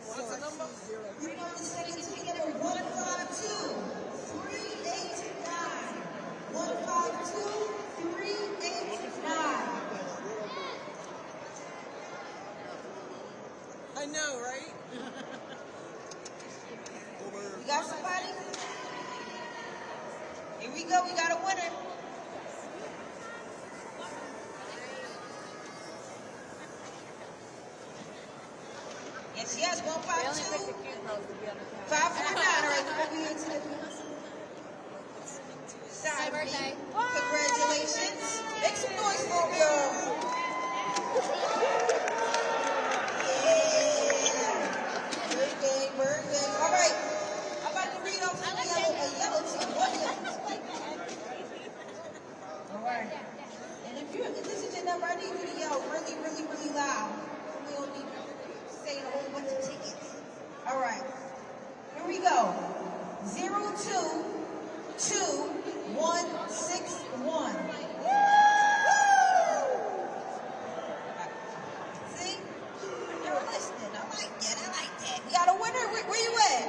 What's the number? We're going to say it together. 152-389. 152-389. I know, right? We got somebody? Here we go. We got a winner. Yes, yes, 152. 549. All right, come over here to the side. Birthday. Congratulations. Make some noise for me, y'all. Birthday. All right. I'm about to read off a yellow team. What yellow? All right. And if this is your number, I need you to yell really, really, really loud. We don't need to say a whole bunch of tickets. All right. Here we go. 022161. See? You're listening. I like that. I like that. We got a winner. Where you at?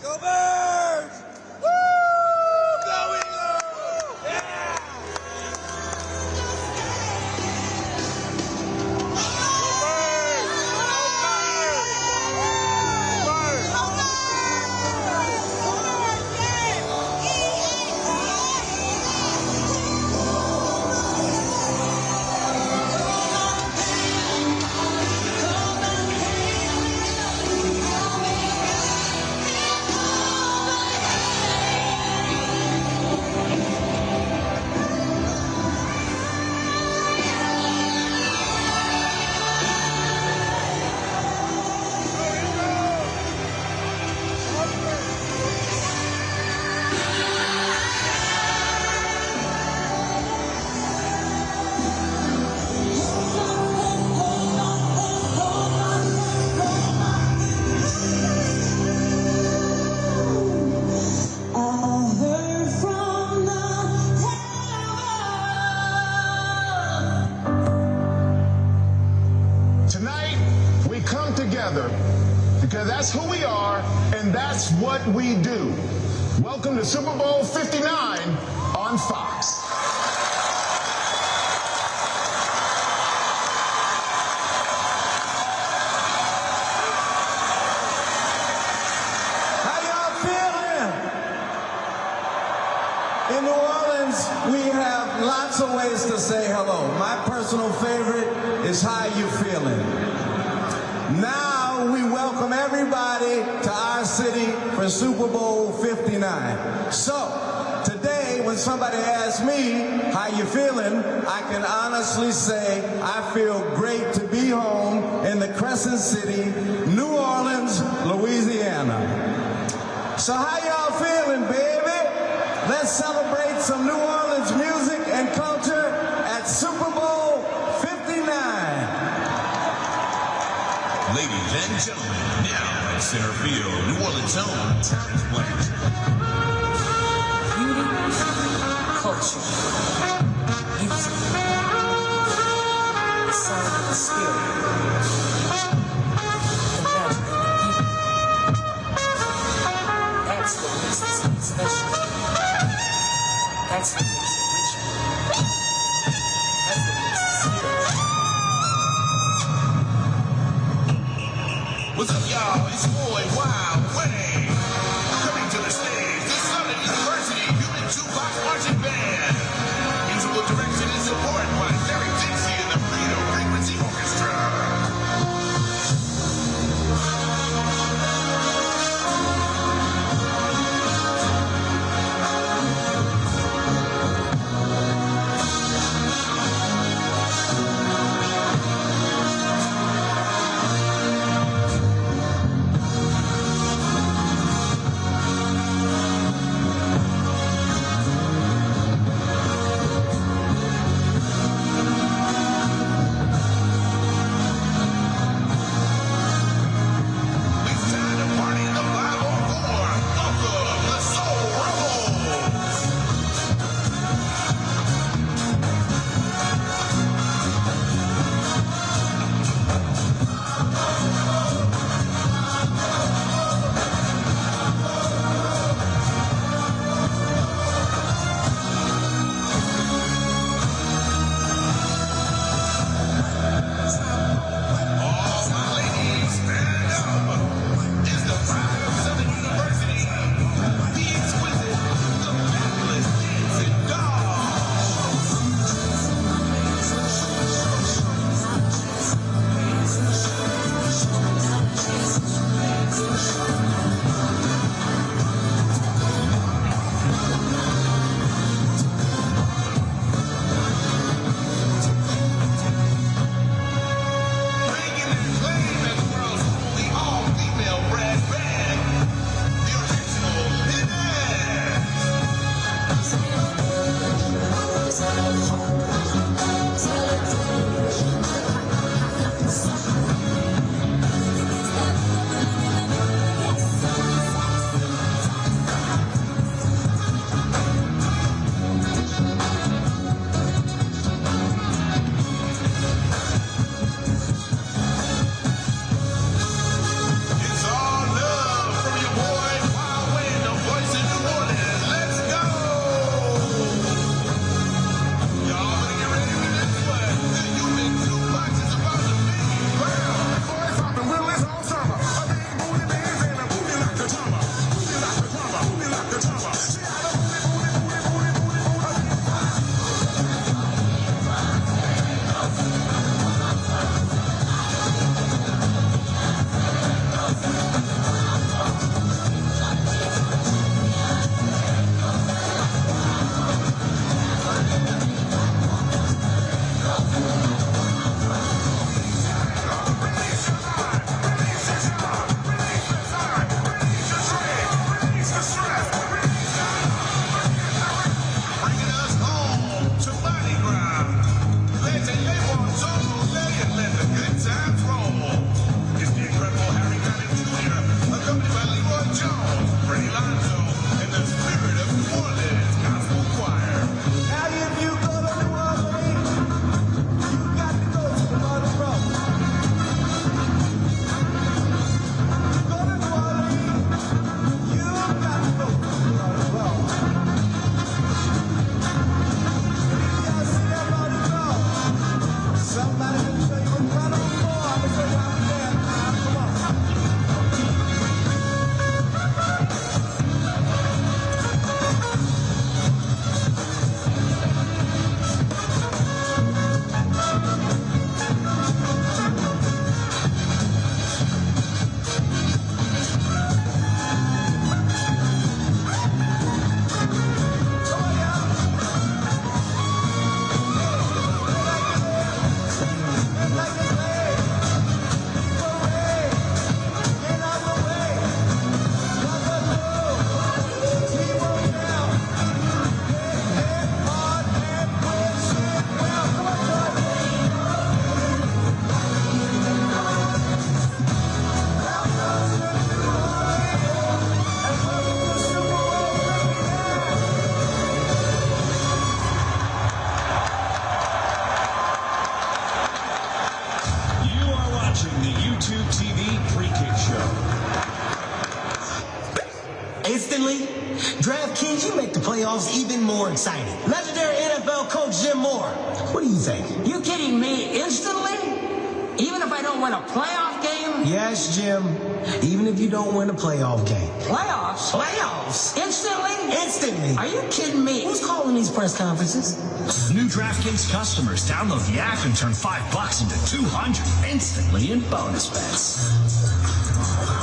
Go Birds! Woo! Go Eagles! Yeah! Because that's who we are, and that's what we do. Welcome to Super Bowl 59 on Fox. How y'all feeling? In New Orleans, we have lots of ways to say hello. My personal favorite is how you feeling. Now we welcome everybody to our city for Super Bowl 59. So, today when somebody asks me how you feeling, I can honestly say I feel great to be home in the Crescent City, New Orleans, Louisiana. So how y'all feeling, baby? Let's celebrate some New Orleans music and culture at Super Bowl 59. Ladies and gentlemen, now at center field, New Orleans' own Terrence Blanchard. Beauty, culture, music, the sound of the spirit, the magic of the beauty. That's what makes this thing special. That's what makes it ritual. That's what makes it spiritual. What's up, y'all? It's boy Wild Winnie. Coming to the stage, the Southern University Human Jukebox Marching Band. Musical direction and support by Derek Dixie and the Freedom Frequency Orchestra. Instantly? DraftKings, you make the playoffs even more exciting. Legendary NFL coach Jim Moore. What do you think? You kidding me? Instantly? Even if I don't win a playoff game? Yes, Jim. Even if you don't win a playoff game. Playoffs? Playoffs? Instantly? Instantly. Are you kidding me? Who's calling these press conferences? New DraftKings customers, download the app and turn $5 into $200 instantly in bonus bets.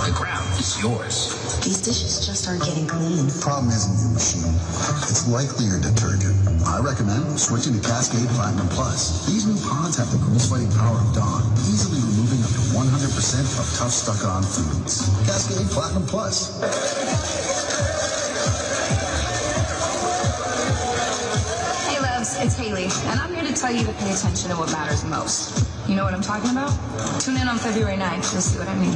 The crown is yours. These dishes just aren't getting clean. The problem isn't your machine. It's likely your detergent. I recommend switching to Cascade Platinum Plus. These new pods have the grease-fighting power of Dawn, easily removing up to 100% of tough stuck-on foods. Cascade Platinum Plus. Hey, loves, it's Haley, and I'm here to tell you to pay attention to what matters most. You know what I'm talking about? Tune in on February 9th. You'll see what I mean.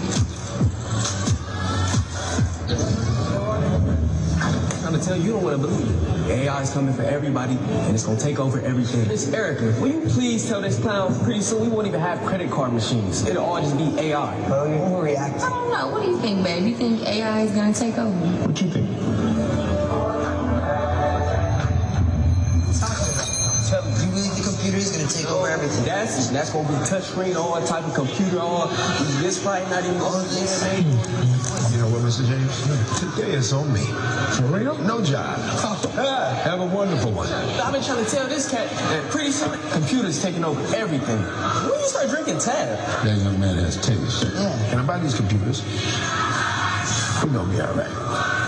I'm trying to tell you, you don't want to believe it. AI is coming for everybody, and it's going to take over everything. Miss Erica, will you please tell this clown pretty soon we won't even have credit card machines. It'll all just be AI. Well, you're overreacting. I don't know. What do you think, babe? You think AI is going to take over? What you think? Tell me. You really think computer is going to take over everything? That's going to be touchscreen, all type of computer, all this probably not even all this. You know what, Mr. James? Today is on me. For real? No job. Have a wonderful one. I've been trying to tell this cat that pretty soon computers taking over everything. When you start drinking tab? That young man has taste. Yeah. Can I buy these computers? We're going to be all right.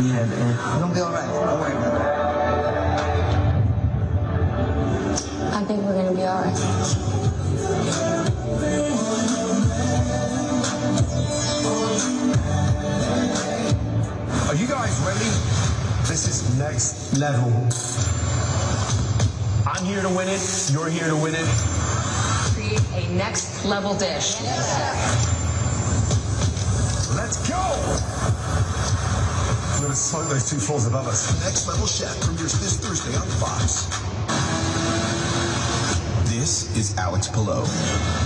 Yeah, man. We're going to be all right. Don't worry about it. I think we're going to be all right. Are you guys ready? This is next level. I'm here to win it. You're here to win it. Create a next level dish. Let's go! I'm going to smoke those 2 floors above us. Next Level Chef premieres this Thursday on Fox. This is Alex Pillow,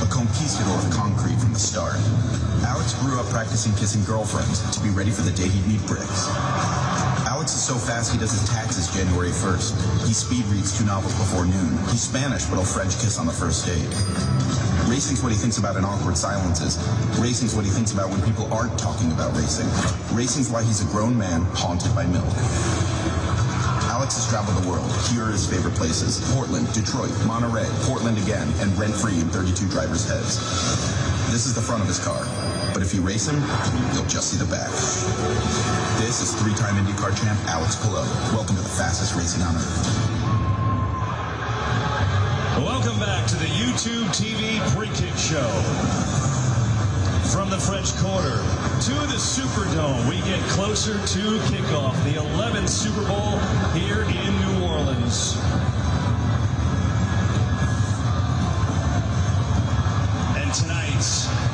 a conquistador of concrete from the start. Alex grew up practicing kissing girlfriends to be ready for the day he'd need bricks. Alex is so fast he does his taxes January 1st. He speed reads 2 novels before noon. He's Spanish, but he'll French kiss on the first date. Racing's what he thinks about in awkward silences. Racing's what he thinks about when people aren't talking about racing. Racing's why he's a grown man haunted by milk. Alex has traveled the world. Here are his favorite places: Portland, Detroit, Monterey, Portland again, and rent-free in 32 drivers' heads. This is the front of his car, but if you race him, you'll just see the back. This is 3-time IndyCar champ Alex Pillow. Welcome to the fastest racing on earth. Welcome back to the YouTube TV Pre-Kick Show. From the French Quarter to the Superdome, we get closer to kickoff, the 11th Super Bowl here in New Orleans. And tonight,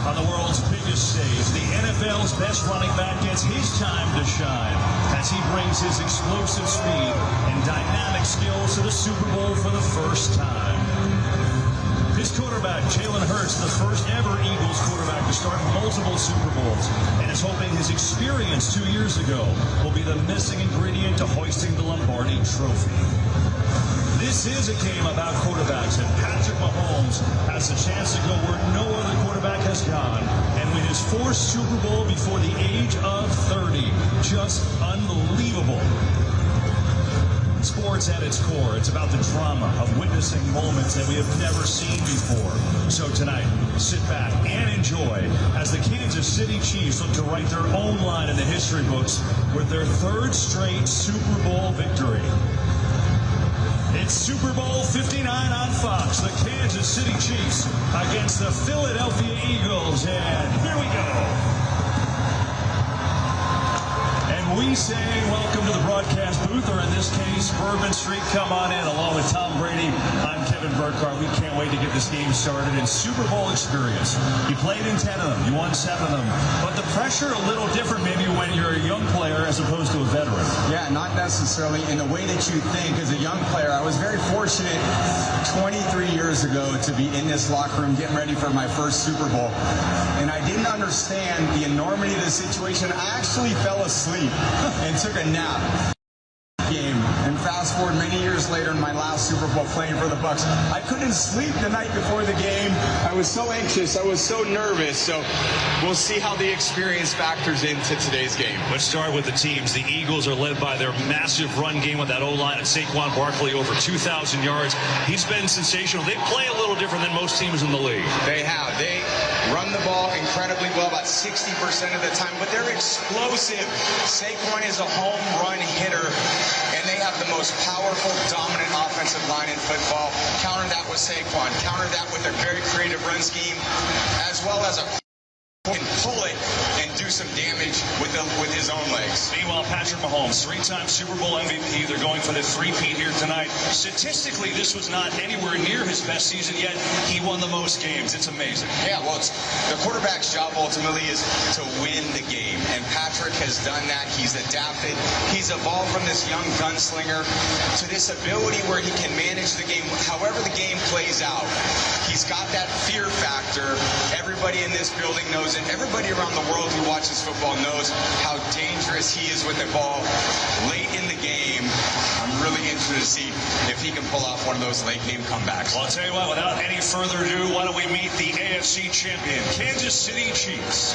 on the world's biggest stage, the NFL's best running back gets his time to shine as he brings his explosive speed and dynamic skills to the Super Bowl for the first time. His quarterback, Jalen Hurts, the first ever Eagles quarterback to start multiple Super Bowls, and is hoping his experience 2 years ago will be the missing ingredient to hoisting the Lombardi Trophy. This is a game about quarterbacks, and Patrick Mahomes has the chance to go where no other quarterback has gone and win his 4th Super Bowl before the age of 30. Just unbelievable. Sports at its core, it's about the drama of witnessing moments that we have never seen before. So tonight, sit back and enjoy as the Kansas City Chiefs look to write their own line in the history books with their 3rd straight Super Bowl victory. It's Super Bowl 59 on Fox, the Kansas City Chiefs against the Philadelphia Eagles, and here we go. We say welcome to the broadcast booth, or in this case, Bourbon Street. Come on in, along with Tom Brady. I'm Kevin Burkhardt. We can't wait to get this game started. And Super Bowl experience. You played in 10 of them. You won 7 of them. But the pressure a little different maybe when you're a young player as opposed to a veteran. Yeah, not necessarily in the way that you think as a young player. I was very fortunate 23 years ago to be in this locker room getting ready for my first Super Bowl. And I didn't understand the enormity of the situation. I actually fell asleep and took a nap. Game. And fast forward many years later in my last Super Bowl playing for the Bucs, I couldn't sleep the night before the game. I was so anxious. I was so nervous. So we'll see how the experience factors into today's game. Let's start with the teams. The Eagles are led by their massive run game with that O-line of Saquon Barkley, over 2,000 yards. He's been sensational. They play a little different than most teams in the league. They have. They run the ball incredibly well, about 60% of the time, but they're explosive. Saquon is a home run hitter, and they have the most powerful, dominant offensive line in football. Counter that with Saquon. Counter that with a very creative run scheme, as well as a can pull it and do some damage with his own legs. Meanwhile, Patrick Mahomes, three-time Super Bowl MVP. They're going for the three-peat here tonight. Statistically, this was not anywhere near his best season yet. He won the most games. It's amazing. Yeah, well, the quarterback's job ultimately is to win the game, and Patrick has done that. He's adapted. He's evolved from this young gunslinger to this ability where he can manage the game however the game plays out. He's got that fear factor. Everybody in this building knows it. Everybody around the world who watches football knows how dangerous he is with the ball late in the game. I'm really interested to see if he can pull off one of those late game comebacks. Well, I'll tell you what, without any further ado, why don't we meet the AFC champion, Kansas City Chiefs.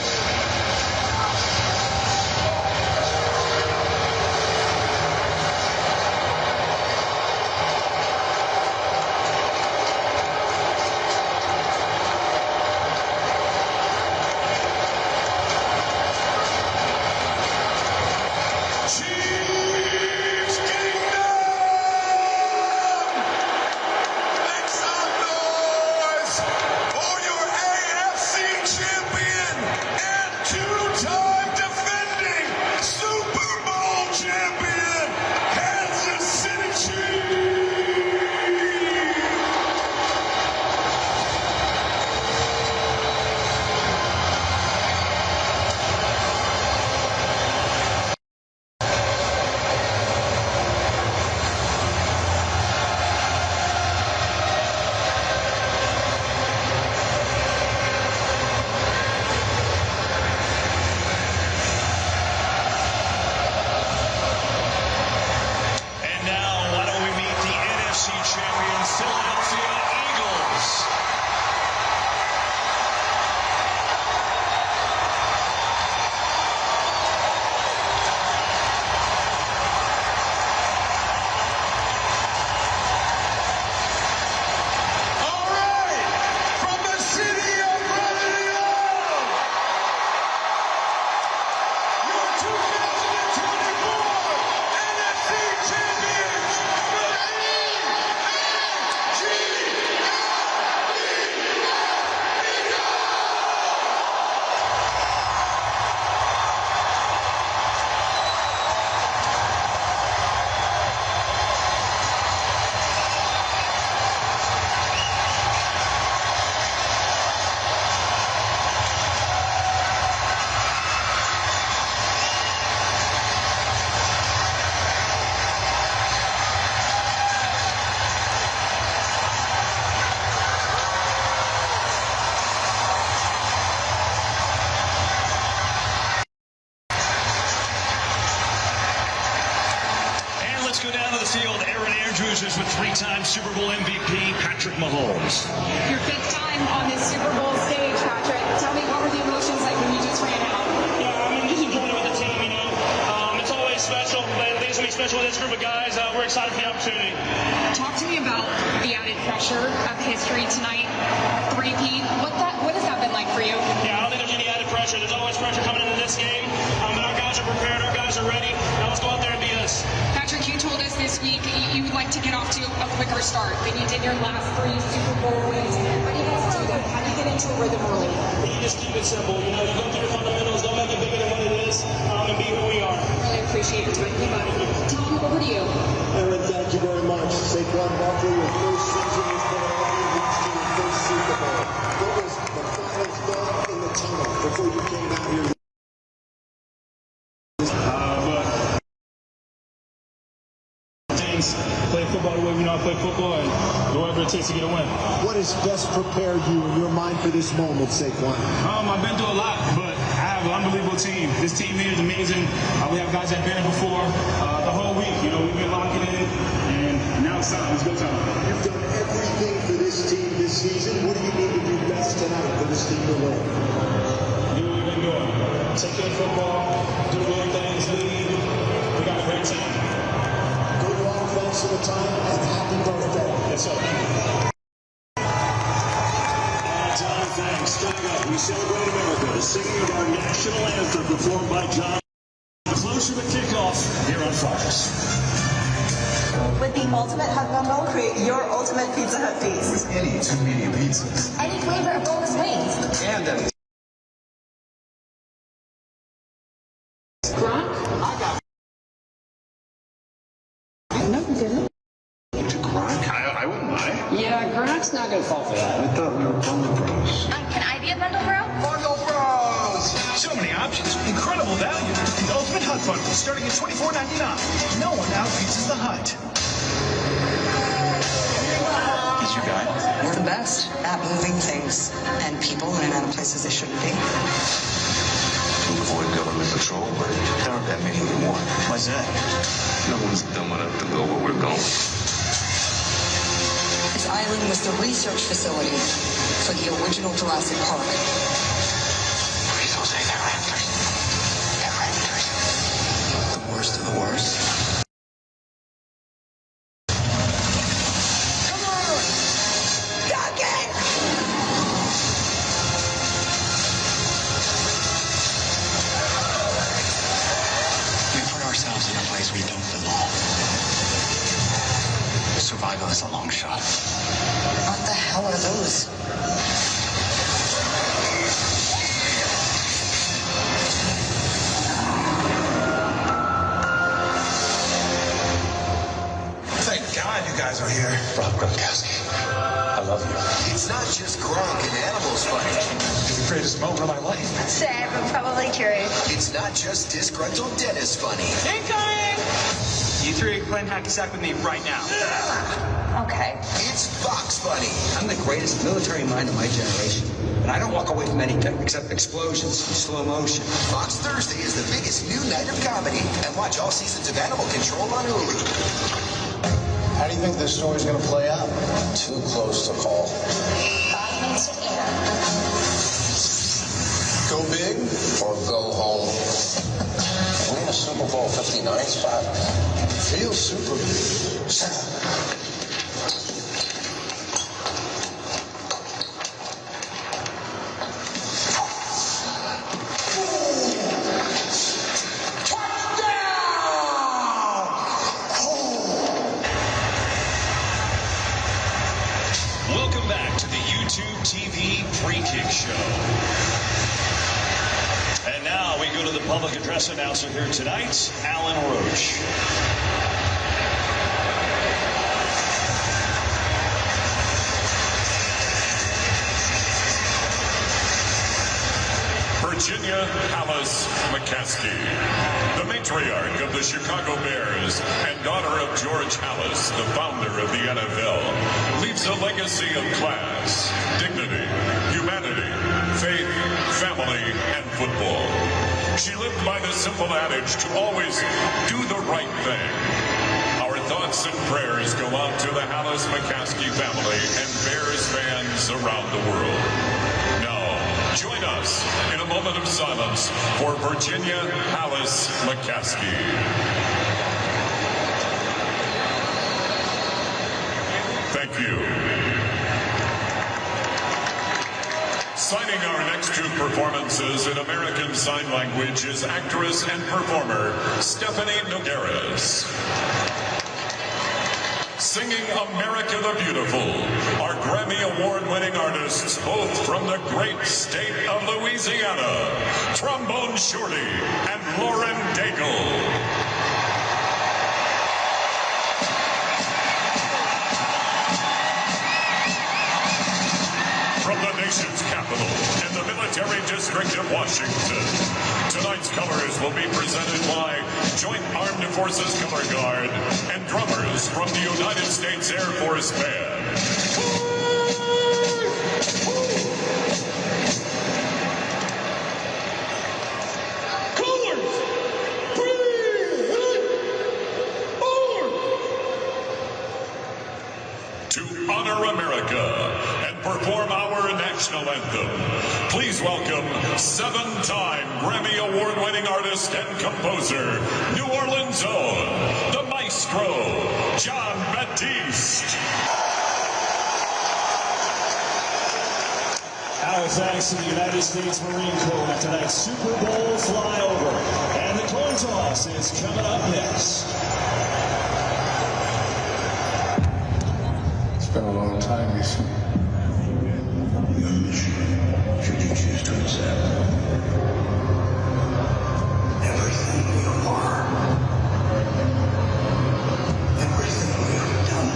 With three-time Super Bowl MVP Patrick Mahomes. Your big time on this Super Bowl stage, Patrick. Tell me, what were the emotions like when you just ran out? Yeah, I mean, just enjoying it with the team, you know. It's always special, but I think it's going to be special with this group of guys. We're excited for the opportunity. Talk to me about the added pressure of history tonight, three-peat. What has that been like for you? Yeah, I don't think there's any added pressure. There's always pressure coming into this game, but our guys are prepared. Our guys are ready. Now let's go out there and beat us. Patrick, you told us this week you would like to get off to a quicker start than you did your last 3 Super Bowl wins. How do you guys do that? How do you get into a rhythm early? You just keep it simple. You know, you go through your fundamentals, don't make it bigger than what it is, and be who we are. Really appreciate your time. Tom, over to you. Aaron, thank you very much. Saquon Barkley, your first season is going to lead to your first Super Bowl. What was the final thought in the tunnel before you came out here? things, play football the way we know how to play football, and do whatever it takes to get a win. What has best prepared you in your mind for this moment, Saquon? I've been through a lot, but I have an unbelievable team. This team here is amazing. We have guys that have been here before the whole week. You know, we've been locking in, and now it's time. It's go time. You've done everything for this team this season. What do you need to do best tonight for this team to win? Do what we've been doing. Take care of football, do the little things, lead. We got a great team. Good luck, thanks for the time, and happy birthday. Yes, sir. John, thanks. Coming up, we celebrate America, the singing of our national anthem performed by John. Closer to kickoff here on Fox. With the ultimate hot combo, create your ultimate Pizza Hut feast. Any two medium pizzas. Any flavor of boneless wings. And a Gronk? No, you didn't. Gronk? I wouldn't lie. Yeah, Gronk's not going to fall for that. I thought we were Bundle Bros. Can I be a bundle bro? Bundle Bros! So many options, incredible value. The Ultimate Hut Bundle starting at $24.99. No one outpizzas the Hut. He's your guy? We're the best at moving things and people in and out of places they shouldn't be. To avoid government patrol, but there aren't that many anymore. Why's that? No one's dumb enough to go where we're going. This island was the research facility for the original Jurassic Park. Please don't say they're raptors. They're raptors. The worst of the worst. In a place we don't belong. Survival is a long shot. What the hell are those? Thank God you guys are here. Rob Gronkowski, I love you. It's not just Gronk and animals fighting. It's the greatest moment of my life. Sad, but probably curious. It's not just disgruntled dentist funny. Incoming! You three playing hacky sack with me right now. Okay. It's Fox funny. I'm the greatest military mind of my generation. And I don't walk away from anything except explosions and slow motion. Fox Thursday is the biggest new night of comedy. And watch all seasons of Animal Control on Hulu. How do you think this story's going to play out? Too close to call. 5 minutes to air. Go big or go home. Win a Super Bowl 59 spot. Feel super good. Welcome back to the YouTube TV Pre-Kick Show. And now we go to the public address announcer here tonight, Alan Roach. Virginia Hallis McCaskey, the matriarch of the Chicago Bears and daughter of George Hallis, the founder of the NFL, leaves a legacy of class, dignity, humanity, faith, family, and football. She lived by the simple adage to always do the right thing. Our thoughts and prayers go out to the Hallis McCaskey family and Bears fans around the world. Now, join us in a moment of silence for Virginia Hallis McCaskey. Thank you. Signing our next two performances in American Sign Language is actress and performer Stephanie Nogueras. Singing America the Beautiful are Grammy Award-winning artists, both from the great state of Louisiana, Trombone Shorty and Lauren Daigle. From the nation's capital and the military district of Washington, tonight's colors will be presented by Joint Armed Forces Color Guard, and drummers from the United States Air Force Band. Colors! To honor America and perform our national anthem, please welcome 7-time Grammy Award-winning artist and composer, New Orleans' own, the maestro, John Batiste. Our thanks to the United States Marine Corps for tonight's Super Bowl flyover. And the coin toss is coming up next. It's been a long time, you see. Your mission, should you choose to accept. Everything you are, everything you have done,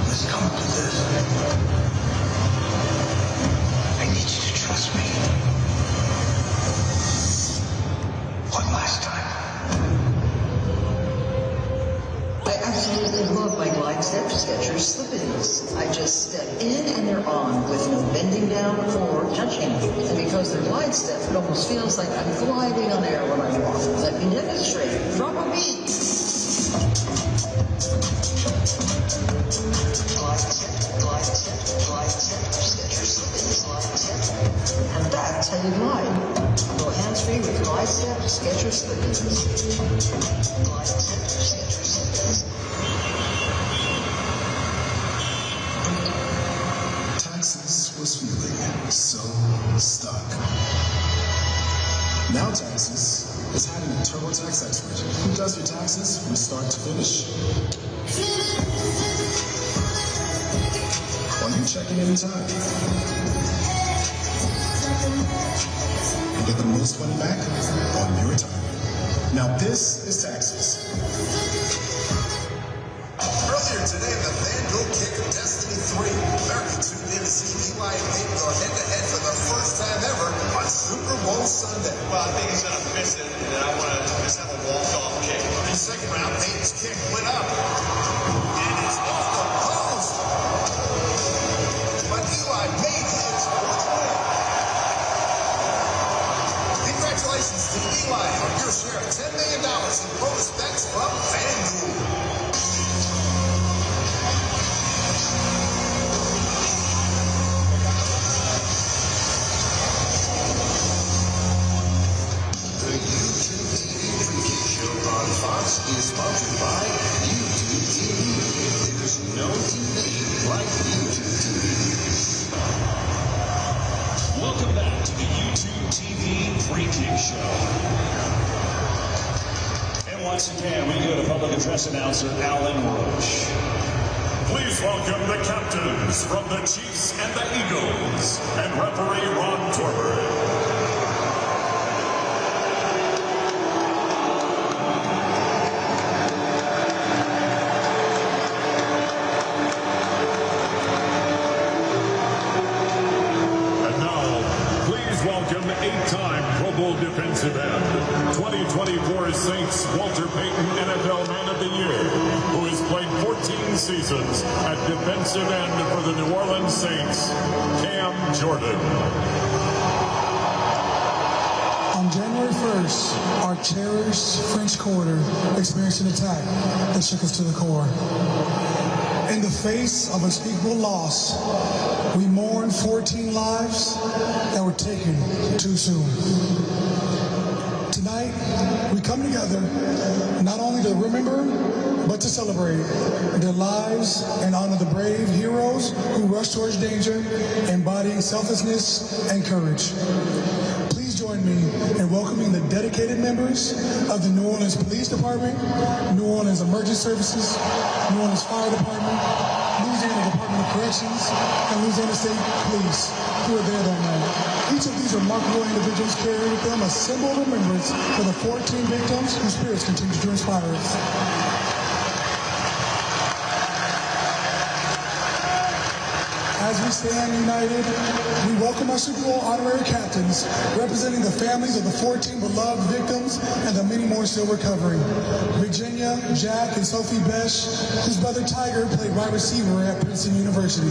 has come to this. I need you to trust me. One last time. I absolutely love my glide step Skechers slip-ins. I just step in and they're on with no bending down or touching. And because they're glide step, it almost feels like I'm gliding on air when I walk. Let me demonstrate. Drop a beat. Glide step, glide step, glide step, Skechers slip-ins, glide step. And that's how you glide. Go hands-free with glide step Skechers slip-ins. Glide step Skechers slip-ins. Texas was feeling so stuck. Now Texas is having a TurboTax expert who does your taxes from start to finish. While you check in anytime. And get the most money back on your retirement. Now this is Texas. Earlier today, the FanDuel kick of Destiny 3. Very tuned in to see Eli and Peyton go head-to-head for the first time ever on Super Bowl Sunday. Well, I think he's going to miss it, and I want to just have a walk-off kick. In the second round, Peyton's kick went up. And it's off the post. But Eli made his fourth win. Congratulations to Eli on your share of $10 million in bonus bets from FanDuel. Is sponsored by YouTube TV. There's no TV like YouTube TV. Welcome back to the YouTube TV Pre-Kick Show. And once again, we go to public address announcer Alan Roach. Please welcome the captains from the Chiefs and the Eagles, and referee Ron Torber. Defensive end, 2024 Saints Walter Payton NFL Man of the Year, who has played 14 seasons at defensive end for the New Orleans Saints, Cam Jordan. On January 1st, our cherished French Quarter experienced an attack that shook us to the core. In the face of unspeakable loss, we mourn 14 lives that were taken too soon. Tonight, we come together not only to remember, but to celebrate their lives and honor the brave heroes who rushed towards danger, embodying selflessness and courage. Please join me in welcoming the dedicated members of the New Orleans Police Department, New Orleans Emergency Services, New Orleans Fire Department, Louisiana Department of Corrections, and Louisiana State Police who were there that night. Each of these remarkable individuals carry with them a symbol of remembrance for the 14 victims whose spirits continue to inspire us. As we stand united, we welcome our Super Bowl honorary captains, representing the families of the 14 beloved victims and the many more still recovering. Virginia, Jack, and Sophie Besh, whose brother Tiger played wide receiver at Princeton University.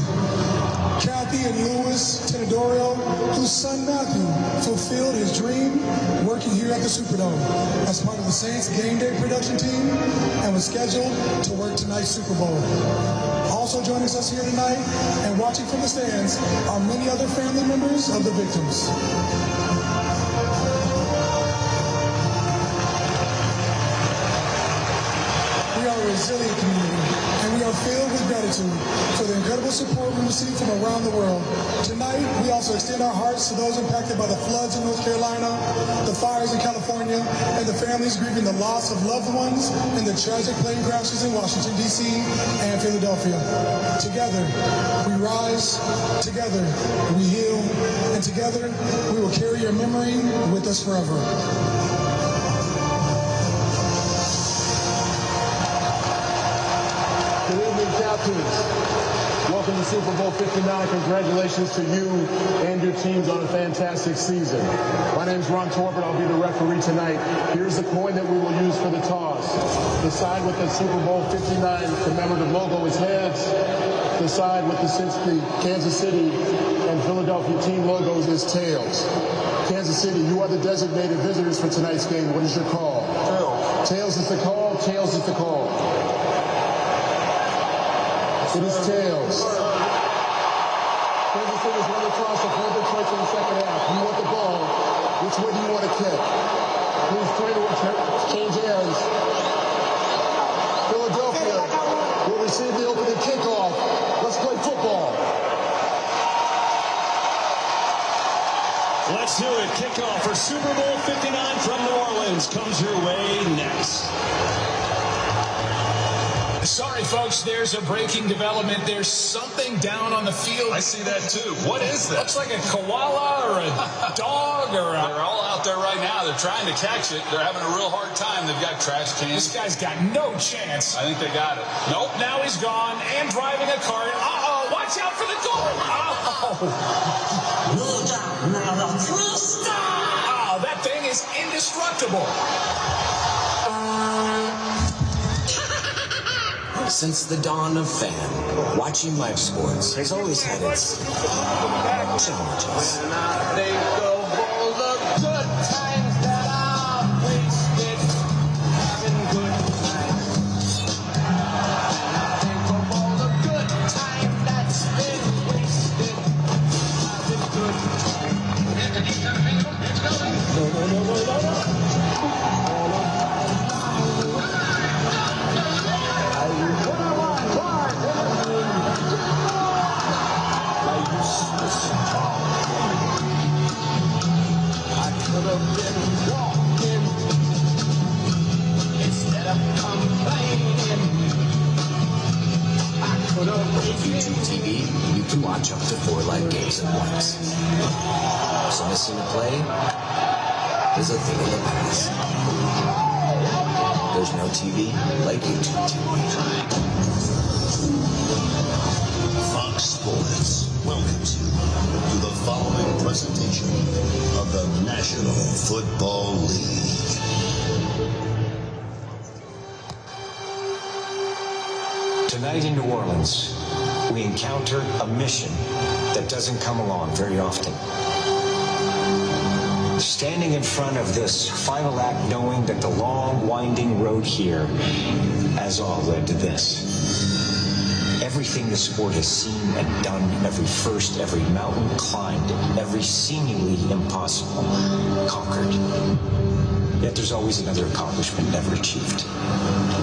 Kathy and Louis Tenedorio, whose son Matthew fulfilled his dream working here at the Superdome as part of the Saints Game Day production team and was scheduled to work tonight's Super Bowl. Also joining us here tonight and watching from the stands are many other family members of the victims. We are a resilient community, and we are filled with gratitude for the incredible support we receive from around the world. Tonight, we also extend our hearts to those impacted by the floods in North Carolina, the fires in California, and the families grieving the loss of loved ones in the tragic plane crashes in Washington, D.C. and Philadelphia. Together, we rise, together, we heal, and together, we will carry your memory with us forever. Good evening, captains. Welcome to Super Bowl 59. Congratulations to you and your teams on a fantastic season. My name is Ron Torbert. I'll be the referee tonight. Here's the coin that we will use for the toss. The side with the Super Bowl 59 commemorative logo is heads. The side with the Kansas City and Philadelphia team logos is tails. Kansas City, you are the designated visitors for tonight's game. What is your call? Tails. Tails is the call. Tails is the call. It is tails. Kansas City is going to toss a further choice in the second half. You want the ball. Which way do you want to kick? Please change hands. Philadelphia will receive the opening kickoff. Let's play football. Let's do it. Kickoff for Super Bowl 59 from New Orleans comes your way next. Sorry, folks, there's a breaking development. There's something down on the field. I see that too. What is that? Looks like a koala or a dog or a... They're all out there right now. They're trying to catch it. They're having a real hard time. They've got trash cans. This guy's got no chance. I think they got it. Nope, now he's gone and driving a car. Uh-oh, watch out for the goal. Oh, that thing is indestructible. Since the dawn of fan, watching live sports has always had its challenges. When I think of all the good times that I've wasted, having good times. And I think of all the good time that's been wasted, having good times. I could have been walking instead of complaining. With YouTube TV, you can watch up to 4 live games at once. So missing a play is a thing of the past. There's no TV like YouTube TV. Fox Sports welcomes you to the following presentation of the National Football League. Tonight in New Orleans, we encounter a mission that doesn't come along very often. Standing in front of this final act, knowing that the long, winding road here has all led to this. Everything the sport has seen and done, every first, every mountain climbed, every seemingly impossible conquered. Yet there's always another accomplishment never achieved.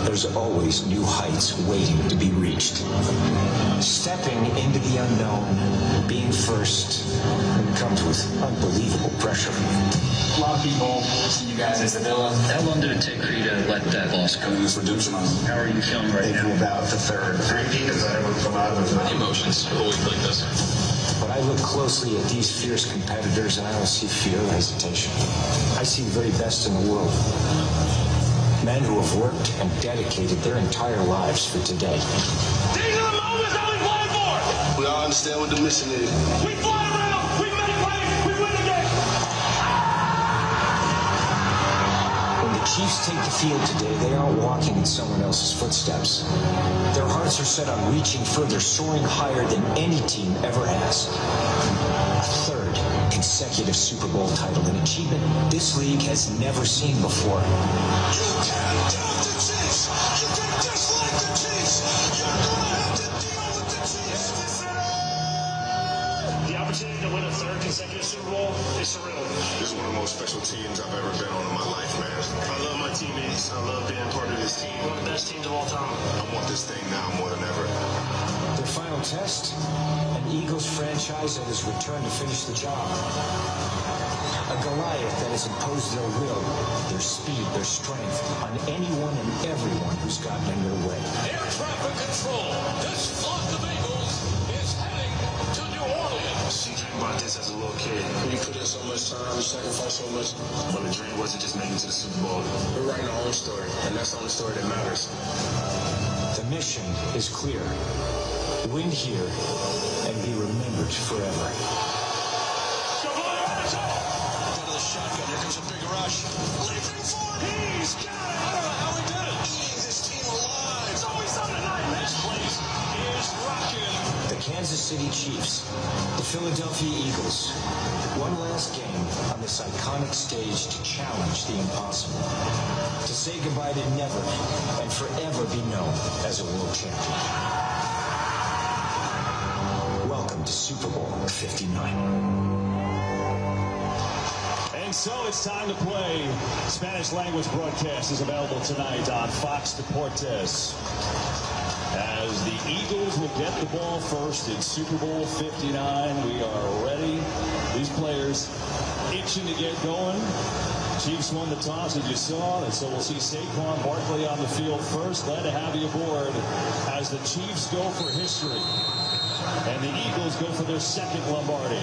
There's always new heights waiting to be reached. Stepping into the unknown, being first, comes with unbelievable pressure. A lot of people see you guys as the villain. How long did it take for you to let that loss come? It was redemption. How are you feeling right now? About the third. Because I would come out of my emotions a week like this. But I look closely at these fierce competitors and I don't see fear or hesitation. I see the very best in the world. Men who have worked and dedicated their entire lives for today. These are the moments I've been playing for! We all understand what the mission is. We fly around, we make plays, we win the game. When the Chiefs take the field today, they aren't walking in someone else's footsteps. Their hearts are set on reaching further, soaring higher than any team ever has. A third consecutive Super Bowl title, an achievement this league has never seen before. You can't doubt the Chiefs. You can dislike the Chiefs. You're gonna have to deal with the Chiefs. The opportunity to win a third consecutive Super Bowl is surreal. This is one of the most special teams I've ever been on in my life, man. I love my teammates. I love being part of this team. One of the best teams of all time. I want this thing now more than ever. Their final test, an Eagles franchise that has returned to finish the job. A Goliath that has imposed their will, their speed, their strength on anyone and everyone who's gotten in their way. Air traffic control. This flock of Eagles is heading to New Orleans. You dream about this as a little kid. You put in so much time, you sacrifice so much. But the dream wasn't just making it to the Super Bowl. We're writing our own story, and that's the only story that matters. The mission is clear. Win here and be remembered forever. Shotgun. Here comes a big rush. Leaping forward. He's got it. I don't know how he did it. Eating his team alive. It's always on tonight, man. This place is rocking. The Kansas City Chiefs, the Philadelphia Eagles. One last game on this iconic stage to challenge the impossible. To say goodbye to never and forever be known as a world champion. Welcome to Super Bowl 59. And so it's time to play. Spanish language broadcast is available tonight on Fox Deportes. As the Eagles will get the ball first in Super Bowl 59. We are ready. These players itching to get going. Chiefs won the toss, as you saw, and so we'll see Saquon Barkley on the field first. Glad to have you aboard as the Chiefs go for history. And the Eagles go for their second Lombardi.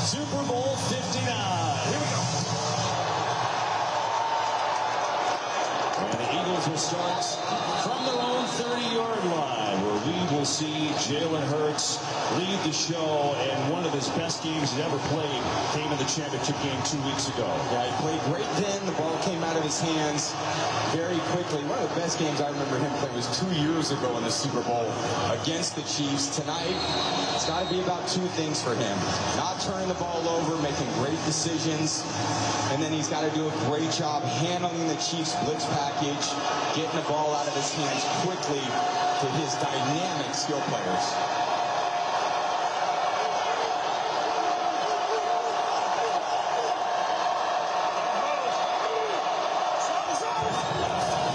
Super Bowl 59. Here we go. And the Eagles will start from their own 30-yard line, where we will see Jalen Hurts lead the show, and one of his best games he's ever played came in the championship game 2 weeks ago. Yeah, he played great then. The ball came out of his hands very quickly. One of the best games I remember him playing was 2 years ago in the Super Bowl against the Chiefs. Tonight, it's got to be about two things for him. Not turning the ball over, making great decisions, and then he's got to do a great job handling the Chiefs' blitz package, getting the ball out of his hands quickly to his dynamic skill players.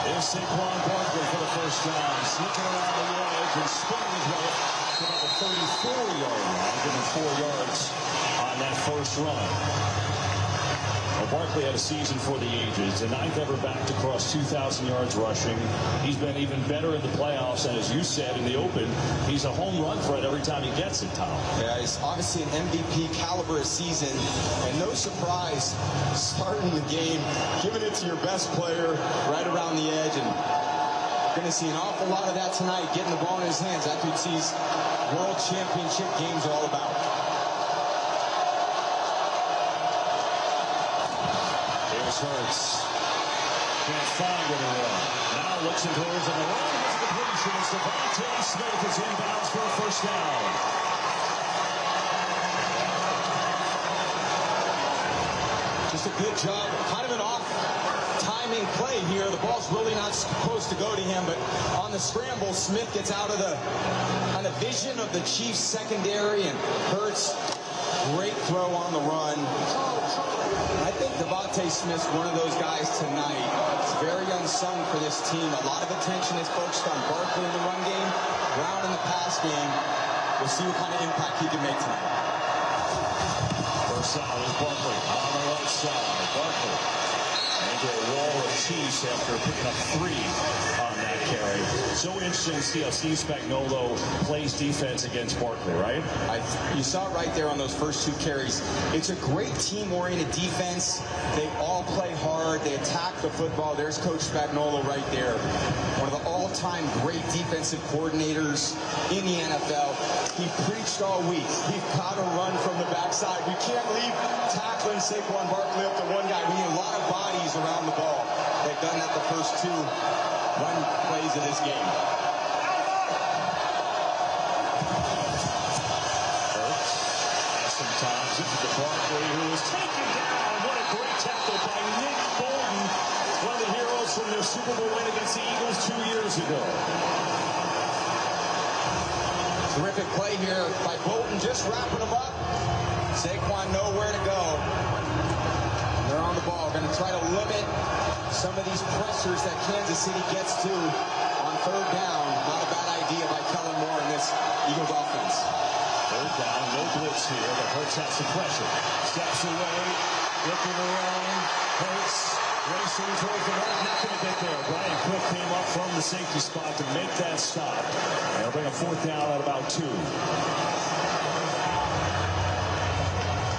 There's Saquon Barkley for the first time, sneaking around the edge and spinning his way to about the 34-yard line, giving 4 yards on that first run. Well, Barkley had a season for the ages, the 9th ever back to cross 2,000 yards rushing. He's been even better in the playoffs, and as you said in the open, he's a home run threat every time he gets it, Tom. Yeah, he's obviously an MVP caliber season, and no surprise, starting the game, giving it to your best player right around the edge, and you're going to see an awful lot of that tonight, getting the ball in his hands. That's what these world championship games are all about. Hurts. Can't find anyone. Now looks and throws on the run. Has a completion. It's Amaravati Smith is inbounds for a first down. Just a good job. Kind of an off timing play here. The ball's really not supposed to go to him, but on the scramble, Smith gets out of the kind of vision of the Chiefs secondary, and Hurts, great throw on the run. I think Devontae Smith's one of those guys tonight. It's very unsung for this team. A lot of attention is focused on Barkley in the run game, Brown in the pass game. We'll see what kind of impact he can make tonight. First down is Barkley on the right side. Barkley into a wall of Chiefs after picking up 3 on that carry. So interesting to see how Steve Spagnuolo plays defense against Barkley, right? You saw it right there on those first 2 carries. It's a great team-oriented defense. They all play hard. They attack the football. There's Coach Spagnuolo right there. One of the all-time great defensive coordinators in the NFL. He preached all week. We've got to run from the backside. We can't leave tackling Saquon Barkley up to one guy. We need a lot of bodies around the ball. They've done that the first 2 run plays of this game. Sometimes into the Barkley, who is taken down. What a great tackle by Nick Bolton, one of the heroes from their Super Bowl win against the Eagles 2 years ago. Terrific play here by Bolton, just wrapping him up. Saquon nowhere to go. They're on the ball, going to try to limit some of these pressures that Kansas City gets to on 3rd down. Not a bad idea by Kellen Moore in this Eagles offense. 3rd down, no blitz here, but Hurts has some pressure. Steps away, looking around. Hurts racing towards the right, not going to get there. Brian Cook came up from the safety spot to make that stop. They'll bring a 4th down at about 2.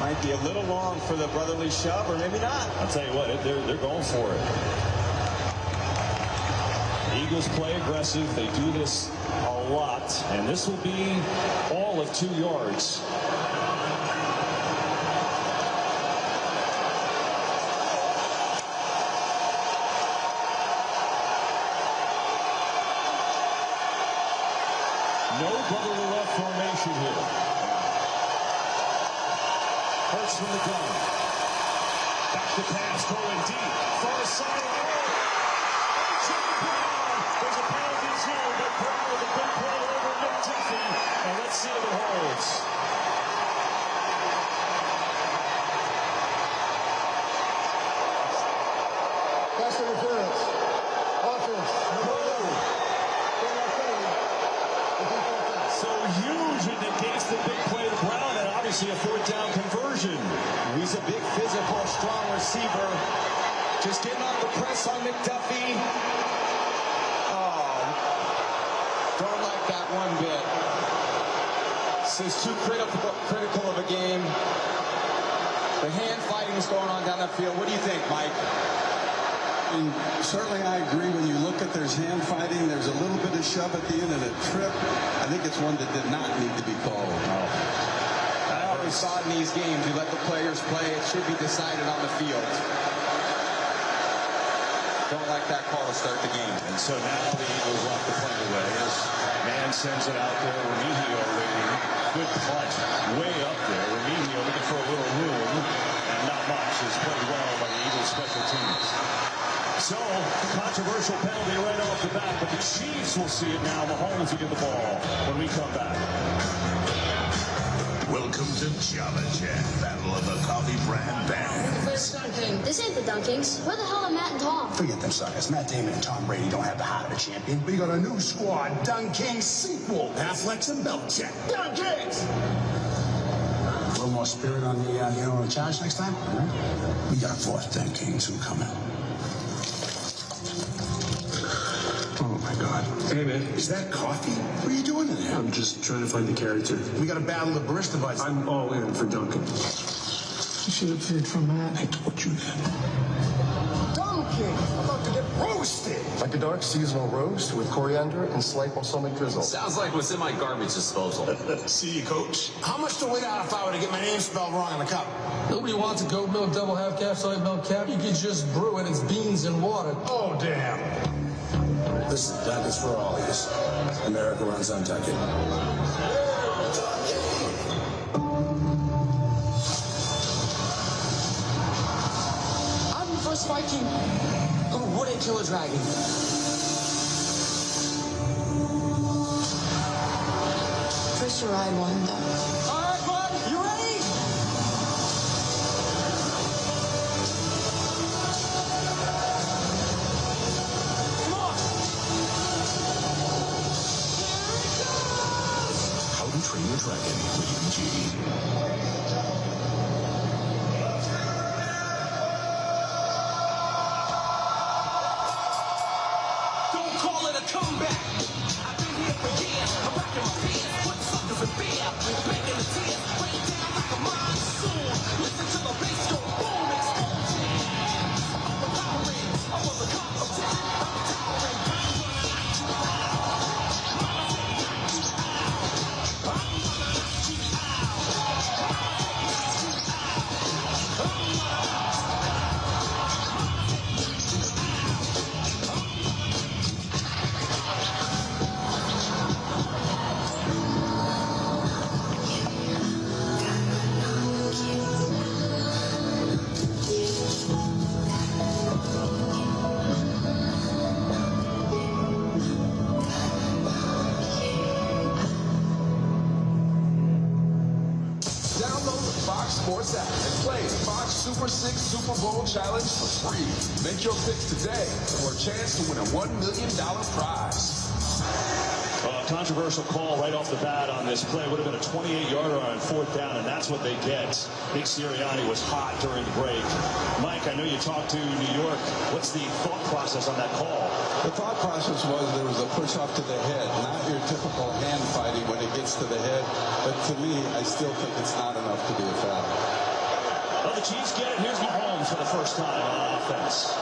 Might be a little long for the brotherly shove, or maybe not. I'll tell you what, they're going for it. Eagles play aggressive. They do this a lot, and this will be all of 2 yards. No brotherly left formation here. Hurts from the gun. Back to pass, going deep. Far side. There's a penalty zone, but Brown with a big play over McDuffie. And let's see if it holds. Pass interference. Offense. So huge, it negates the big play to Brown, and obviously a 4th down conversion. He's a big, physical, strong receiver. Just getting off the press on McDuffie. Oh, don't like that one bit. This is too critical of a game. The hand fighting is going on down that field. What do you think, Mike? I mean, certainly I agree. When you look at there's hand fighting, there's a little bit of shove at the end and a trip. I think it's one that did not need to be called. I always saw in these games, you let the players play, it should be decided on the field. Don't like that call to start the game. And so now the Eagles want the play away as man sends it out there. Remigio waiting. Good punt. Way up there. Remigio looking for a little room. And not much is played well by the Eagles special teams. So, controversial penalty right off the bat, but the Chiefs will see it now. Mahomes will get the ball when we come back. Welcome to Java Chat, Battle of the Coffee Brand Band. This ain't the Dunkings. Where the hell are Matt and Tom? Forget them suckers. Matt Damon and Tom Brady don't have the heart of a champion. We got a new squad, Dunkings sequel. Affleck's and Belichick. Dunkings! A little more spirit on the charge next time? We got 4 Dunkings who coming. Oh my God. Hey man. Is that coffee? What are you doing in there? I'm just trying to find the character. We got to battle the barista bites. I'm all in for Duncan. You should have heard from Matt. I told you that. Duncan! I'm about to get roasted! Like a dark seasonal roast with coriander and slight balsamic drizzle. Sounds like what's in my garbage disposal. See you, coach. How much do we got if I were to get my name spelled wrong on the cup? Nobody wants a goat milk double half calf soy milk cap. You could just brew it. It's beans and water. Oh, damn. Listen, Dunkin's for all of us. America runs on Dunkin'. I'm the first Viking who wouldn't kill a dragon. First you ride one, though. All right, bud, you ready? Come on. How to Train Your Dragon, Rated G. Don't call it Sports app and play Fox Super 6 Super Bowl Challenge for free. Make your picks today for a chance to win a $1 million prize. Controversial call right off the bat on this play. Would have been a 28-yarder on 4th down, and that's what they get. Nick Sirianni was hot during the break. Mike, I know you talked to New York. What's the thought process on that call? The thought process was there was a push-off to the head, not your typical hand fighting when it gets to the head. But to me, I still think it's not enough to be a foul. Well, the Chiefs get it. Here's Mahomes for the first time on offense.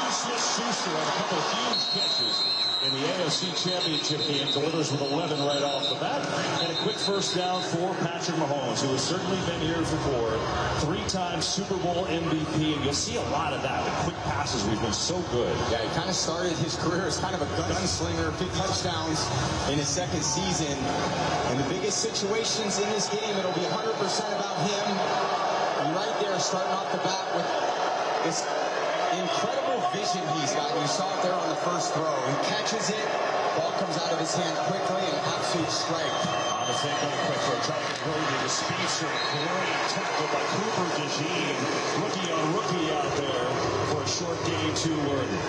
Smith-Schuster on a couple of huge catches in the AFC Championship game, delivers with 11 right off the bat, and a quick first down for Patrick Mahomes, who has certainly been here before, 3-time Super Bowl MVP, and you'll see a lot of that. The quick passes, we've been so good. Yeah, he kind of started his career as kind of a gunslinger, 5 touchdowns in his second season. In the biggest situations in this game, it'll be 100% about him. And right there, starting off the bat with this incredible vision he's got. You saw it there on the first throw. He catches it, ball comes out of his hand quickly, and absolute strike. On the take on a quick throw, Jonathan Brady, the speedster, great tackle by Cooper DeJean. Rookie on rookie out there for a short gain to Worthy.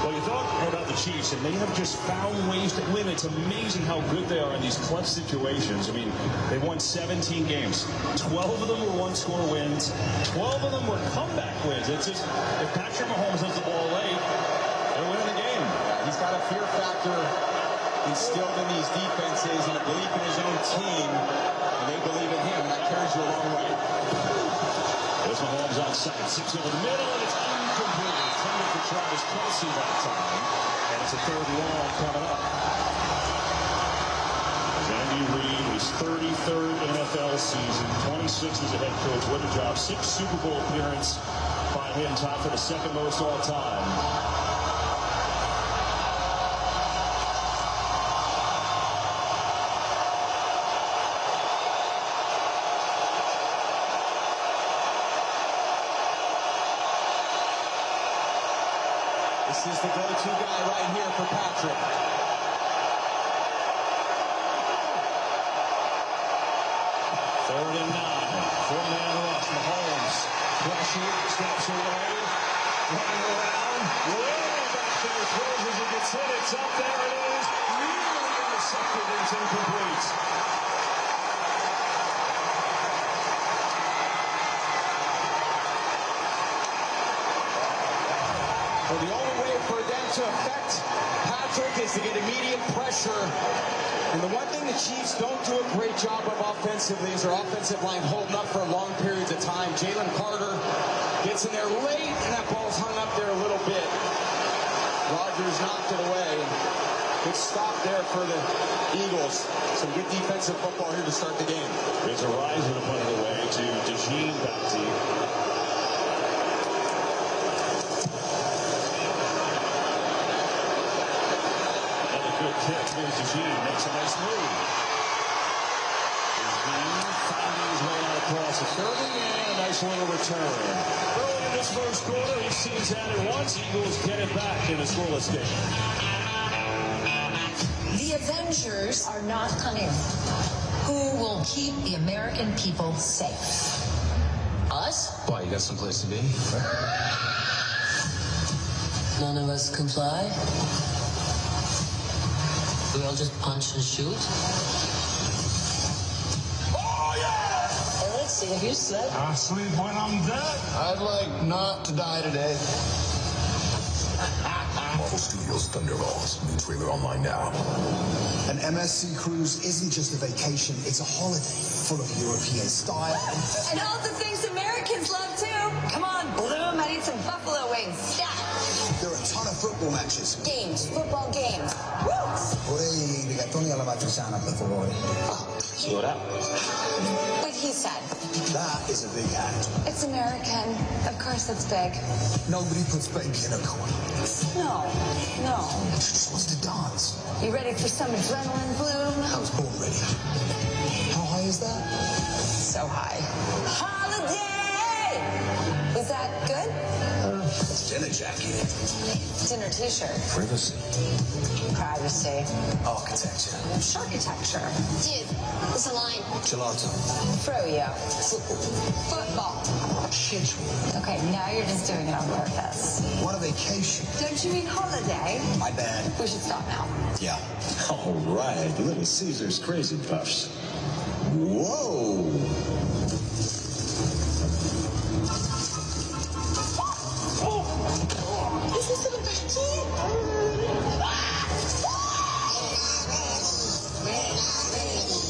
Well, you thought about the Chiefs, and they have just found ways to win. It's amazing how good they are in these clutch situations. I mean, they won 17 games. 12 of them were one-score wins. 12 of them were comeback wins. It's just, if Patrick Mahomes has the ball late, they're winning the game. He's got a fear factor instilled in these defenses and a belief in his own team, and they believe in him, and that carries you a long way. There's Mahomes on second, 6 over the middle, and it's incomplete. Intended for Travis Kelce that time, and it's a 3rd and long coming up. Andy Reid, his 33rd NFL season, 26 as a head coach. What a job. 6th Super Bowl appearance by him, tied for the 2nd most all time. This is the go-to guy right here for Patrick. 3rd and 9. 4-man rush. Mahomes. Pressure. Steps away. Running around. Way back there. Throws as he gets hit. It's up. There it is. Nearly intercepted. It's incomplete. Well, the only way for them to affect Patrick is to get immediate pressure. And the one thing the Chiefs don't do a great job of offensively is their offensive line holding up for long periods of time. Jalen Carter gets in there late, and that ball's hung up there a little bit. Rodgers knocked it away. Good stop there for the Eagles. Some good defensive football here to start the game. There's a rise in the punt of the way to DeJean Baptiste. Kick. Here's DeJean, makes a nice move. DeJean finding his way out across the 30, and a nice little return. Early in this first quarter, he sees at it once. Eagles get it back in a scoreless game. The Avengers are not coming. Who will keep the American people safe? Us? Why, you got someplace to be? None of us comply. We all just punch and shoot? Oh, yeah! Let's see if you slept. I sleep when I'm dead. I'd like not to die today. Marvel Studios Thunderbolts. New trailer online now. An MSC cruise isn't just a vacation, it's a holiday full of European style. And all the things Americans love, too. Come on, Bloom, I need some buffalo wings. Stat. There are a ton of football matches. Games, football games. Woo! Vorrei rigatoni alla matriciana, per favore. See what happens. Like he said. That is a big act. It's American. Of course it's big. Nobody puts baby in a corner. No. She just wants to dance. You ready for some adrenaline, Bloom? I was born ready. How high is that? So high. Holiday! Is that good? Dinner jacket. Dinner t-shirt. Privacy. Privacy. Architecture. Architecture. Dude, it's a line. Gelato. Froyo. Football. Schedule. Okay, now you're just doing it on purpose. What a vacation. Don't you mean holiday? My bad. We should stop now. Yeah. All right, Little Caesar's Crazy Puffs. Whoa! Is this a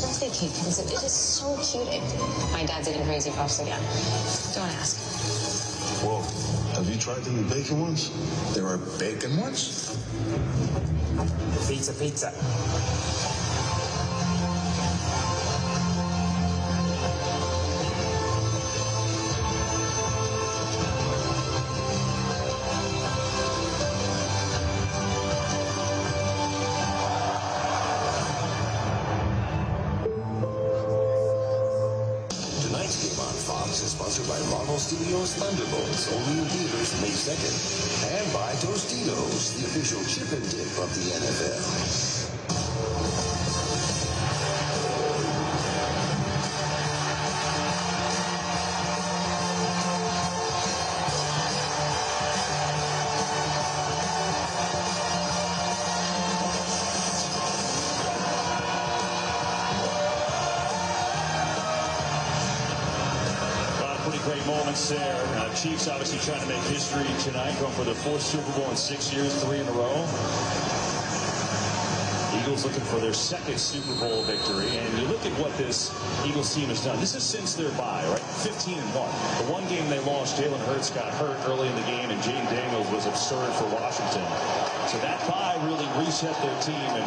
Birthday cake comes in. It is so cute. My dad's eating Crazy Puffs again. Don't ask. Whoa, have you tried the new bacon ones? There are bacon ones? Pizza. Tonight's game on Fox is sponsored by Marvel Studios Thunderbolts, only in theaters May 2nd. And by Tostitos, the official chip and dip of the NFL. Great moments there. Chiefs obviously trying to make history tonight, going for their 4th Super Bowl in 6 years, 3 in a row. Eagles looking for their 2nd Super Bowl victory. And you look at what this Eagles team has done. This is since their bye, right? 15-1. The one game they lost, Jalen Hurts got hurt early in the game, and Jaden Daniels was absurd for Washington. So that bye really reset their team and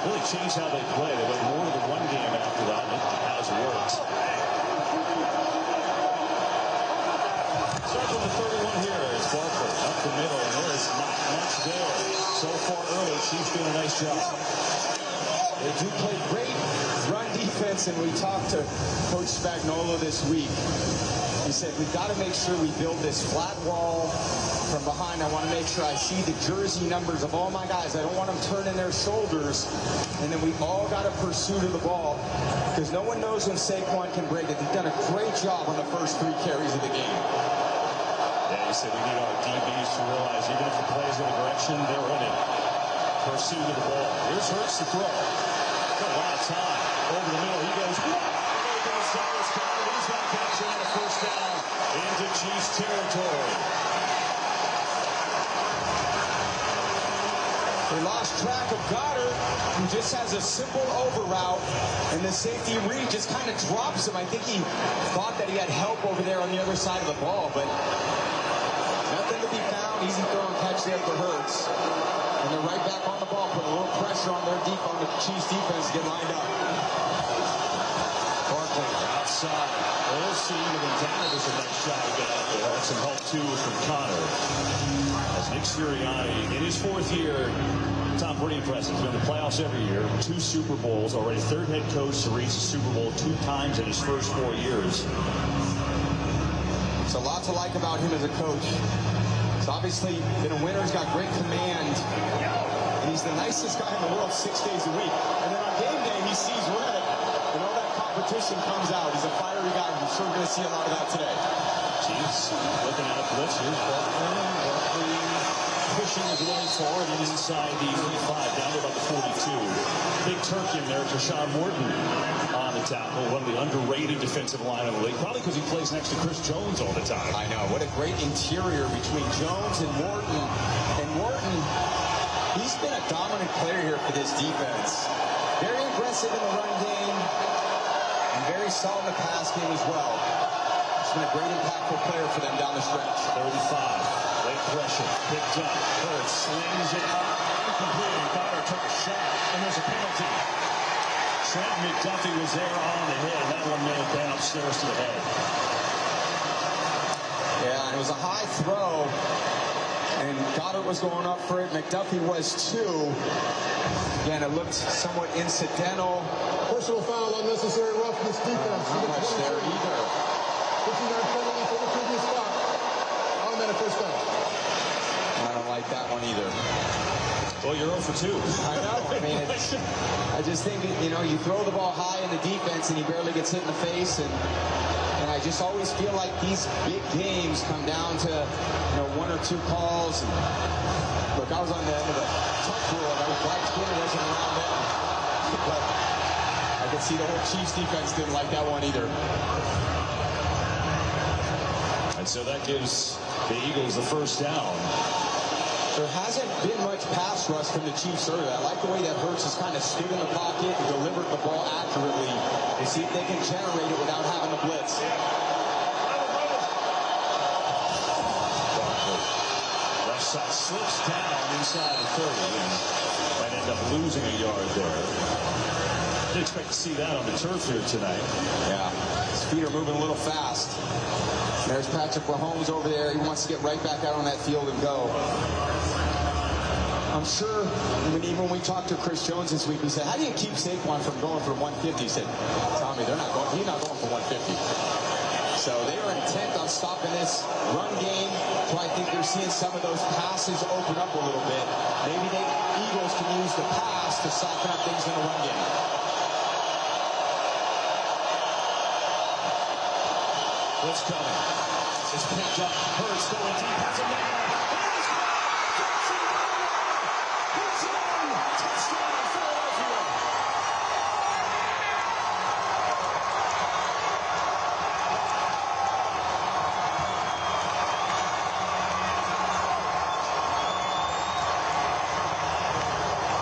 really changed how they play. They went more to the one game after that, and it has worked. Start from the 31 here. It's Barkley up the middle, and there is not much there. So far early, Chiefs doing a nice job. They do play great run defense, and we talked to Coach Spagnuolo this week. He said, we've got to make sure we build this flat wall from behind. I want to make sure I see the jersey numbers of all my guys. I don't want them turning their shoulders. And then we all got to pursue to the ball, because no one knows when Saquon can break it. They've done a great job on the first 3 carries of the game. Yeah, he said we need our DBs to realize even if the play is in a direction, they're in it. Pursue to the ball. Here's Hurts to throw. Got a lot of time. Over the middle, he goes. There goes Cyrus Carter. He's not capturing the first down into Chiefs territory. They lost track of Goddard, who just has a simple over route, and the safety Reed just kind of drops him. I think he thought that he had help over there on the other side of the ball, but nothing to be found. Easy throw and catch there for Hurts. And they're right back on the ball, putting a little pressure on their on the Chiefs defense to get lined up. Barkley outside. We'll see. Even Tanner does a nice job to get out there. Some help, too, from Connor. As Nick Sirianni, in his 4th year, Tom, pretty impressive. He's been in the playoffs every year. 2 Super Bowls. Already 3rd head coach to reach the Super Bowl 2 times in his first 4 years. There's a lot to like about him as a coach. He's obviously been a winner. He's got great command. And he's the nicest guy in the world 6 days a week. And then on game day, he sees red. And all that competition comes out. He's a fiery guy. We're sure going to see a lot of that today. Chiefs looking at a blitz. Here's Barkley pushing his way forward and inside the 45, down to about the 42. Big turkey in there for Sean Morton on the tackle, one of the underrated defensive line in the league, probably because he plays next to Chris Jones all the time. I know. What a great interior between Jones and Morton. And Morton, he's been a dominant player here for this defense. Very aggressive in the run game and very solid in the pass game as well. He's been a great impactful player for them down the stretch. 35. Late pressure. Picked up. Hurts slings it up. Incomplete. Goddard took a shot. And there's a penalty. Trent McDuffie was there on the hit. That one may have been upstairs to the head. Yeah, and it was a high throw. And Goddard was going up for it. McDuffie was too. Again, it looked somewhat incidental. Personal foul, unnecessary roughness defense. Not much there either. 59 penalty for the previous foul. Automatic first down. I don't like that one either. Well, you're 0 for 2. I know. I mean, I just think, you know, you throw the ball high in the defense and he barely gets hit in the face. And I just always feel like these big games come down to, you know, 1 or 2 calls. And look, I was on the end of the tough rule. I was glad Twitter wasn't around then. But I could see the whole Chiefs defense didn't like that one either. And so that gives the Eagles the first down. There hasn't been much pass rush from the Chiefs earlier. I like the way that Hurts has kind of stood in the pocket and delivered the ball accurately to see if they can generate it without having to blitz. Left side slips down inside the 30 and might end up losing a yard there. Didn't expect to see that on the turf here tonight. Yeah, his feet are moving a little fast. There's Patrick Mahomes over there. He wants to get right back out on that field and go. I'm sure even when we talked to Chris Jones this week, we said, how do you keep Saquon from going for 150? He said, Tommy, he's not going for 150. So they are intent on stopping this run game. So I think they're seeing some of those passes open up a little bit. Maybe the Eagles can use the pass to soften up things in the run game. What's coming? It's picked up. Hurts going deep. That's a man. Touchdown, Philadelphia.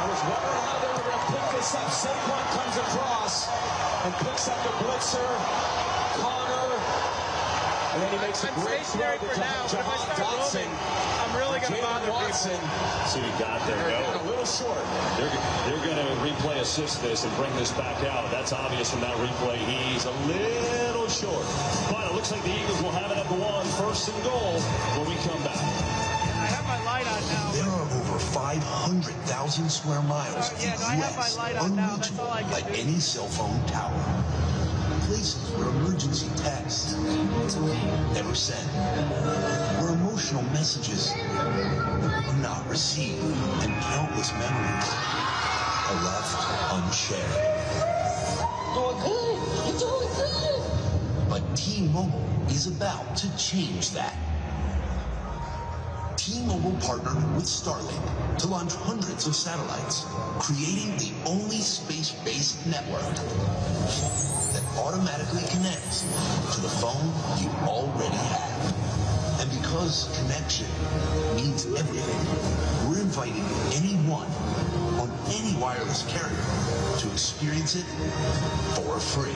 I was wondering how they were going to pick this up. Saquon comes across and picks up the blitzer. Connor. And then he makes a great throw to Jahan Dotson. I'm really going to bother Watson. See what he got there. They're a little short. They're going to replay assist this and bring this back out. That's obvious from that replay. He's a little short. But it looks like the Eagles will have it at the 1, first and goal when we come back. I have my light on now. There are over 500,000 square miles of the U.S. unreachable by any cell phone tower. Places where emergency texts never sent, where emotional messages are not received, and countless memories are left unshared. Doing good. You're doing good. But T-Mobile is about to change that. T-Mobile partnered with Starlink to launch hundreds of satellites, creating the only space-based network that automatically connects to the phone you already have. And because connection means everything, we're inviting anyone on any wireless carrier to experience it for free.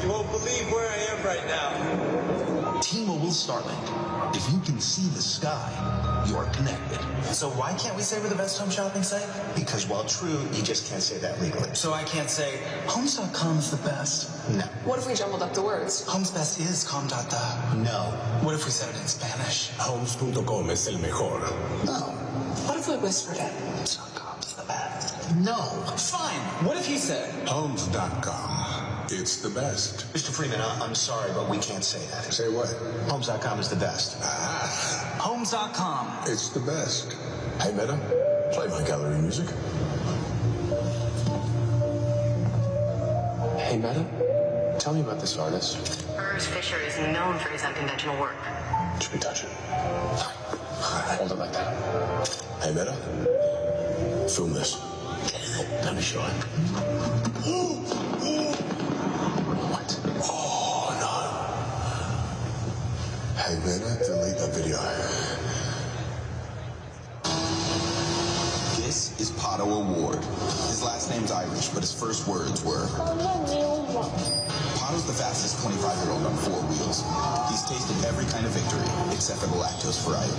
You won't believe where I am right now. T-Mobile Starlink. If you can see the sky, you're connected. So why can't we say we're the best home shopping site? Because while true, you just can't say that legally. So I can't say, Homes.com is the best. No. What if we jumbled up the words? Homes best is com.da. No. What if we said it in Spanish? Homes.com es el mejor. No. What if we whispered it? Homes.com's the best. No. Fine. What if he said? Homes.com. It's the best. Mr. Freeman, I'm sorry, but we can't say that. Say what? Homes.com is the best. Homes.com. It's the best. Hey, Meta, play my gallery music. Hey, Meta, tell me about this artist. Ernst Fisher is known for his unconventional work. Should we touch it? Hold it like that. Hey, Meta, film this. Let me show it. Hey, man, delete that video. This is Pato Award. His last name's Irish, but his first words were... Pato's the fastest 25-year-old on 4 wheels. He's tasted every kind of victory, except for the lactose variety.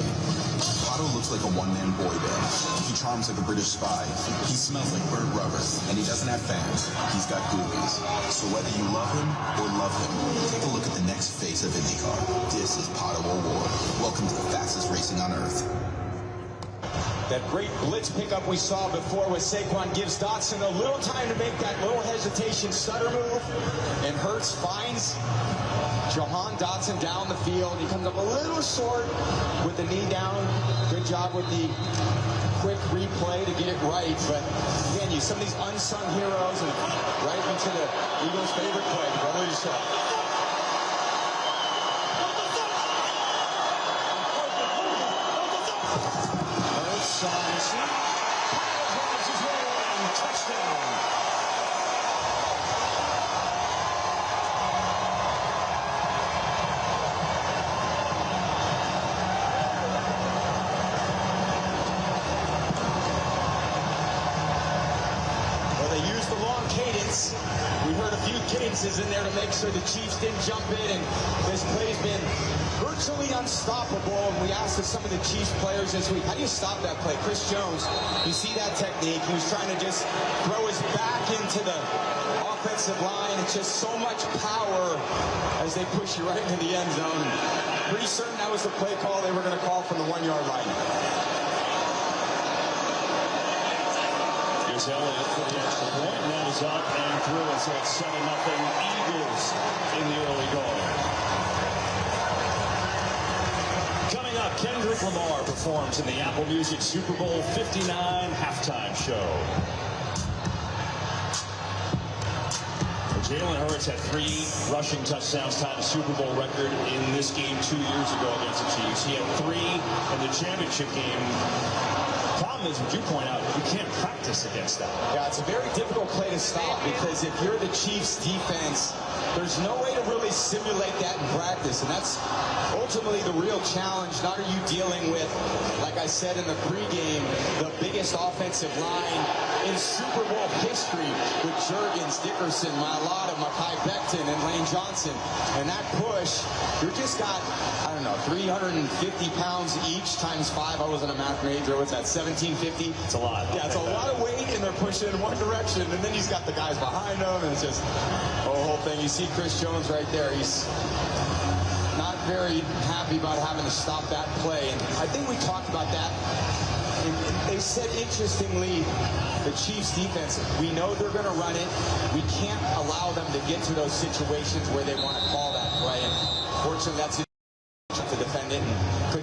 Pato looks like a one-man boy band. He charms like a British spy. He smells like burnt rubber, and he doesn't have fans. He's got groupies. So whether you love him or love him, take a look at the next face of IndyCar. This is Pato Award. Welcome to the fastest racing on Earth. That great blitz pickup we saw before with Saquon gives Dotson a little time to make that little hesitation stutter move, and Hurts finds Jahan Dotson down the field. He comes up a little short with the knee down. Good job with the quick replay to get it right, but again, some of these unsung heroes, and right into the Eagles' favorite play, brother yourself. We heard a few cadences in there to make sure the Chiefs didn't jump in, and this play's been virtually unstoppable. And we asked some of the Chiefs players this week, how do you stop that play? Chris Jones, you see that technique. He was trying to just throw his back into the offensive line. It's just so much power as they push you right into the end zone. Pretty certain that was the play call they were going to call from the 1-yard line. Here's Elliott for the extra point. That is up and through. So it's 7-0 Eagles in the early going. Coming up, Kendrick Lamar performs in the Apple Music Super Bowl 59 halftime show. Jalen Hurts had 3 rushing touchdowns, tied the Super Bowl record in this game 2 years ago against the Chiefs. He had 3 in the championship game. Problem is, what you point out, you can't practice against that. Yeah, it's a very difficult play to stop, because if you're the Chiefs defense, there's no way to really simulate that in practice, and that's ultimately the real challenge. Not are you dealing with, like I said in the pregame, the biggest offensive line in Super Bowl history with Juergens, Dickerson, Mailata, Mekhi Becton, and Lane Johnson. And that push, you're just got, I don't know, 350 pounds each times 5. I wasn't a math major. What's that, 1750? It's a lot. Yeah, it's a lot of weight, and they're pushing in one direction, and then he's got the guys behind him, and it's just a whole thing. You see Chris Jones right there. He's not very happy about having to stop that play, and I think we talked about that. And they said, interestingly, the Chiefs defense, we know they're going to run it. We can't allow them to get to those situations where they want to call that play. And fortunately, that's to defend it. And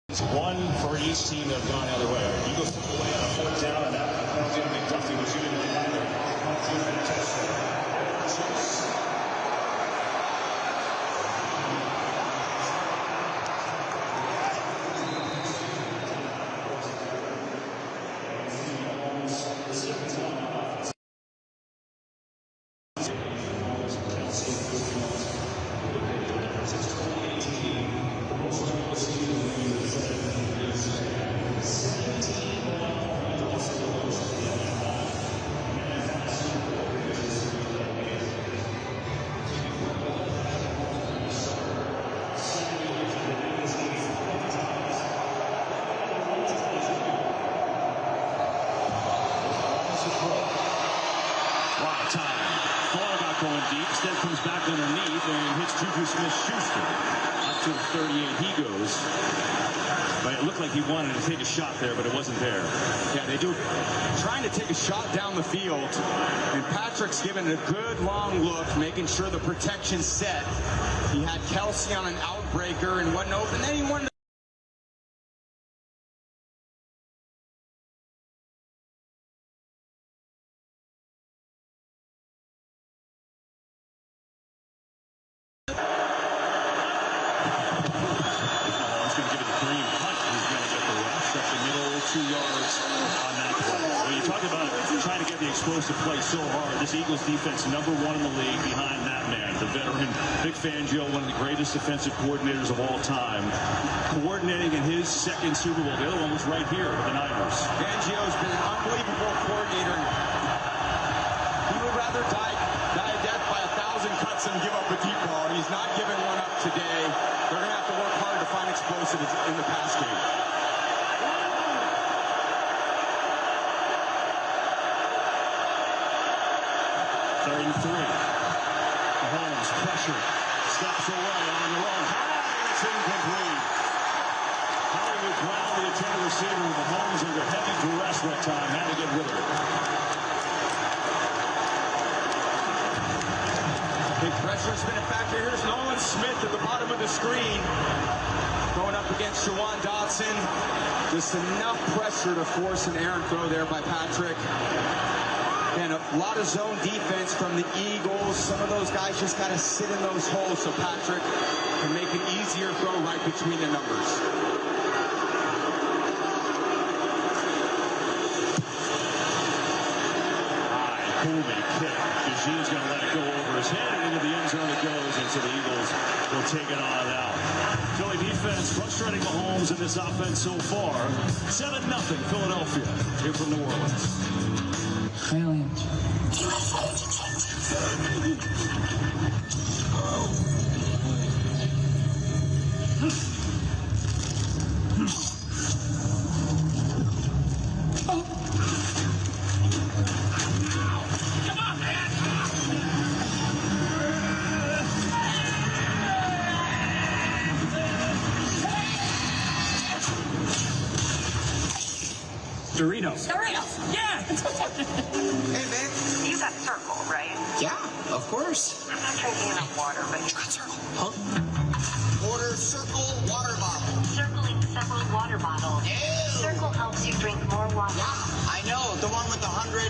it's 1 for each team that have gone the other way. Eagles took away on a 4th down, and that penalty on McDuffie was shooting it behind their touchdown. Instead comes back underneath and hits Juju Smith-Schuster. Up to the 38 he goes. But it looked like he wanted to take a shot there, but it wasn't there. Yeah, they do. Trying to take a shot down the field. And Patrick's giving it a good long look, making sure the protection's set. He had Kelsey on an outbreaker and wasn't open. Then he wanted to explosive play so hard. This Eagles defense, #1 in the league behind Matt man, the veteran Vic Fangio, one of the greatest defensive coordinators of all time, coordinating in his second Super Bowl. The other one was right here with the Niners. Fangio's been an unbelievable coordinator. He would rather die a death by 1,000 cuts than give up a deep ball, and he's not giving one up today. They're going to have to work hard to find explosives in the pass game. Third and 3. Mahomes pressure. Steps away on the run. It's incomplete. Hollywood Brown, the intended receiver. Mahomes under heavy duress that time. Had to get rid of it. Big pressure's been a factor. Here's Nolan Smith at the bottom of the screen. Going up against Jawan Dotson. Just enough pressure to force an errant throw there by Patrick. And a lot of zone defense from the Eagles. Some of those guys just got to sit in those holes so Patrick can make an easier throw right between the numbers. High, booming kick. Eugene's going to let it go over his head, and into the end zone it goes, and so the Eagles will take it on out. Philly defense frustrating Mahomes in this offense so far. 7-0 Philadelphia here from New Orleans. Brilliant. Doritos. Doritos. Yeah. Hey, babe. You got Circle, right? Yeah, of course. I'm not drinking enough water, but you got Circle. Huh? Order Circle water bottle. Circle several water bottles. Ew. Circle helps you drink more water. Yeah, I know. The one with 100,000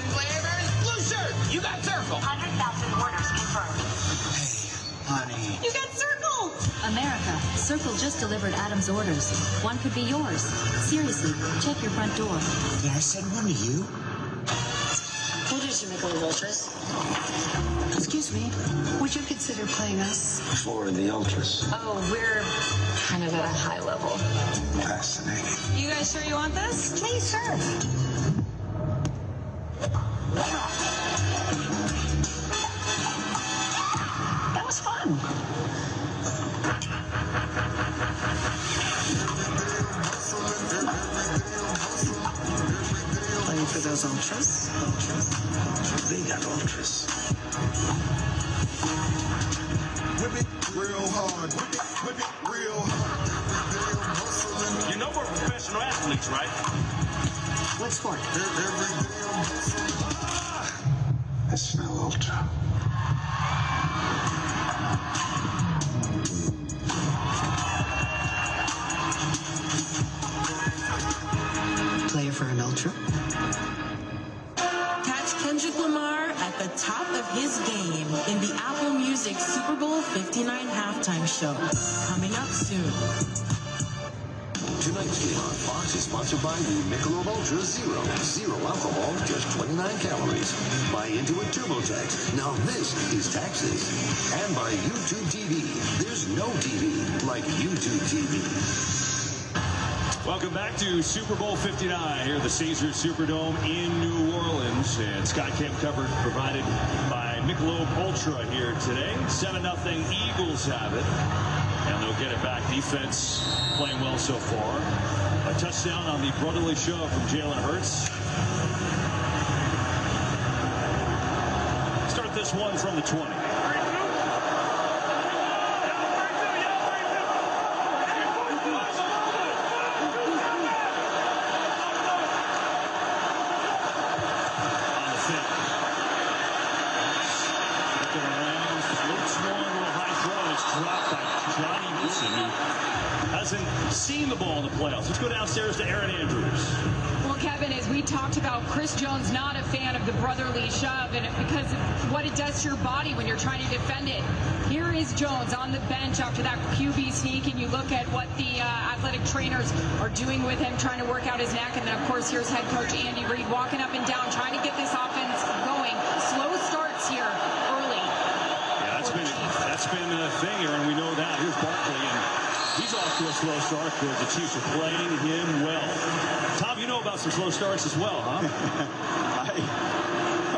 flavors. Blue shirt. You got Circle. 100,000 orders confirmed. Honey. You got Circle! America, Circle just delivered Adam's orders. One could be yours. Seriously, check your front door. Did I send one to you? What is your Michelob Ultras? Excuse me, would you consider playing us? For the Ultras. Oh, we're kind of at a high level. Fascinating. You guys sure you want this? Please, sir. That was fun. Playing for those Ultras? They got Ultras. Whip it real hard. Whip it real hard. You know we're professional athletes, right? What sport? I smell Ultra. Player for an Ultra? Catch Kendrick Lamar at the top of his game in the Apple Music Super Bowl 59 halftime show. Coming up soon. Tonight's game on Fox is sponsored by the Michelob Ultra Zero. Zero alcohol, just 29 calories. Buy into it TurboTax. Now this is taxes. And by YouTube TV. There's no TV like YouTube TV. Welcome back to Super Bowl 59 here at the Caesars Superdome in New Orleans. And SkyCam coverage provided by Michelob Ultra here today. 7-0 Eagles have it. And they'll get it back. Defense playing well so far. A touchdown on the brotherly shove from Jalen Hurts. Start this one from the 20. Hasn't seen the ball in the playoffs. Let's go downstairs to Aaron Andrews. Well, Kevin, as we talked about, Chris Jones not a fan of the brotherly shove, and because of what it does to your body when you're trying to defend it. Here is Jones on the bench after that QB sneak, and you look at what the athletic trainers are doing with him, trying to work out his neck, and then, of course, here's head coach Andy Reid walking up and down, trying to get this offense going. Slow starts here early. That's been a thing here, and we know that. Here's Barkley, and he's off to a slow start because the Chiefs are playing him well. Tom, you know about some slow starts as well, huh?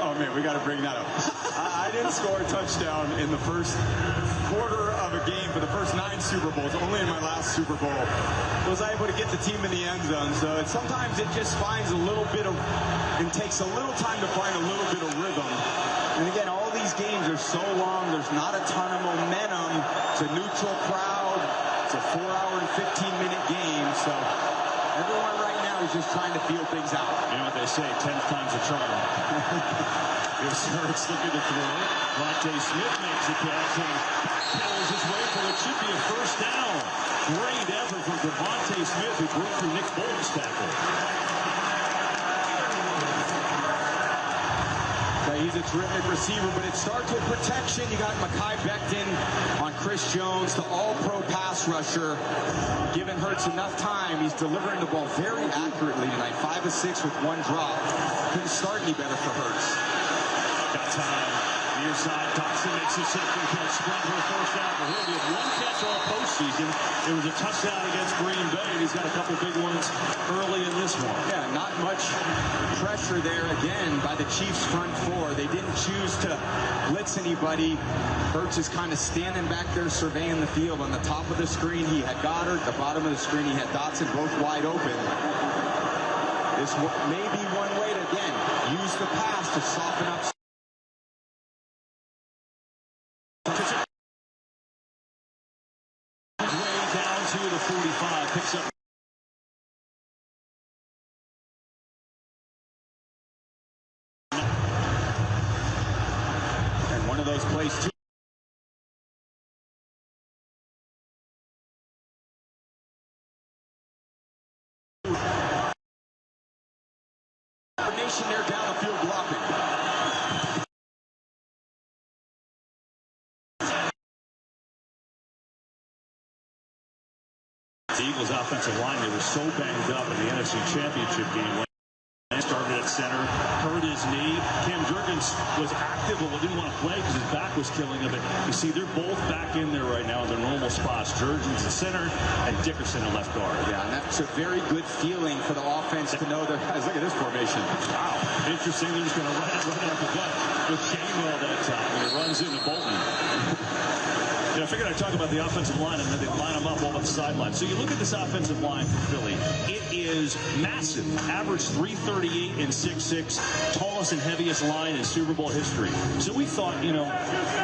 Oh, man, we got to bring that up. I didn't score a touchdown in the first quarter of a game for the first 9 Super Bowls. Only in my last Super Bowl was I able to get the team in the end zone. So sometimes it just finds a little bit of, and takes a little time to find a little bit of rhythm. And again, all these games are so long. There's not a ton of momentum. It's a neutral crowd. It's a 4-hour and 15-minute game. So everyone right now is just trying to feel things out. You know what they say, 10th time's a charm. Here's Hurts looking to throw. Devontae Smith makes a catch and pedals his way for what should be a first down. Great effort from Devontae Smith, who broke through Nick Bolton's tackle. He's a terrific receiver, but it starts with protection. You got Mekhi Becton on Chris Jones, the all-pro pass rusher. Giving Hurts enough time. He's delivering the ball very accurately tonight. 5 of 6 with 1 drop. Couldn't start any better for Hurts. Got time. Near side, Dotson makes a second catch. Sprint for a first down for him. He had 1 catch all postseason. It was a touchdown against Green Bay, and he's got a couple big ones early in this one. Yeah, not much pressure there again by the Chiefs front 4. They didn't choose to blitz anybody. Hurts is kind of standing back there surveying the field. On the top of the screen, he had Goddard. The bottom of the screen, he had Dotson, both wide open. This may be one way to, again, use the pass to soften up. Way down to the 45, picks up. And one of those plays, too. Coordination there down the field blocking. The Eagles' offensive line, they were so banged up in the NFC Championship game. Started at center, hurt his knee. Cam Jurgens was active, but didn't want to play because his back was killing him. But you see, they're both back in there right now in their normal spots. Jurgens at center and Dickerson at left guard. Yeah, and that's a very good feeling for the offense to know their guys. Look at this formation. Wow, interesting. They're just going to run out the gut with Gainwell that time when it runs into Bolton. I figured I'd talk about the offensive line, and then they line them up all at the sideline. So you look at this offensive line for Philly. It is massive. Average 338 and 6'6", tallest and heaviest line in Super Bowl history. So we thought,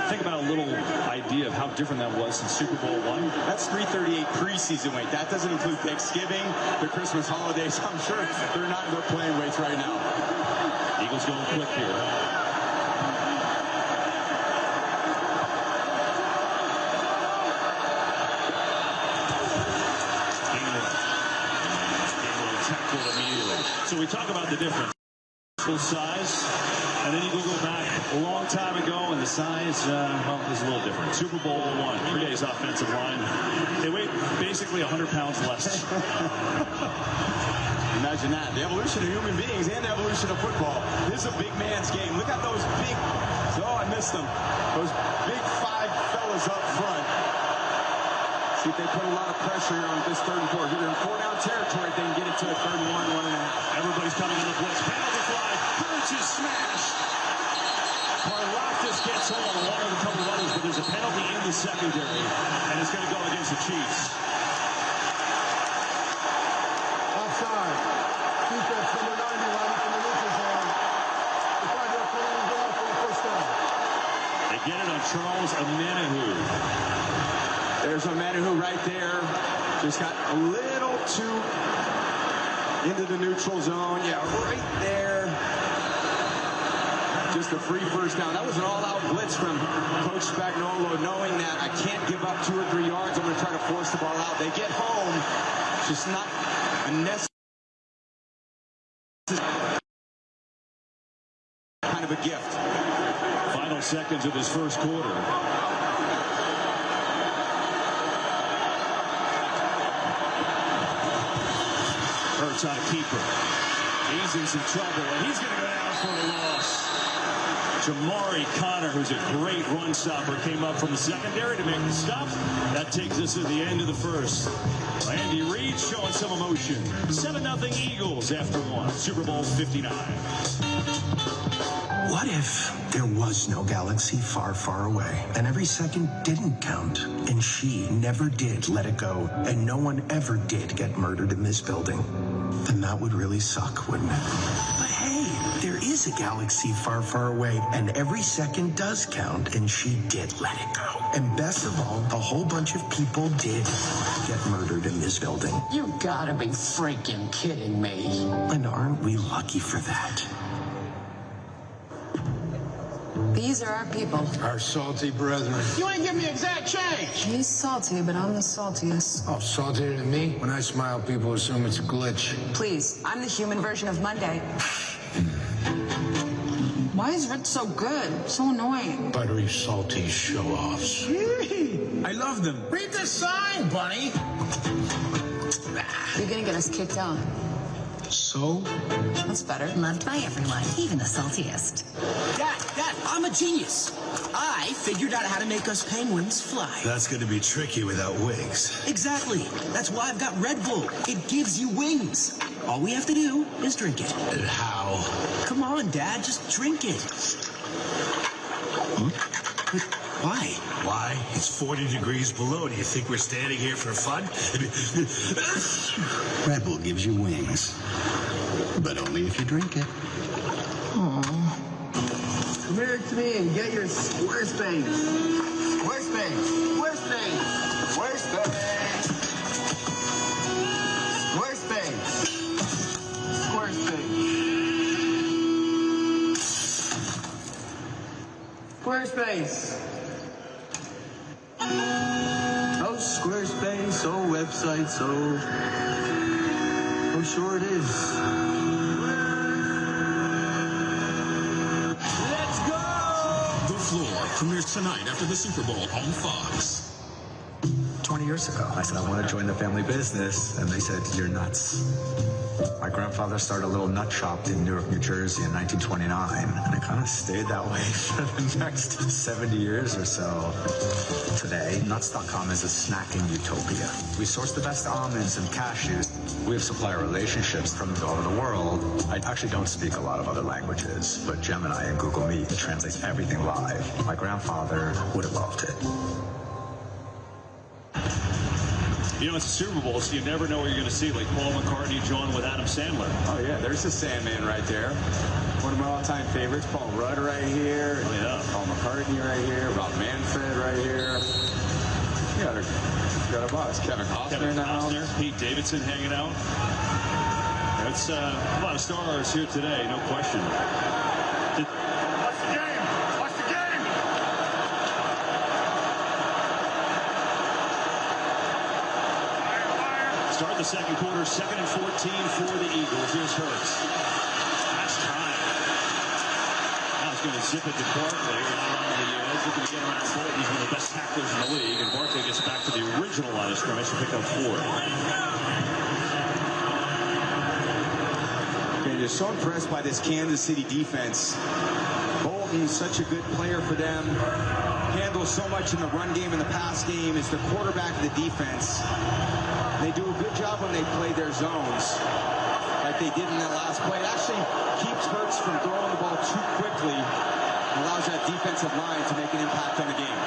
think about a little idea of how different that was in Super Bowl I. That's 338 preseason weight. That doesn't include Thanksgiving, the Christmas holidays. I'm sure they're not in their playing weights right now. Eagles going quick here. So we talk about the difference. Size, and then you go back a long time ago, and the size, is a little different. Super Bowl I, today's offensive line, they weigh basically 100 pounds less. Imagine that. The evolution of human beings and the evolution of football. This is a big man's game. Look at those big, I missed them. Those big 5 fellas up front. See if they put a lot of pressure on this 3rd and 4th. They're in 4-down territory. If they can get it to a 3rd and 1, 1.5. Everybody's coming in the blitz. Penalty flag. Hurts is smashed. Karlaftis gets home along with a couple of others, but there's a penalty in the secondary, and it's going to go against the Chiefs. Offside. Defense number 90 lining from the neutral zone. The 5-yard penalty is off for the first down. They get it on Charles Omenihu. There's Omenihu right there. Just got a little too into the neutral zone. Yeah, right there. Just a free first down. That was an all-out blitz from Coach Spagnuolo, knowing that I can't give up 2 or 3 yards. I'm going to try to force the ball out. They get home. It's just not a necessary kind of a gift. Final seconds of this first quarter. Hurts on a keeper. He's in some trouble, and he's going to go down for a loss. Jamari Connor, who's a great run stopper, came up from the secondary to make the stop. That takes us to the end of the first. Andy Reid showing some emotion. 7-0 Eagles after one. Super Bowl 59. What if there was no galaxy far, far away, and every second didn't count, and she never did let it go, and no one ever did get murdered in this building? Then that would really suck, wouldn't it? But hey, there is a galaxy far, far away, and every second does count, and she did let it go. And best of all, a whole bunch of people did get murdered in this building. You gotta be freaking kidding me. And aren't we lucky for that? These are our people. Our salty brethren. You ain't give me exact change. He's salty, but I'm the saltiest. Oh, saltier than me? When I smile, people assume it's a glitch. Please, I'm the human version of Monday. Why is Ritz so good? So annoying. Buttery, salty show-offs. I love them. Read the sign, Bunny. You're gonna get us kicked out. So? That's better. Loved by everyone, even the saltiest. Dad, I'm a genius. I figured out how to make us penguins fly. That's going to be tricky without wings. Exactly. That's why I've got Red Bull. It gives you wings. All we have to do is drink it. And how? Come on, Dad, just drink it. But why? Why? It's 40 degrees below. Do you think we're standing here for fun? Red Bull gives you wings. But only if you drink it. Aww. Come here to me and get your Squarespace. Squarespace. Squarespace. Squarespace. Squarespace. Squarespace. Squarespace. Oh, Squarespace, oh, websites, oh sure it is. Let's go! The Floor premieres tonight after the Super Bowl on Fox. 20 years ago, I said, I want to join the family business, and they said, you're nuts. My grandfather started a little nut shop in Newark, New Jersey in 1929, and it kind of stayed that way for the next 70 years or so. Today, Nuts.com is a snacking utopia. We source the best almonds and cashews. We have supplier relationships from all over the world. I actually don't speak a lot of other languages, but Gemini and Google Meet translates everything live. My grandfather would have loved it. You know, it's a Super Bowl, so you never know what you're going to see, like Paul McCartney joined with Adam Sandler. Oh, yeah, there's the Sandman right there. One of my all-time favorites, Paul Rudd right here. Oh, yeah. Paul McCartney right here. Rob Manfred right here. You got a boss. Kevin Costner now. Pete Davidson hanging out. That's a lot of stars here today, no question. What's the game? What's the game? Start the second quarter, 2nd and 14 for the Eagles. Here's Hurts. That's time. Now he's going to zip it to Barkley. Around the edge, looking to get around Bolton. He's one of the best tacklers in the league. And Barkley gets back to the original line of scrimmage to pick up 4. And you're so impressed by this Kansas City defense. Bolton's such a good player for them. Handles so much in the run game and the pass game. Is the quarterback of the defense. They do a good job when they play their zones, like they did in that last play. It actually keeps Hurts from throwing the ball too quickly and allows that defensive line to make an impact on the game.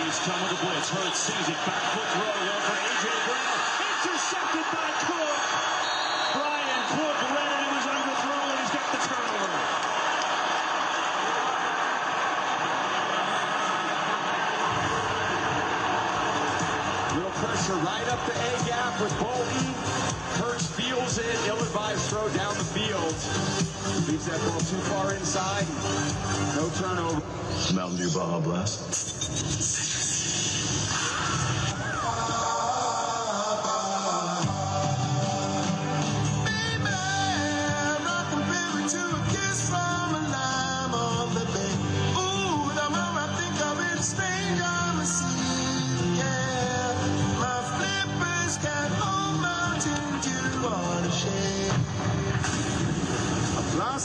He's come with the blitz. Hurts sees it. Back foot throw. One for A.J. Brown. Intercepted by Cook. Brian Cook read it. He was underthrown. He's got the turnover. Real pressure right up the A-gap with Bolton. Hurts feels it. Ill-advised throw down the field. Leaves that ball too far inside. No turnover. Mountain Dew Baja Blast.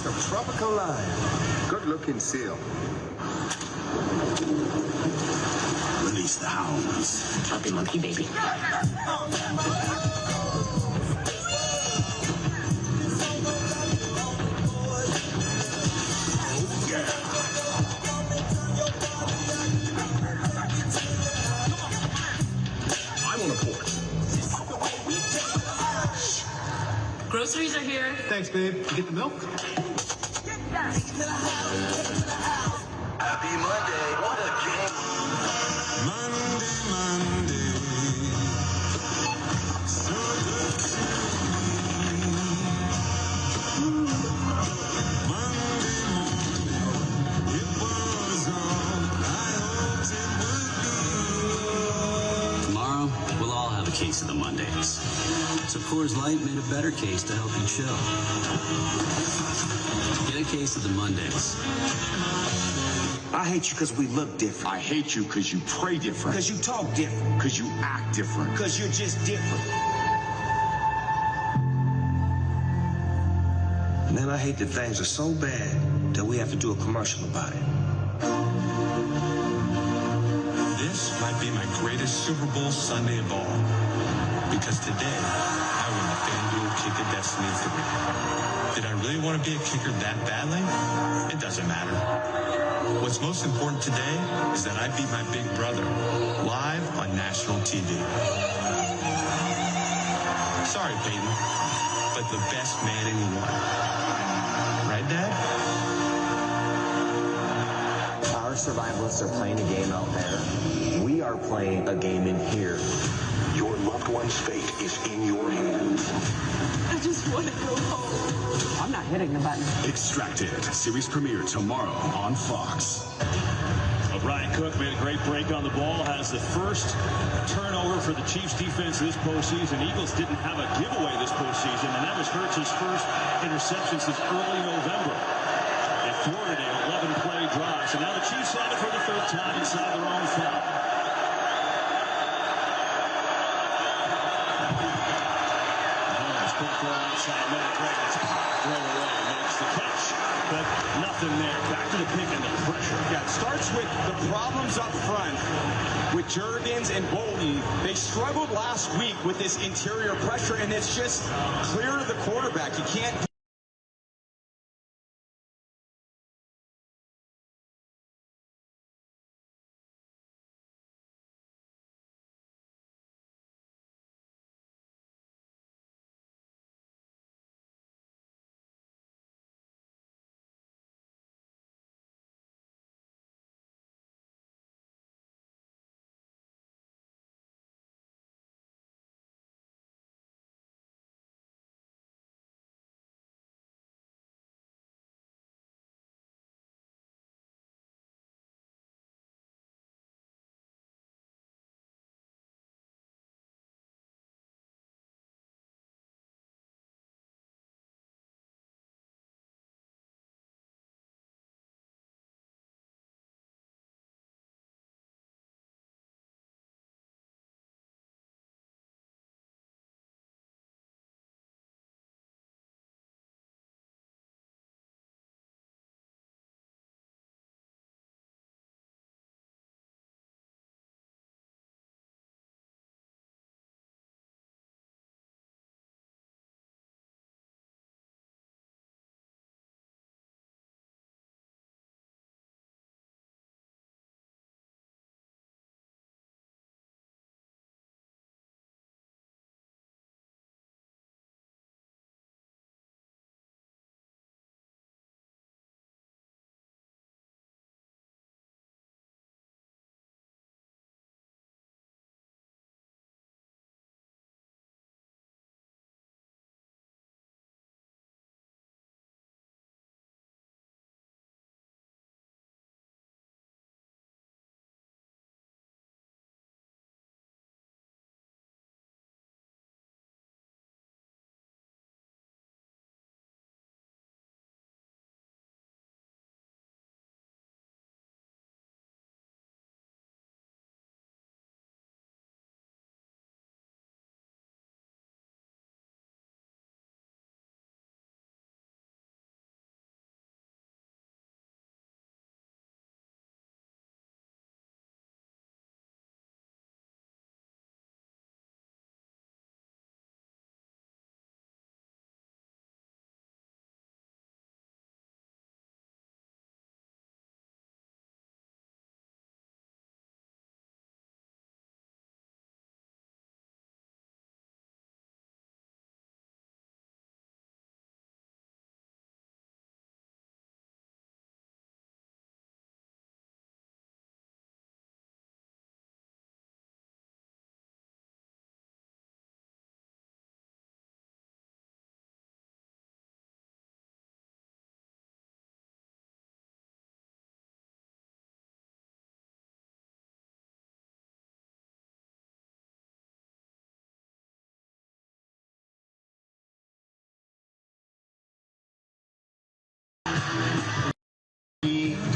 Of tropical lion. Good-looking seal. Release the hounds. Puppy monkey baby. I'm on a porch. Groceries are here. Thanks, babe. You get the milk? Happy Monday. What a game. Monday. So good to Monday morning. It was all I hoped it would be. Tomorrow, we'll all have a case of the Mondays. So Coors Light made a better case to help you chill. Get a case of the Mondays. I hate you because we look different. I hate you because you pray different. Because you talk different. Because you act different. Because you're just different. Man, I hate that things are so bad that we have to do a commercial about it. This might be my greatest Super Bowl Sunday of all. Because today, I win the FanDuel Kick of Destiny 3. Did I really want to be a kicker that badly? It doesn't matter. What's most important today is that I beat my big brother live on national TV. Sorry, Peyton, but the best man in one. Right, Dad? Our survivalists are playing a game out there. We are playing a game in here. Your loved one's fate is in your hands. I just want to go home. I'm not hitting the button. Extracted. Series premiere tomorrow on Fox. Brian Cook made a great break on the ball, has the first turnover for the Chiefs defense this postseason. Eagles didn't have a giveaway this postseason, and that was Hurts's first interception since early November. They thwarted an 11-play drive, so now the Chiefs have it for the third time inside their own 5. Outside man, throw away, makes the catch, but nothing there. Back to the pick and the pressure. Yeah, it starts with the problems up front with Jurgens and Bolton. They struggled last week with this interior pressure, and it's just clear to the quarterback. You can't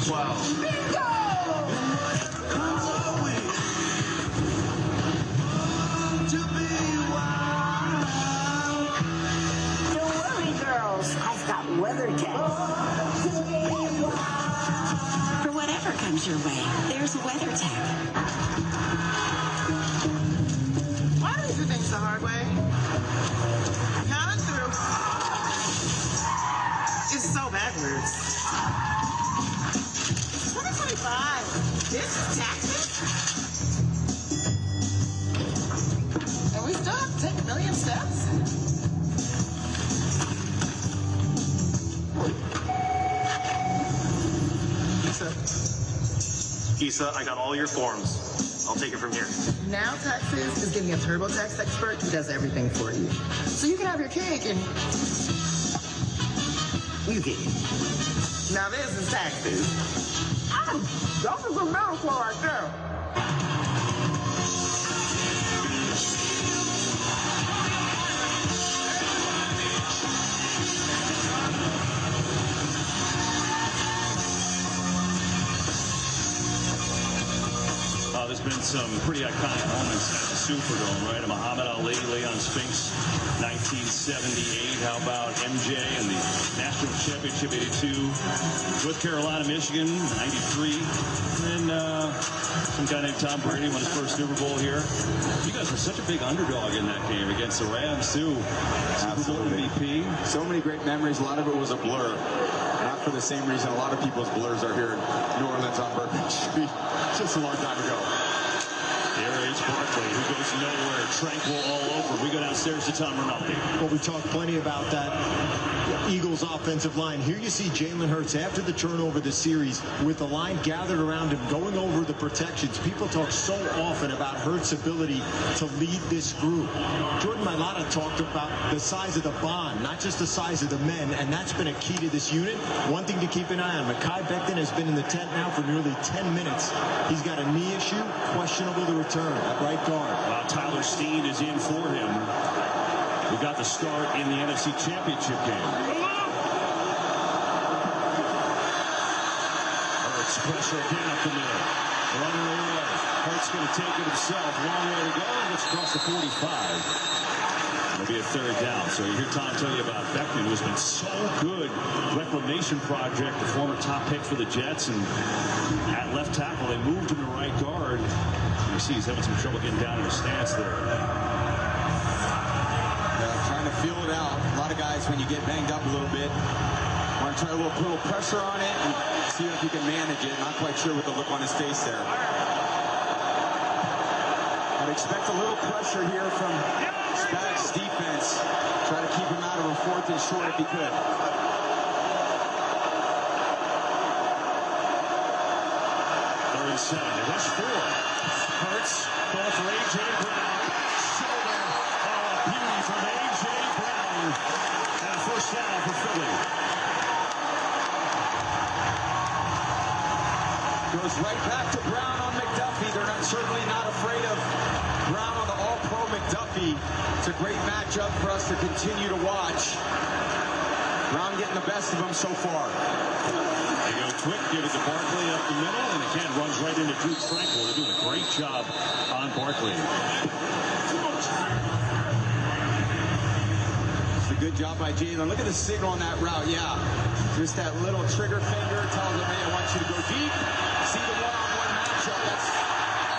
12. Don't worry, girls. I've got WeatherTech. For whatever comes your way, there's WeatherTech. Why do you do things the hard way? Count through. It's so backwards. It's 2025. This is taxes? And we still have to take a million steps? Issa, I got all your forms. I'll take it from here. Now Taxes is getting a TurboTax expert who does everything for you. So you can have your cake and you get it. Now this is Taxes. That was a mouthful right there. There's been some pretty iconic moments at the Superdome, right? Muhammad Ali, Leon Spinks, 1978. How about MJ and the National Championship, 82. North Carolina, Michigan, 93. And then some guy named Tom Brady won his first Super Bowl here. You guys were such a big underdog in that game against the Rams, too. Super Bowl MVP. So many great memories. A lot of it was a blur. Not for the same reason a lot of people's blurs are here in New Orleans on Bourbon Street just a long time ago. H. Barkley, who goes nowhere, tranquil all over. We go downstairs to Tom Rinaldi. Well, we talked plenty about that Eagles offensive line. Here you see Jalen Hurts after the turnover this series with the line gathered around him, going over the protections. People talk so often about Hurts' ability to lead this group. Jordan Mailata talked about the size of the bond, not just the size of the men, and that's been a key to this unit. One thing to keep an eye on, Mekhi Becton has been in the tent now for nearly 10 minutes. He's got a knee issue, questionable to return at right guard. Well, Tyler Steen is in for him. We got the start in the NFC Championship game. Hurts pressure again up the middle. Running away. Hurts going to take it himself. Long way to go. Gets across the 45. It'll be a third down. So you hear Tom tell you about Becton, who has been so good. Reclamation project, the former top pick for the Jets, and at left tackle, they moved him to right guard. You see he's having some trouble getting down in his stance there. Trying to feel it out. A lot of guys, when you get banged up a little bit, want to try a little pressure on it and see if you can manage it. Not quite sure with the look on his face there. I'd expect a little pressure here from Spags' defense. Try to keep him out of a 4th and short if he could. Third and 7. They rush 4. Hurts going for A.J. Brown. Shoulder. Oh, beauty from A.J. Brown. And a first down for Philly. Goes right back to Brown on McDuffie. They're certainly not afraid of Brown on the All-Pro McDuffie. It's a great matchup for us to continue to watch. Brown getting the best of them so far. They go quick, give it to Barkley up the middle, and again runs right into Drew Frankel. They're doing a great job on Barkley. It's a good job by Jalen. Look at the signal on that route. Yeah, just that little trigger finger tells him, hey, I want you to go deep. See the one-on-one matchup. That's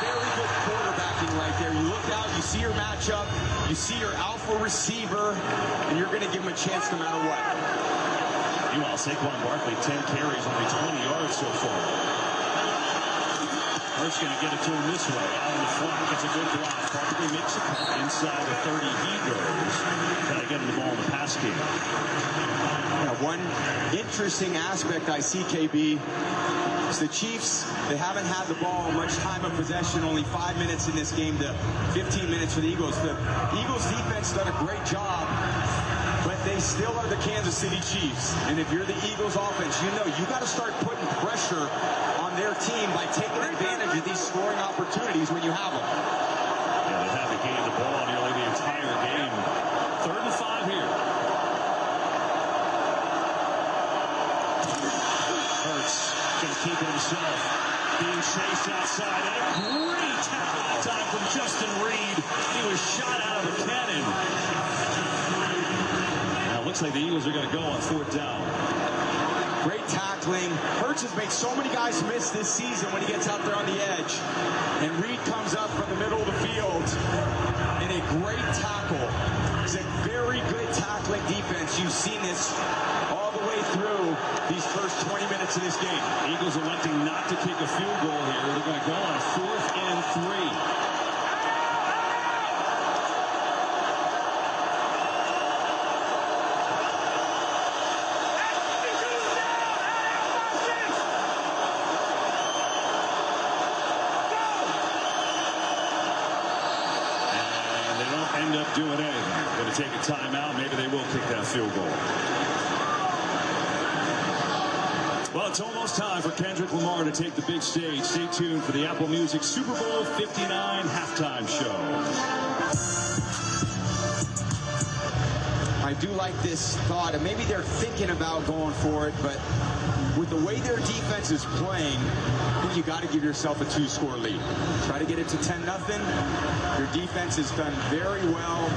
very good quarterbacking right there. You look out, you see your matchup, you see your alpha receiver, and you're going to give him a chance no matter what. Meanwhile, Saquon Barkley, 10 carries, only 20 yards so far. Hurts going to get it to him this way. Out in the flat, gets a good block. Barkley makes a cut. Inside the 30, he goes. Got to get him the ball in the pass game. Yeah, one interesting aspect I see, KB, is the Chiefs, they haven't had the ball much time of possession, only 5 minutes in this game to 15 minutes for the Eagles. The Eagles defense done a great job, but they still are the Kansas City Chiefs. And if you're the Eagles offense, you know you got to start putting pressure on their team by taking advantage of these scoring opportunities when you have them. Yeah, they haven't gained the ball nearly the entire game. 3rd and 5 here. Hurts going to keeping himself. Being chased outside. And a great tackle time from Justin Reed. He was shot out of a cannon. Now it looks like the Eagles are going to go on 4th down. Great tackling. Hurts has made so many guys miss this season when he gets out there on the edge. And Reed comes up from the middle of the field. And a great tackle. It's a very good tackling defense. You've seen this all the way through these first 20 minutes of this game. Eagles electing not to kick a field goal here. They're going to go on 4th and 3. End up doing anything. Going to take a timeout. Maybe they will kick that field goal. Well, it's almost time for Kendrick Lamar to take the big stage. Stay tuned for the Apple Music Super Bowl 59 halftime show. I do like this thought, and maybe they're thinking about going for it, but with the way their defense is playing, I think you got to give yourself a 2-score lead. Try to get it to 10-0. Your defense has done very well,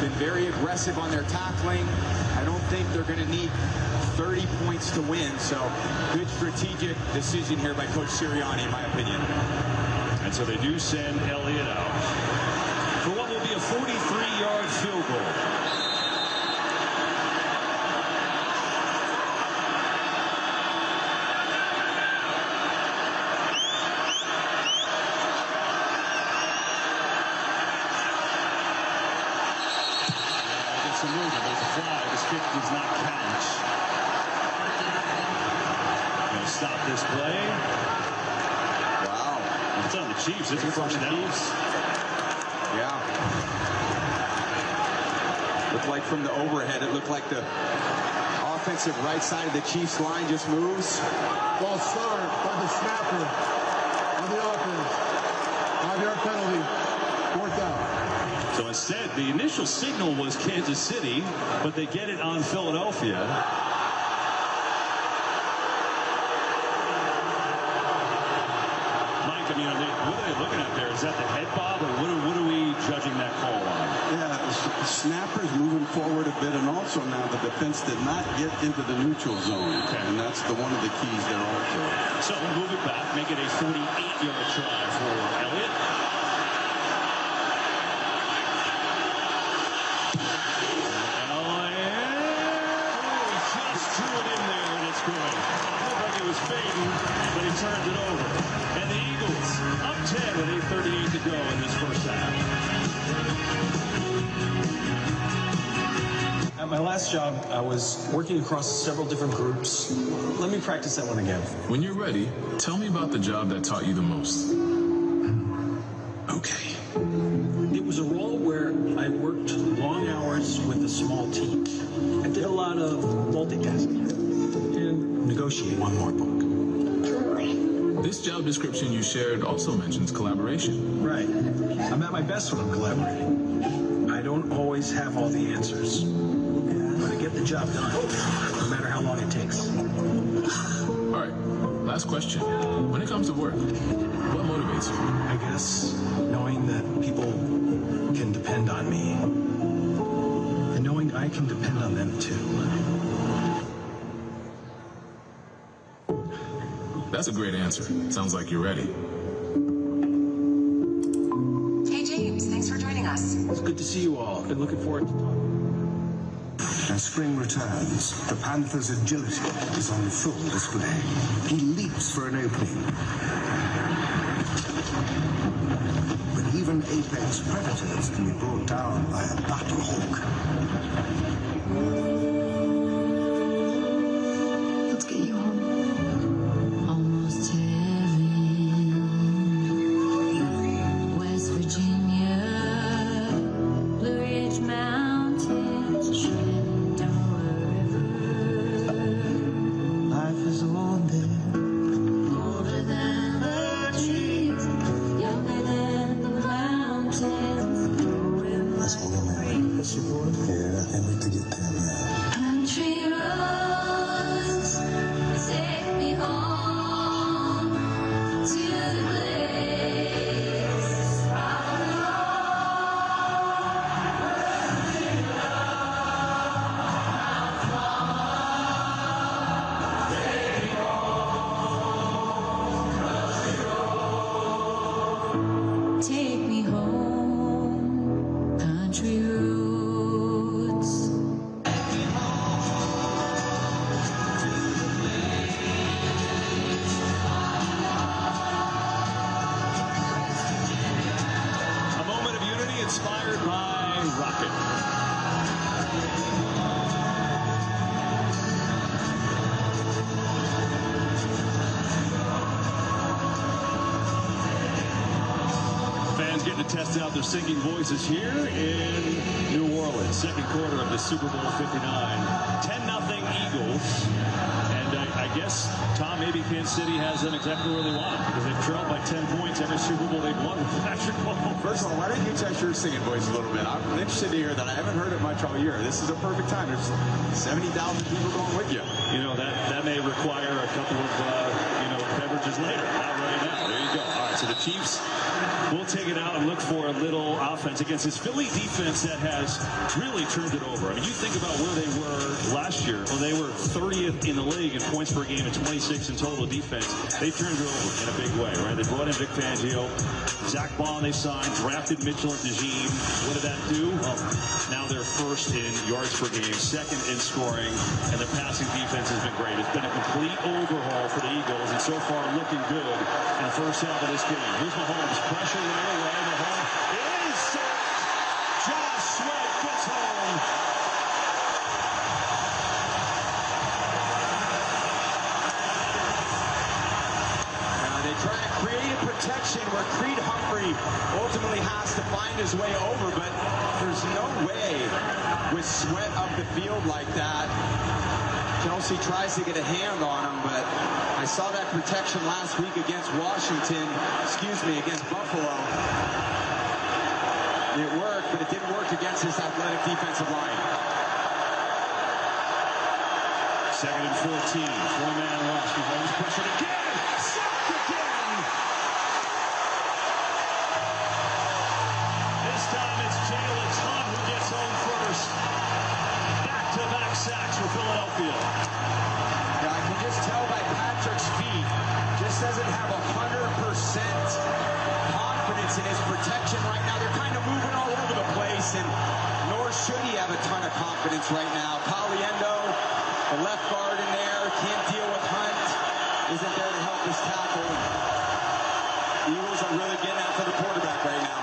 been very aggressive on their tackling. I don't think they're going to need 30 points to win, so good strategic decision here by Coach Sirianni, in my opinion. And so they do send Elliott out for what will be a 43-yard field goal. Does not count. Going to stop this play. Wow. It's on the Chiefs. It's a first down. Yeah. Looked like from the overhead, it looked like the offensive right side of the Chiefs line just moves. False start by the snapper on the offense. 5-yard penalty. 4th down. So instead, the initial signal was Kansas City, but they get it on Philadelphia. Mike, I mean, what are they looking at there? Is that the head bob, or what are we judging that call on? Yeah, the snapper's moving forward a bit, and also now the defense did not get into the neutral zone, and that's one of the keys there also. So move it back, make it a 48-yard try for Elliott. Fading, but he turns it over. And the Eagles up 10 with 8:38 to go in this first half. At my last job, I was working across several different groups. Let me practice that one again. When you're ready, tell me about the job that taught you the most. Okay. It was a role where I worked long hours with a small team. I did a lot of multitasking and negotiate one more book. This job description you shared also mentions collaboration. Right. I'm at my best when I'm collaborating. I don't always have all the answers, but I get the job done, no matter how long it takes. All right, last question. When it comes to work, what motivates you? I guess knowing that people can depend on me, and knowing I can depend on them too. That's a great answer. Sounds like you're ready. Hey, James. Thanks for joining us. It's good to see you all. Been looking forward to talking. As spring returns, the Panther's agility is on full display. He leaps for an opening. But even apex predators can be brought down by a battle hawk. Let's get you home. Almost heaven. West Virginia, Blue Ridge Mountains, Shenandoah River. Life is older. Older than the trees, younger than the mountains. That's what we're married. Yeah, I can't wait to get there, man. to test out their singing voices here in New Orleans. Second quarter of the Super Bowl 59. 10-0 Eagles. And I guess, Tom, maybe Kansas City has them exactly where they want them, because they've trailed by 10 points every Super Bowl they've won with Patrick Mahomes. First of all, why don't you test your singing voice a little bit? I'm interested to hear that. I haven't heard it much all year. This is a perfect time. There's 70,000 people going with you. You know, that may require a couple of, beverages later. Not right now. There you go. All right, so the Chiefs will take it out and look for a little offense against this Philly defense that has really turned it over. I mean, you think about where they were last year. Well, they were 30th in the league in points per game and 26 in total defense. They turned it over in a big way, right? They brought in Vic Fangio. Zach Bond they signed, drafted Mitchell and DeJean. What did that do? Well, now they're first in yards per game, second in scoring, and the passing defense has been great. It's been a complete overhaul for the Eagles, and so far looking good in the first half of this game. Here's Mahomes, pressure the other way. Mahomes is sacked. Josh Sweat gets home. They try to create a protection where Creed Humphrey ultimately has to find his way over, but there's no way with Sweat up the field like that. Kelsey tries to get a hand on him, but I saw that protection last week against against Buffalo. It worked, but it didn't work against this athletic defensive line. Second and 14, four-man rush. Mahomes pressured again. Sacked again. This time it's Jalen Hunt who gets home first. Back-to-back sacks for Philadelphia. Yeah, I can just tell by Patrick's feet, just doesn't have 100% confidence in his protection right now. They're kind of moving all over the place, and nor should he have a ton of confidence right now. Caliendo, the left guard in there, can't deal with Hunt, isn't there to help his tackle. The Eagles are really getting after the quarterback right now.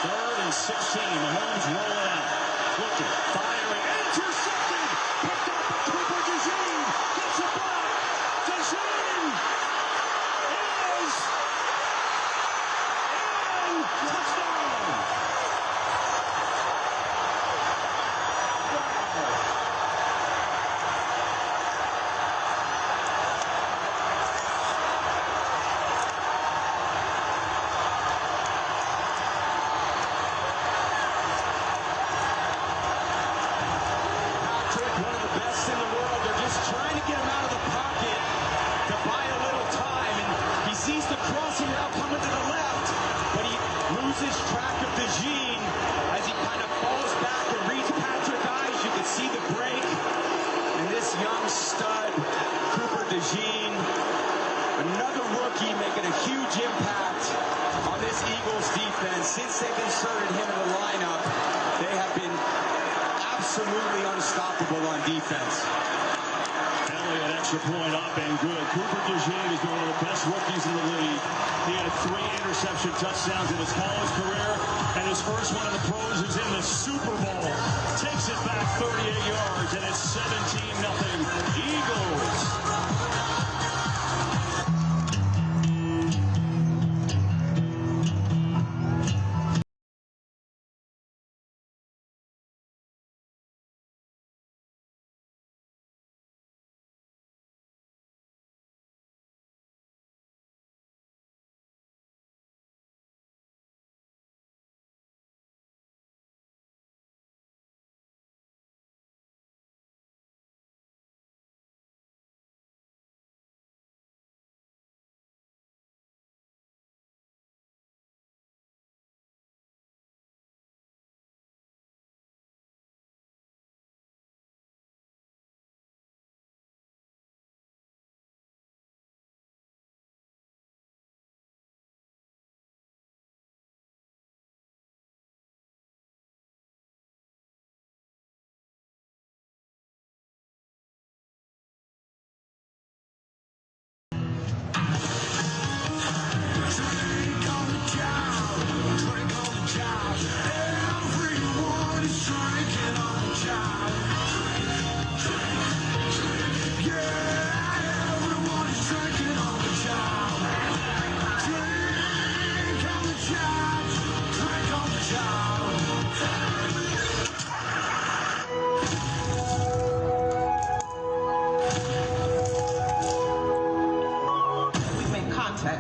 Third and 16, Mahomes rolling out. Looking, firing, intercepted! Picked up by Cooper DeJean! Gets a block! DeJean is in! Touchdown! Since they've inserted him in the lineup, they have been absolutely unstoppable on defense. Elliott, extra point up and good. Cooper DeJean is one of the best rookies in the league. He had 3 interception touchdowns in his college career, and his first one in the pros is in the Super Bowl. Takes it back 38 yards, and it's 17-0 Eagles.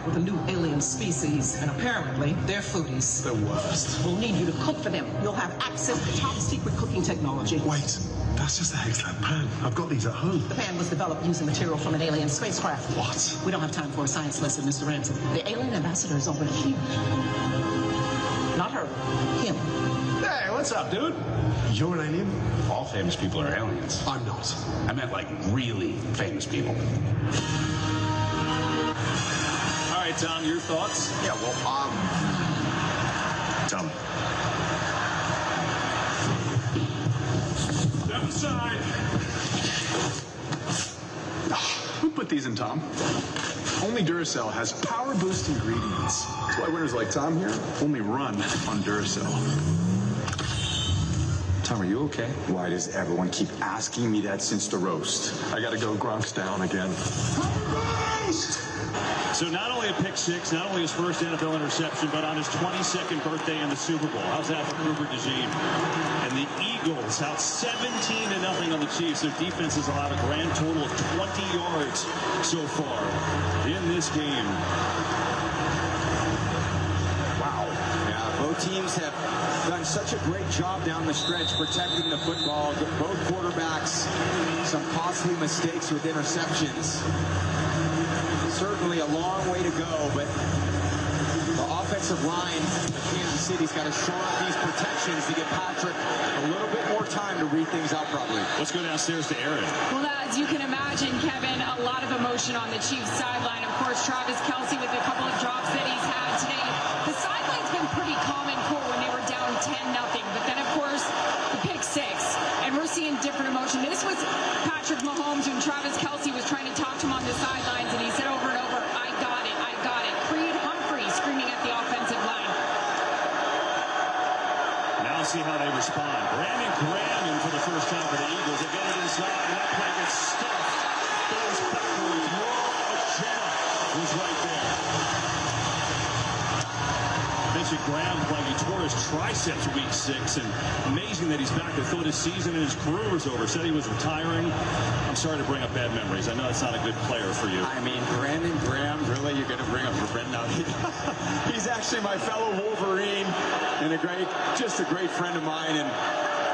contact with a new alien species, and apparently they're foodies. The worst. We'll need you to cook for them. You'll have access to top secret cooking technology. Wait, that's just a Hexlab pan. I've got these at home. The pan was developed using material from an alien spacecraft. What? We don't have time for a science lesson, Mr. Ransom. The alien ambassador is over here. Not her, him. Hey, what's up, dude? You're an alien? All famous people are aliens. I'm not. I meant like really famous people. All right, Tom, your thoughts? Yeah, well, Tom. Step aside. Who put these in, Tom? Only Duracell has power boost ingredients. That's why winners like Tom here only run on Duracell. Tom, are you okay? Why does everyone keep asking me that since the roast? I gotta go. Gronk's down again. So not only a pick six, not only his first NFL interception, but on his 22nd birthday in the Super Bowl. How's that for Cooper DeJean? And the Eagles out 17-0 on the Chiefs. Their defense has allowed a grand total of 20 yards so far in this game. Wow. Yeah, both teams have done such a great job down the stretch protecting the football. Both quarterbacks, some costly mistakes with interceptions. Certainly a long way to go, but the offensive line of Kansas City's got to shore up these protections to give Patrick a little bit more time to read things out properly. Let's go downstairs to Aaron. Well, as you can imagine, Kevin, a lot of emotion on the Chiefs sideline. Of course, Travis Kelce with a couple of drops that he's had today. The sideline's been pretty calm and cool when they were down 10-0, but then, of course, the pick six, and we're seeing different emotion. This was Patrick Mahomes when Travis Kelce was trying to talk to him on the sidelines, and he said over and over, I got it, I got it. Creed Humphrey screaming at the offensive line. Now see how they respond. Brandon Graham in for the first time for the Eagles. They get it inside, and that play gets stuffed. Goes backwards. Whoa, Jenna was right there. Mentioned Graham playing. He tore his triceps week 6, and amazing that he's back. They thought his season and his career was over. Said he was retiring. I'm sorry to bring up bad memories. I know it's not a good player for you. I mean, Brandon Graham, really, you're going to bring up for Brent now. He's actually my fellow Wolverine and just a great friend of mine. And,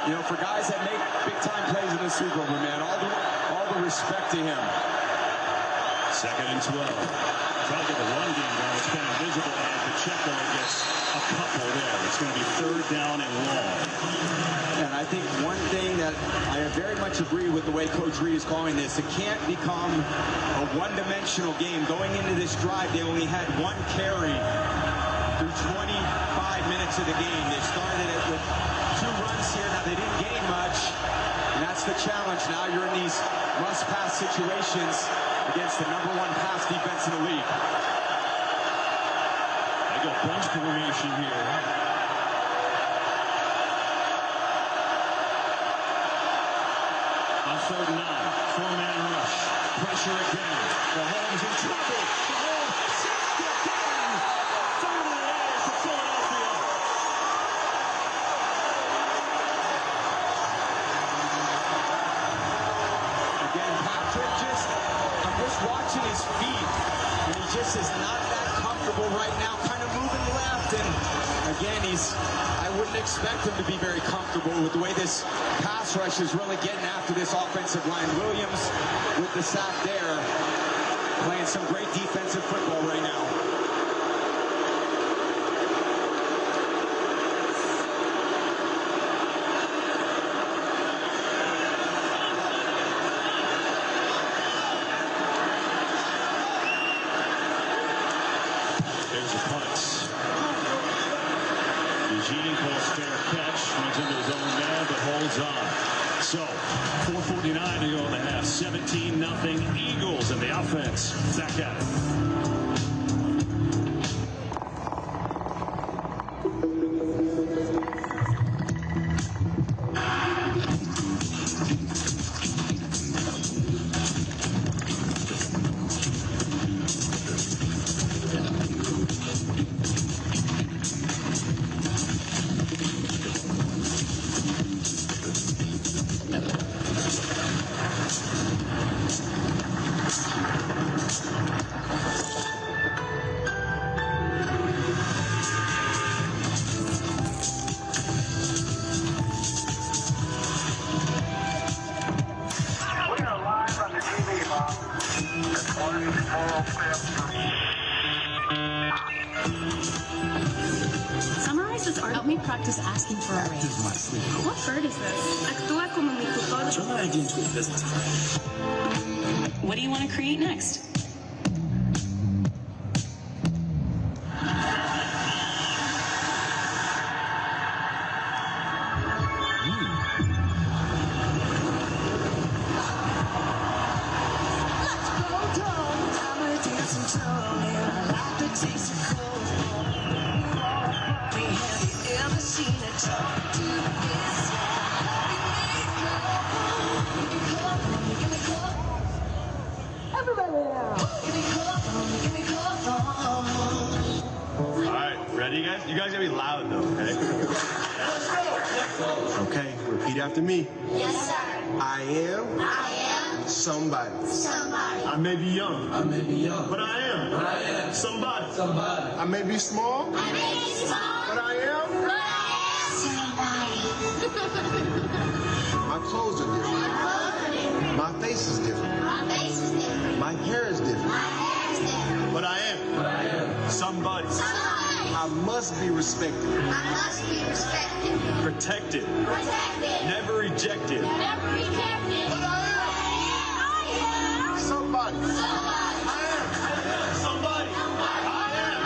you know, for guys that make big-time plays in the Super Bowl, man, all the respect to him. 2nd and 12. Trying to get the run game down. It's been invisible, and Pacheco gets a couple there. It's going to be 3rd down and long. And I think one thing that I very much agree with the way Coach Reed is calling this, it can't become a one-dimensional game. Going into this drive, they only had one carry through 25 minutes of the game. They started it with 2 runs here. Now, they didn't gain much, and that's the challenge. Now you're in these must-pass situations against the #1 pass defense in the league. They go bunch formation here. On 3rd and 9, 4-man rush. Pressure again. Mahomes in trouble. Mahomes sacked again. Through the air for Philadelphia. Again, Patrick I'm just watching his feet, and he just is not that comfortable right now, kind of moving left, and again, I wouldn't expect him to be very comfortable with the way this pass rush is really getting after this offensive line. Williams with the sack there, playing some great defensive football right now. There's a punt. Eugene calls fair catch, runs into his own man, but holds on. So, 4:49 to go in the half. 17-0 Eagles, and the offense back at it. Summarize this art. Help me practice asking for a raise. This is my sleep coat. What bird is this? Actúa como mi tutor. Turn that idea into a business plan. What do you want to create next? You guys gotta be loud though, okay? Okay, repeat after me. Yes, sir. I am somebody. Somebody. I may be young. I may be young. But I am. But I am. Somebody. Somebody. I may be small. I may be small. But I am. But I am. Somebody. My clothes are different. My face is different. My face is different. My hair is different. My hair is different. But I am. But I am. Somebody. I must be respected. I must be respected. Protected. Protected. Never rejected. Never rejected. But I am. Somebody. Somebody. I am. Somebody. I am.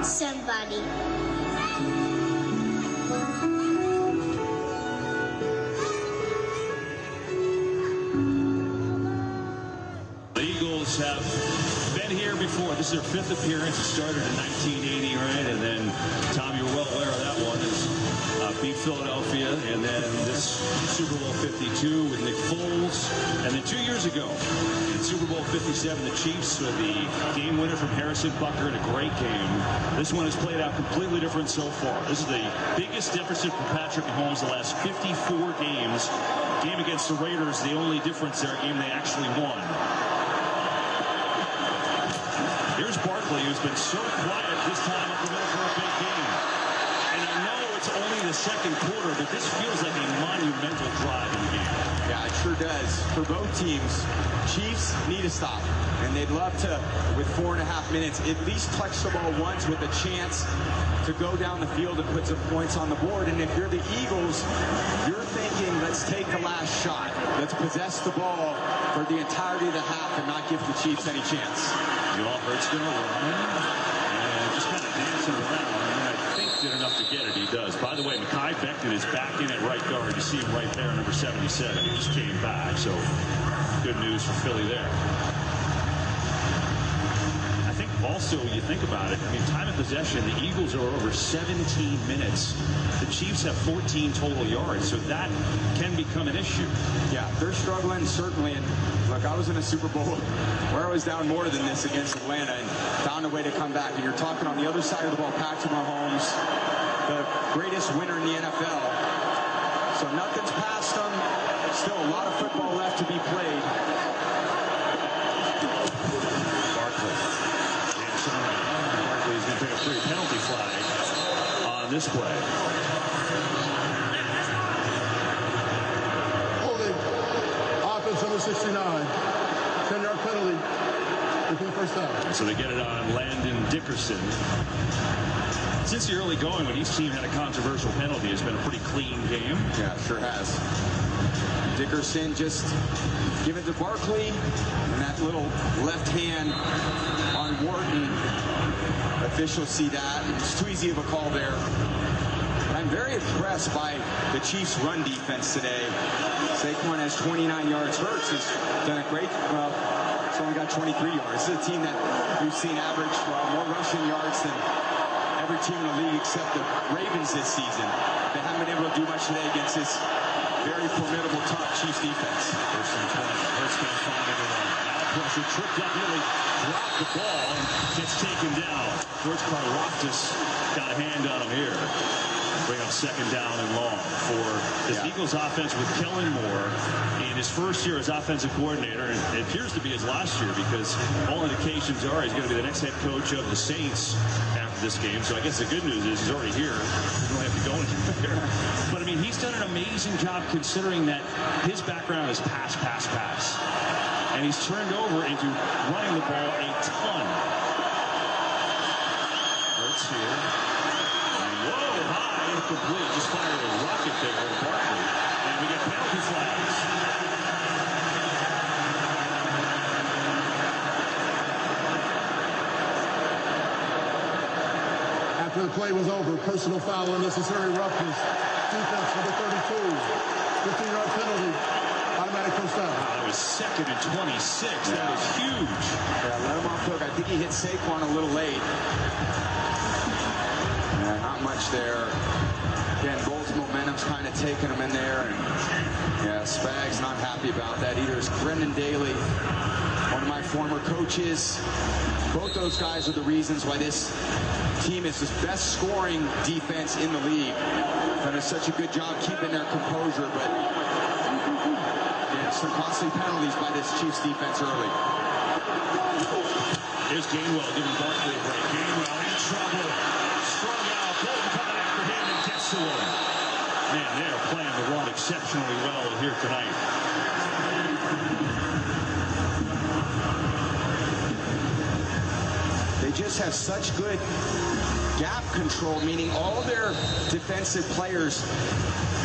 Somebody. Somebody. Have been here before. This is their 5th appearance. It started in 1980, right? And then, Tom, you're well aware of that one. Is beat Philadelphia, and then this Super Bowl 52 with Nick Foles. And then 2 years ago, in Super Bowl 57, the Chiefs with the game winner from Harrison Butker in a great game. This one has played out completely different so far. This is the biggest deficit for Patrick Mahomes the last 54 games. Game against the Raiders, the only difference there, a game they actually won. Here's Barkley, who's been so quiet this time up the middle for a big game. And I know it's only the second quarter, but this feels like a monumental drive in the game. Yeah, it sure does. For both teams, Chiefs need a stop. And they'd love to, with 4.5 minutes, at least touch the ball once with a chance to go down the field and put some points on the board. And if you're the Eagles, you're thinking, let's take the last shot. Let's possess the ball for the entirety of the half and not give the Chiefs any chance. Hurts going to run and just kind of dancing around. And I think did enough to get it. He does. By the way, Mekhi Becton is back in at right guard. You see him right there, number 77. He just came back, so good news for Philly there. I think also, you think about it, I mean, time of possession, the Eagles are over 17 minutes. The Chiefs have 14 total yards, so that can become an issue. Yeah, they're struggling, certainly. And look, I was in a Super Bowl where I was down more than this against Atlanta and found a way to come back. And you're talking on the other side of the ball, Patrick Mahomes, the greatest winner in the NFL. So nothing's past them. Still a lot of football left to be played. Barkley's going to take a free penalty flag on this play. Holding. Offense number 69. 10-yard penalty. Repeat first down. So they get it on Landon Dickerson. Since the early going, when each team had a controversial penalty, it's been a pretty clean game. Yeah, sure has. Dickerson just give it to Barkley, and that little left hand on Wharton. Officials see that. It's too easy of a call there. But I'm very impressed by the Chiefs' run defense today. Saquon has 29 yards. Hurts has done a great, it's only got 23 yards. This is a team that we've seen average more rushing yards than every team in the league except the Ravens this season. They haven't been able to do much today against this very formidable, tough Chiefs defense. First and 20. Hurts going to find everyone. Out pressure, tripped up, nearly dropped the ball, and gets taken down. George Karlaftis got a hand on him here. bring up second down and long for this Eagles offense with Kellen Moore in his first year as offensive coordinator. And it appears to be his last year because all indications are he's going to be the next head coach of the Saints after this game. So I guess the good news is he's already here. He doesn't have to go anywhere. But, I mean, he's done an amazing job considering that his background is pass. And he's turned over into running the ball a ton. Hurts here. Whoa, high, incomplete. Just fired a rocket there to Barkley. And we get penalty flags. After the play was over, personal foul, unnecessary roughness. Defense number 32. 15-yard penalty. Automatic first down. Wow, that was 2nd and 26. That was huge. Yeah, let him off hook. I think he hit Saquon a little late. Yeah, not much there. Again, Bolt's momentum's kind of taking him in there. And yeah, Spag's not happy about that either. It's Brendan Daly, one of my former coaches. Both those guys are the reasons why this team is the best scoring defense in the league. Done such a good job keeping their composure, but some costly penalties by this Chiefs defense early. Here's Gainwell giving Barkley a break. Gainwell in trouble. Strung out. Bolton coming after him and gets to him. Man, they are playing the run exceptionally well here tonight. They just have such good gap control, meaning all their defensive players,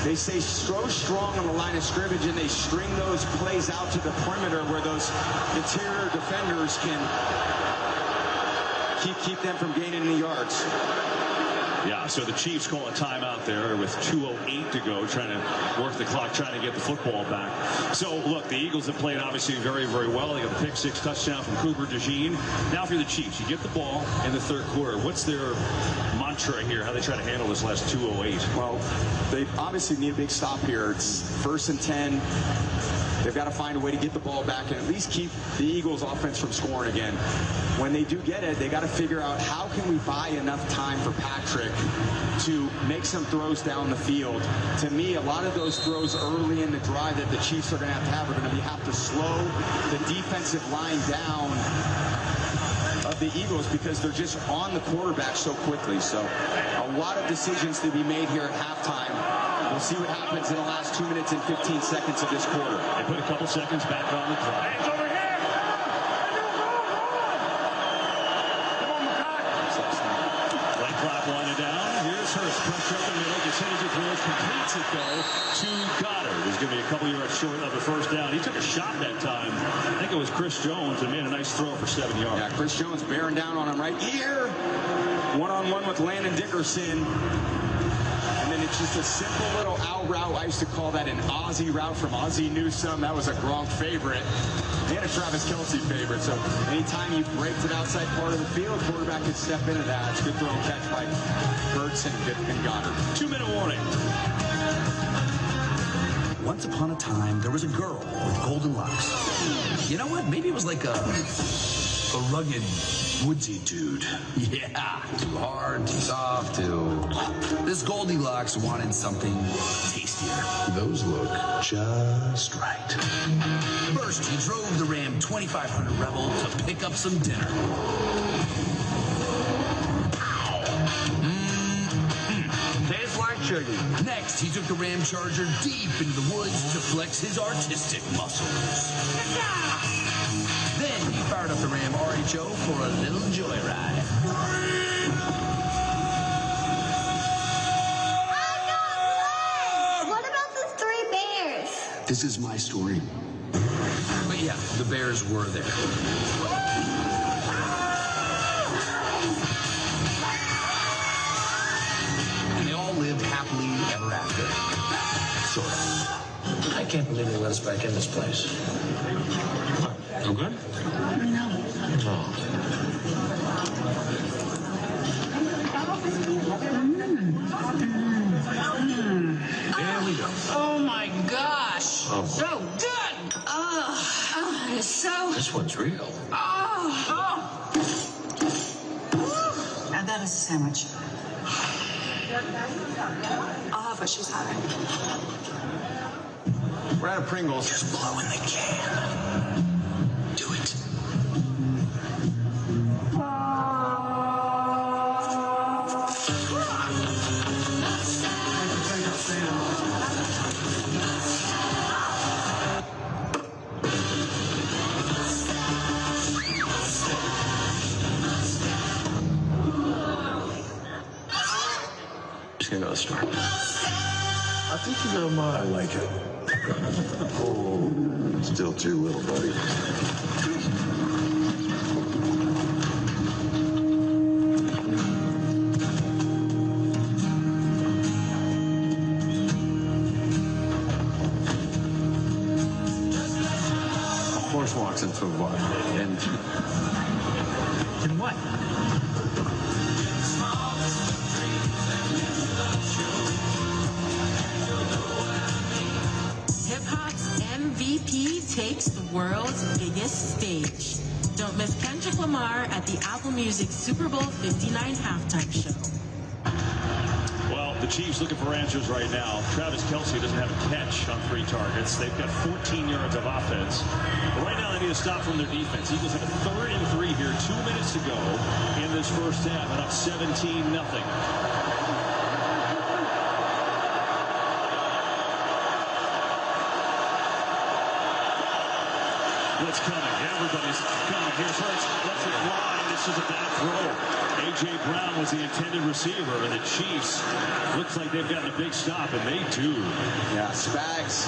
they stay so strong on the line of scrimmage and they string those plays out to the perimeter where those interior defenders can keep them from gaining any yards. Yeah, so the Chiefs call a timeout there with 2:08 to go, trying to work the clock, trying to get the football back. So, look, the Eagles have played obviously very, very well. They got a pick-6 touchdown from Cooper DeJean. Now for the Chiefs, you get the ball in the third quarter. What's their mantra here, how they try to handle this last 2:08? Well, they obviously need a big stop here. It's 1st and 10. They've got to find a way to get the ball back and at least keep the Eagles offense from scoring again. When they do get it, they got to figure out how can we buy enough time for Patrick to make some throws down the field. To me, a lot of those throws early in the drive that the Chiefs are going to have are going to have to slow the defensive line down of the Eagles because they're just on the quarterback so quickly. So a lot of decisions to be made here at halftime. We'll see what happens in the last 2 minutes and 15 seconds of this quarter. They put a couple seconds back on the clock. Hands over here! Leg clap winding down. Here's Hurst. Pressure up the middle. Gets hit as he throws. Completes it, though, to Goddard. He's going to be a couple yards short of the first down. He took a shot that time. I think it was Chris Jones and made a nice throw for 7 yards. Yeah, Chris Jones bearing down on him right here. One-on-one with Landon Dickerson. And then it's just a simple little out route. I used to call that an Ozzie route from Ozzie Newsome. That was a Gronk favorite and a Travis Kelce favorite. So anytime you break to the outside part of the field, quarterback can step into that. It's a good throw and catch by Hurts and Goddard. 2-minute warning. Once upon a time, there was a girl with golden locks. You know what? Maybe it was like a rugged, woodsy dude. Yeah, too hard, too soft, This Goldilocks wanted something tastier. Those look just right. First, he drove the Ram 2500 Rebel to pick up some dinner. Tastes like chicken. Next, he took the Ram Charger deep into the woods to flex his artistic muscles. Then he fired up the Ram RHO for a little joyride. What about the 3 bears? This is my story. But yeah, the bears were there. And they all lived happily ever after. Sort of. I can't believe they let us back in this place. No good? No. There we go. Oh my gosh. Oh. So good. Oh, it's so. This one's real. Oh. Now that is a sandwich. I'll have what she's having. We're out of Pringles. Just blow in the can. Do it. Just gonna go to the store. I think you're gonna mind. I like it. Oh, still too little, buddy. A horse walks into a bar, and what? Hip-hop's MVP takes the world's biggest stage. Don't miss Kendrick Lamar at the Apple Music Super Bowl 59 halftime show. Well, the Chiefs looking for answers right now. Travis Kelce doesn't have a catch on 3 targets. They've got 14 yards of offense. But right now they need to stop from their defense. Eagles have a 3rd and 3 here, 2 minutes to go in this first half, and up 17-0. Blitz coming. Everybody's coming. Here's Hurts. Lets it fly. This is a bad throw. A.J. Brown was the intended receiver, and the Chiefs looks like they've gotten a big stop, and they do. Yeah, Spags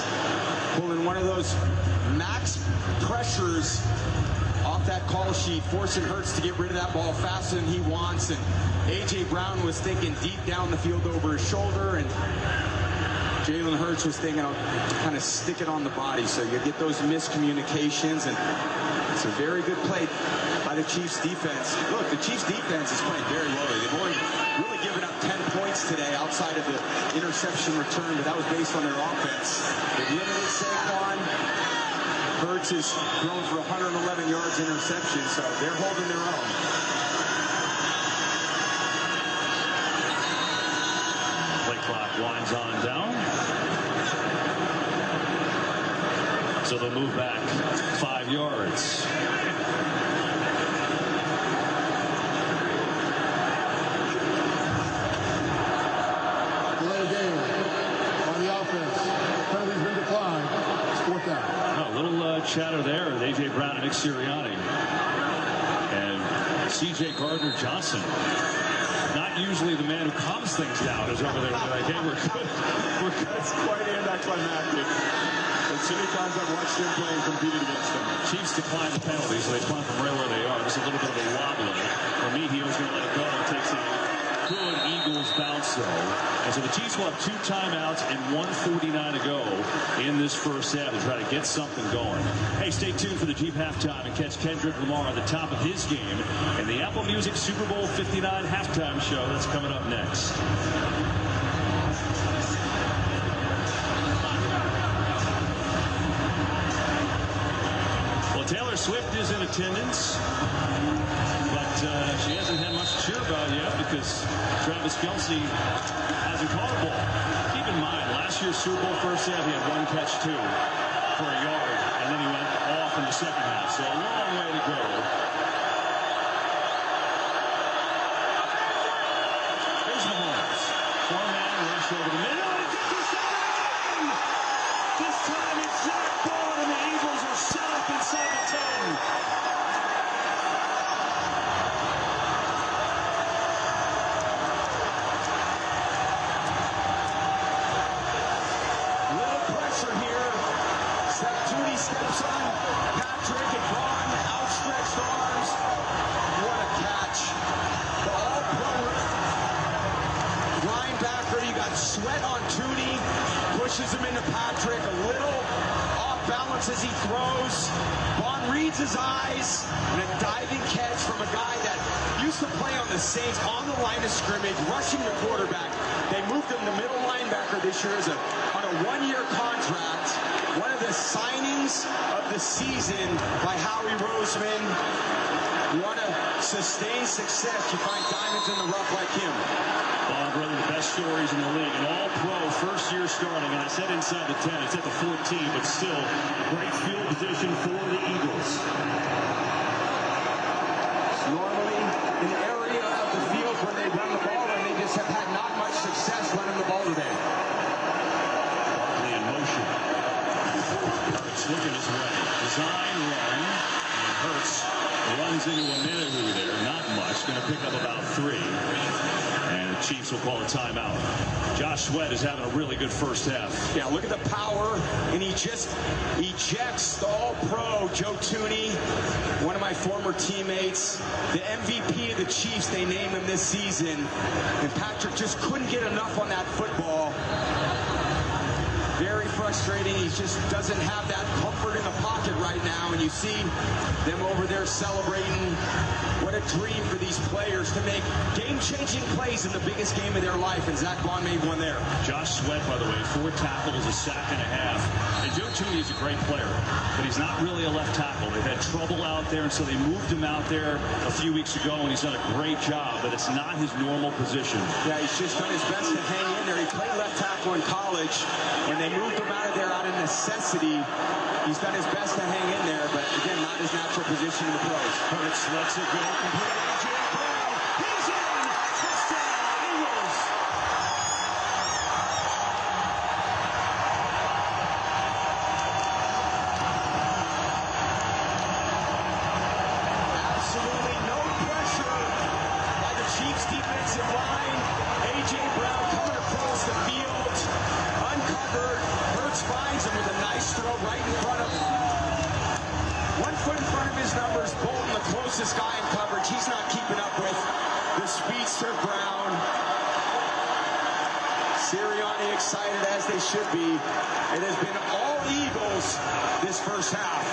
pulling one of those max pressures off that call sheet, forcing Hurts to get rid of that ball faster than he wants, and A.J. Brown was thinking deep down the field over his shoulder, and Jalen Hurts was thinking I'll kind of stick it on the body, so you get those miscommunications, and it's a very good play by the Chiefs defense. Look, the Chiefs defense is playing very well. They've only really given up 10 points today outside of the interception return, but that was based on their offense. They've limited Saquon. Hurts is thrown for 111 yards interception, so they're holding their own. Play clock winds on down. So they'll move back 5 yards. Delay game on the offense. Penalty's been declined. It's 4th down. A little chatter there with A.J. Brown and Nick Sirianni. And C.J. Gardner-Johnson, not usually the man who calms things down, is over there like, hey, we're good. We're good. It's quite anticlimactic. As many times I've watched him play and competed against them. Chiefs decline the penalty, so they punt from right where they are. Just a little bit of a wobbler. For me, he was going to let it go. It takes a good Eagles bounce, though. And so the Chiefs will have 2 timeouts and 1:49 to go in this first half to try to get something going. Hey, stay tuned for the Jeep halftime and catch Kendrick Lamar at the top of his game in the Apple Music Super Bowl 59 halftime show. That's coming up next. Taylor Swift is in attendance, but she hasn't had much to cheer about yet because Travis Kelce hasn't caught a ball. Keep in mind, last year's Super Bowl first half, he had 1 catch, 2 for a yard, and then he went off in the second half. So a long way to go. Here's Mahomes. 4-man rush over the middle. This time it's Zach Bond, and the Eagles are set up inside the 10. Little pressure here. Septuti steps on Patrick and Bond, outstretched arms. What a catch. The all-pro linebacker, you got Sweat on Tootie, pushes him into Patrick, a little off balance as he throws. Bond reads his eyes, and a diving catch from a guy that used to play on the Saints on the line of scrimmage, rushing the quarterback. They moved him to middle linebacker this year on a 1-year contract. One of the signings of the season by Howie Roseman. You want to sustained success, you find diamonds in the rough like him. Bob, one of the best stories in the league. An all-pro first year starting, and I said inside the 10. It's at the 14, but still great field position for the Eagles. It's normally an area of the field where they run the ball, and they just have had not much success running the ball today. Barkley in motion. Hurts looking his way. Design run. And Hurts runs into a minute there. Not much. Going to pick up about 3. And the Chiefs will call a timeout. Josh Sweat is having a really good first half. Yeah, look at the power, and he just ejects the all-pro Joe Thuney, one of my former teammates, the MVP of the Chiefs. They named him this season, and Patrick just couldn't get enough on that football. Very frustrating. He just doesn't have that comfort in the pocket right now, and you see them over there celebrating. What a dream for these players to make game-changing plays in the biggest game of their life, and Zach Bond made one there. Josh Sweat, by the way, 4 tackles, a sack and a half. And Joe Thuney is a great player, but he's not really a left tackle. They've had trouble out there, and so they moved him out there a few weeks ago, and he's done a great job, but it's not his normal position. Yeah, he's just done his best to hang in there. He played left tackle in college. When they moved him out of there out of necessity, he's done his best to hang in there, but again, not his natural position in the pros. Hurts lets it go. Complete A.J. Brown. He's in. Touchdown, Eagles. Absolutely no pressure by the Chiefs defensive line. A.J. Brown coming across the field, uncovered. Hurts finds him with a nice throw right in front of him. 1 foot in front of his numbers. Bolton, the closest guy in coverage. He's not keeping up with the speedster Brown. Sirianni excited as they should be. It has been all Eagles this first half.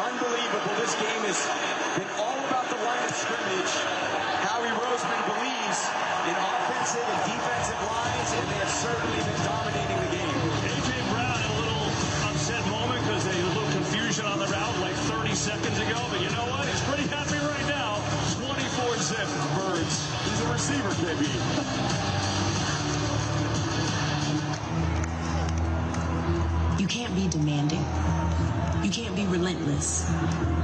Unbelievable. This game has been all about the line of scrimmage. Howie Roseman believes in offensive and defensive lines, and they have certainly been dominating the game. A.J. Brown in a little upset moment because they had a little confusion on the route like 30 seconds ago, but you know what? He's pretty happy right now. 24-zip Birds. He's a receiver, baby. You can't be demanding. You can't be relentless.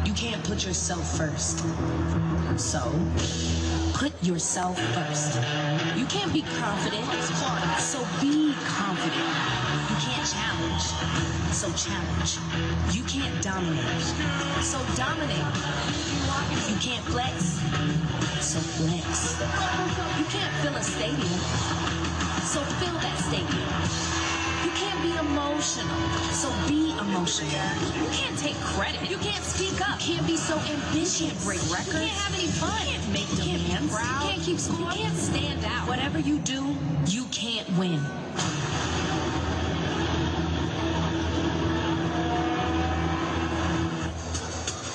You can't put yourself first. So, put yourself first. You can't be confident. So be confident. You can't challenge. So challenge. You can't dominate. So dominate. You can't flex. So flex. You can't fill a stadium. So fill that stadium. You can't be emotional, so be emotional. You can't take credit. You can't speak up. You can't be so ambitious. You can't break records. You can't have any fun. You can't make demands. You can't keep score. You can't stand out. Whatever you do, you can't win.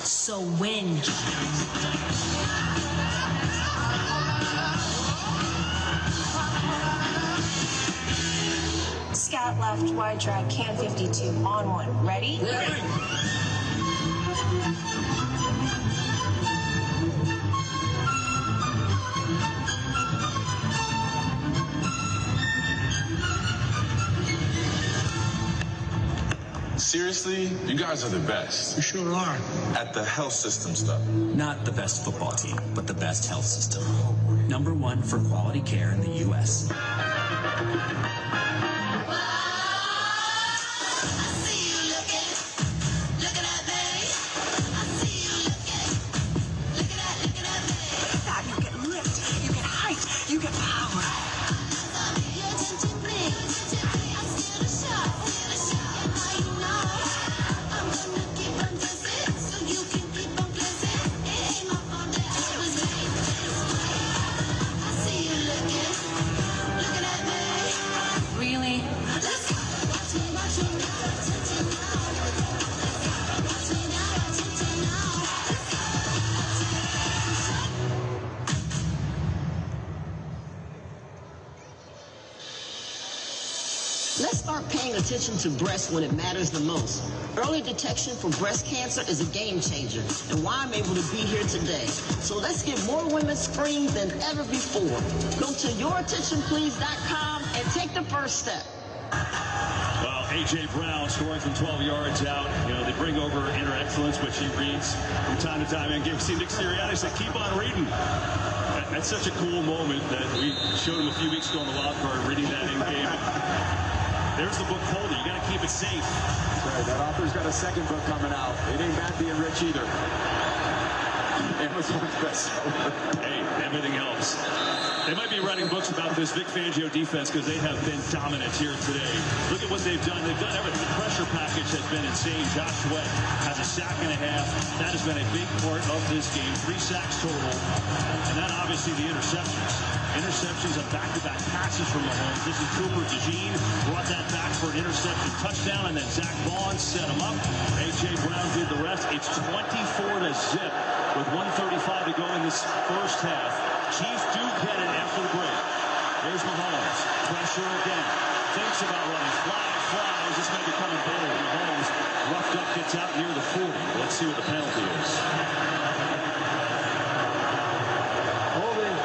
So win. Scout left, wide drag, can 52, on 1. Ready? Ready. Seriously, you guys are the best. You sure are. At the health system stuff. Not the best football team, but the best health system. #1 for quality care in the U.S. Let's start paying attention to breasts when it matters the most. Early detection for breast cancer is a game changer, and why I'm able to be here today. So let's get more women screened than ever before. Go to yourattentionplease.com and take the first step. Well, A.J. Brown scoring from 12 yards out. You know, they bring over inner excellence, but she reads from time to time. And see Nick Sirianni said, keep on reading. That's such a cool moment that we showed him a few weeks ago on the wild card, reading that in game. There's the book holder. You got to keep it safe. That's right. That author's got a second book coming out. It ain't bad being rich either. Amazon's bestseller. Hey, everything helps. They might be writing books about this Vic Fangio defense because they have been dominant here today. Look at what they've done. They've done everything. The pressure package has been insane. Josh Sweat has a sack and a half. That has been a big part of this game. 3 sacks total. And then obviously the interceptions. Interceptions of back-to-back passes from Mahomes. This is Cooper DeJean brought that back for an interception touchdown, and then Zach Vaughn set him up. A.J. Brown did the rest. It's 24-0 with 1:35 to go in this first half. Chiefs do get it after the break. There's Mahomes. Pressure again. Thinks about running. Flag flies. This may be coming bold. Mahomes roughed up, gets out near the 40. Let's see what the penalty is. Holding.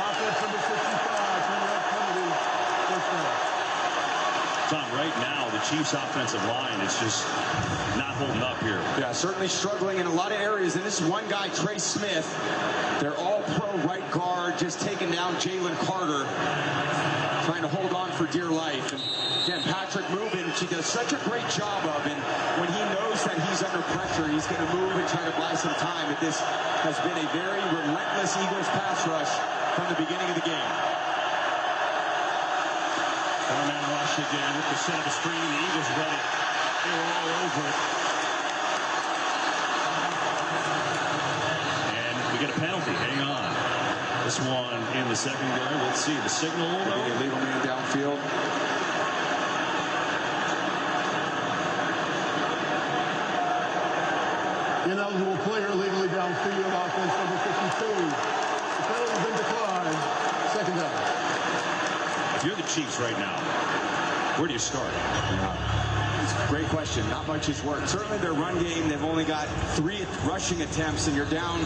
Offense number 65. Penalty. First down. Tom, right now, the Chiefs' offensive line is just not holding up here. Yeah, certainly struggling in a lot of areas. And this one guy, Trey Smith, they're all pro right guard, just taking down Jalen Carter, trying to hold on for dear life. And again, Patrick moving, she does such a great job of it. When he knows that he's under pressure, he's going to move and try to buy some time. But this has been a very relentless Eagles pass rush from the beginning of the game. Four-man rush again with the set of the screen. The Eagles read it. They were all over it. And we get a penalty. Hang on. This one in the secondary. Let's see the signal. Illegal man downfield. Ineligible player legally downfield. Offense number 52. The penalty's been declined. Second down. If you're the Chiefs right now, where do you start? It's a great question. Not much has worked. Certainly their run game, they've only got 3 rushing attempts, and you're down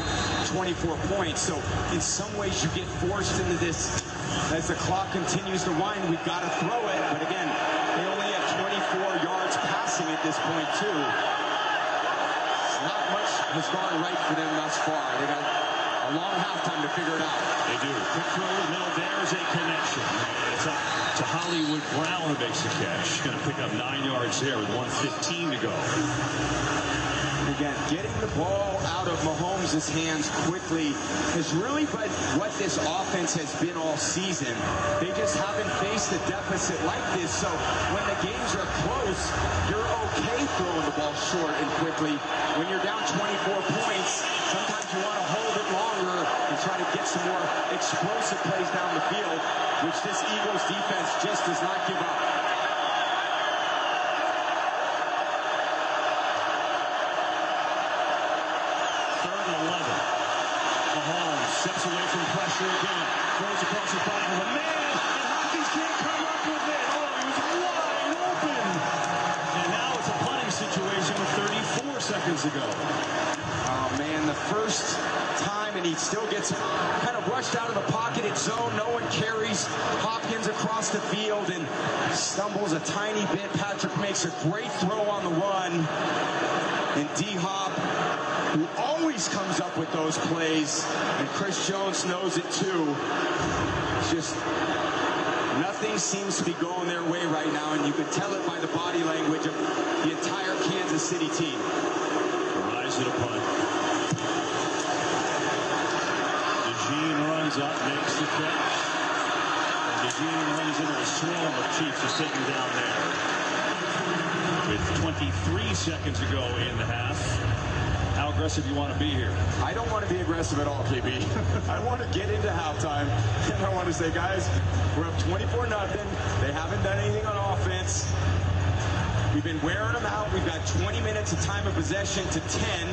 24 points. So in some ways you get forced into this as the clock continues to wind. We've got to throw it. But again, they only have 24 yards passing at this point, too. Not much has gone right for them thus far. They got a long halftime to figure it out. They do. Quick throw in the middle. There's a connection. It's up to Hollywood Brown who makes the catch. Going to pick up 9 yards there with 1:15 to go. Again, getting the ball out of Mahomes' hands quickly is really what this offense has been all season. They just haven't faced a deficit like this. So when the games are close, you're okay throwing the ball short and quickly. When you're down 24 points, sometimes you want to hold it longer and try to get some more explosive plays down the field, which this Eagles defense just does not give up. Steps away from pressure again. Throws across his body with a man. And Hopkins can't come up with it. Oh, he was wide open. And now it's a punting situation with 34 seconds to go. Oh, man, the first time, and he still gets kind of rushed out of the pocket. It's zone. No one carries Hopkins across the field and stumbles a tiny bit. Patrick makes a great throw on the run. And D-Hop, who always comes up with those plays, and Chris Jones knows it too. It's just nothing seems to be going their way right now, and you can tell it by the body language of the entire Kansas City team. Rise to the punt. DeJean runs up, makes the catch. And DeJean runs into a swarm of Chiefs is taken down there. With 23 seconds to go in the half. How aggressive you want to be here? I don't want to be aggressive at all, KB. I want to get into halftime, and I want to say, guys, we're up 24-0. They haven't done anything on offense. We've been wearing them out. We've got 20 minutes of time of possession to 10.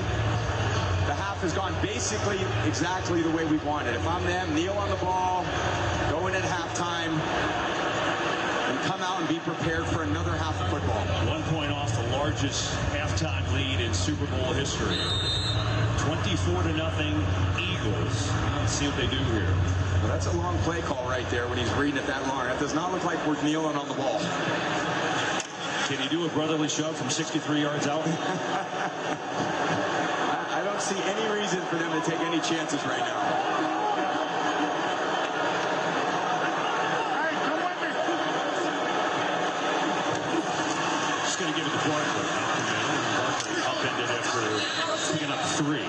The half has gone basically exactly the way we wanted. If I'm them, kneel on the ball, go in at halftime, and be prepared for another half of football. 1 point off the largest halftime lead in Super Bowl history. 24-0 Eagles. Let's see what they do here. Well, that's a long play call right there when he's reading it that long. That does not look like we're kneeling on the ball. Can he do a brotherly shove from 63 yards out? I don't see any reason for them to take any chances right now. Just going to give it to Barkley. Barkley upended after picking up 3.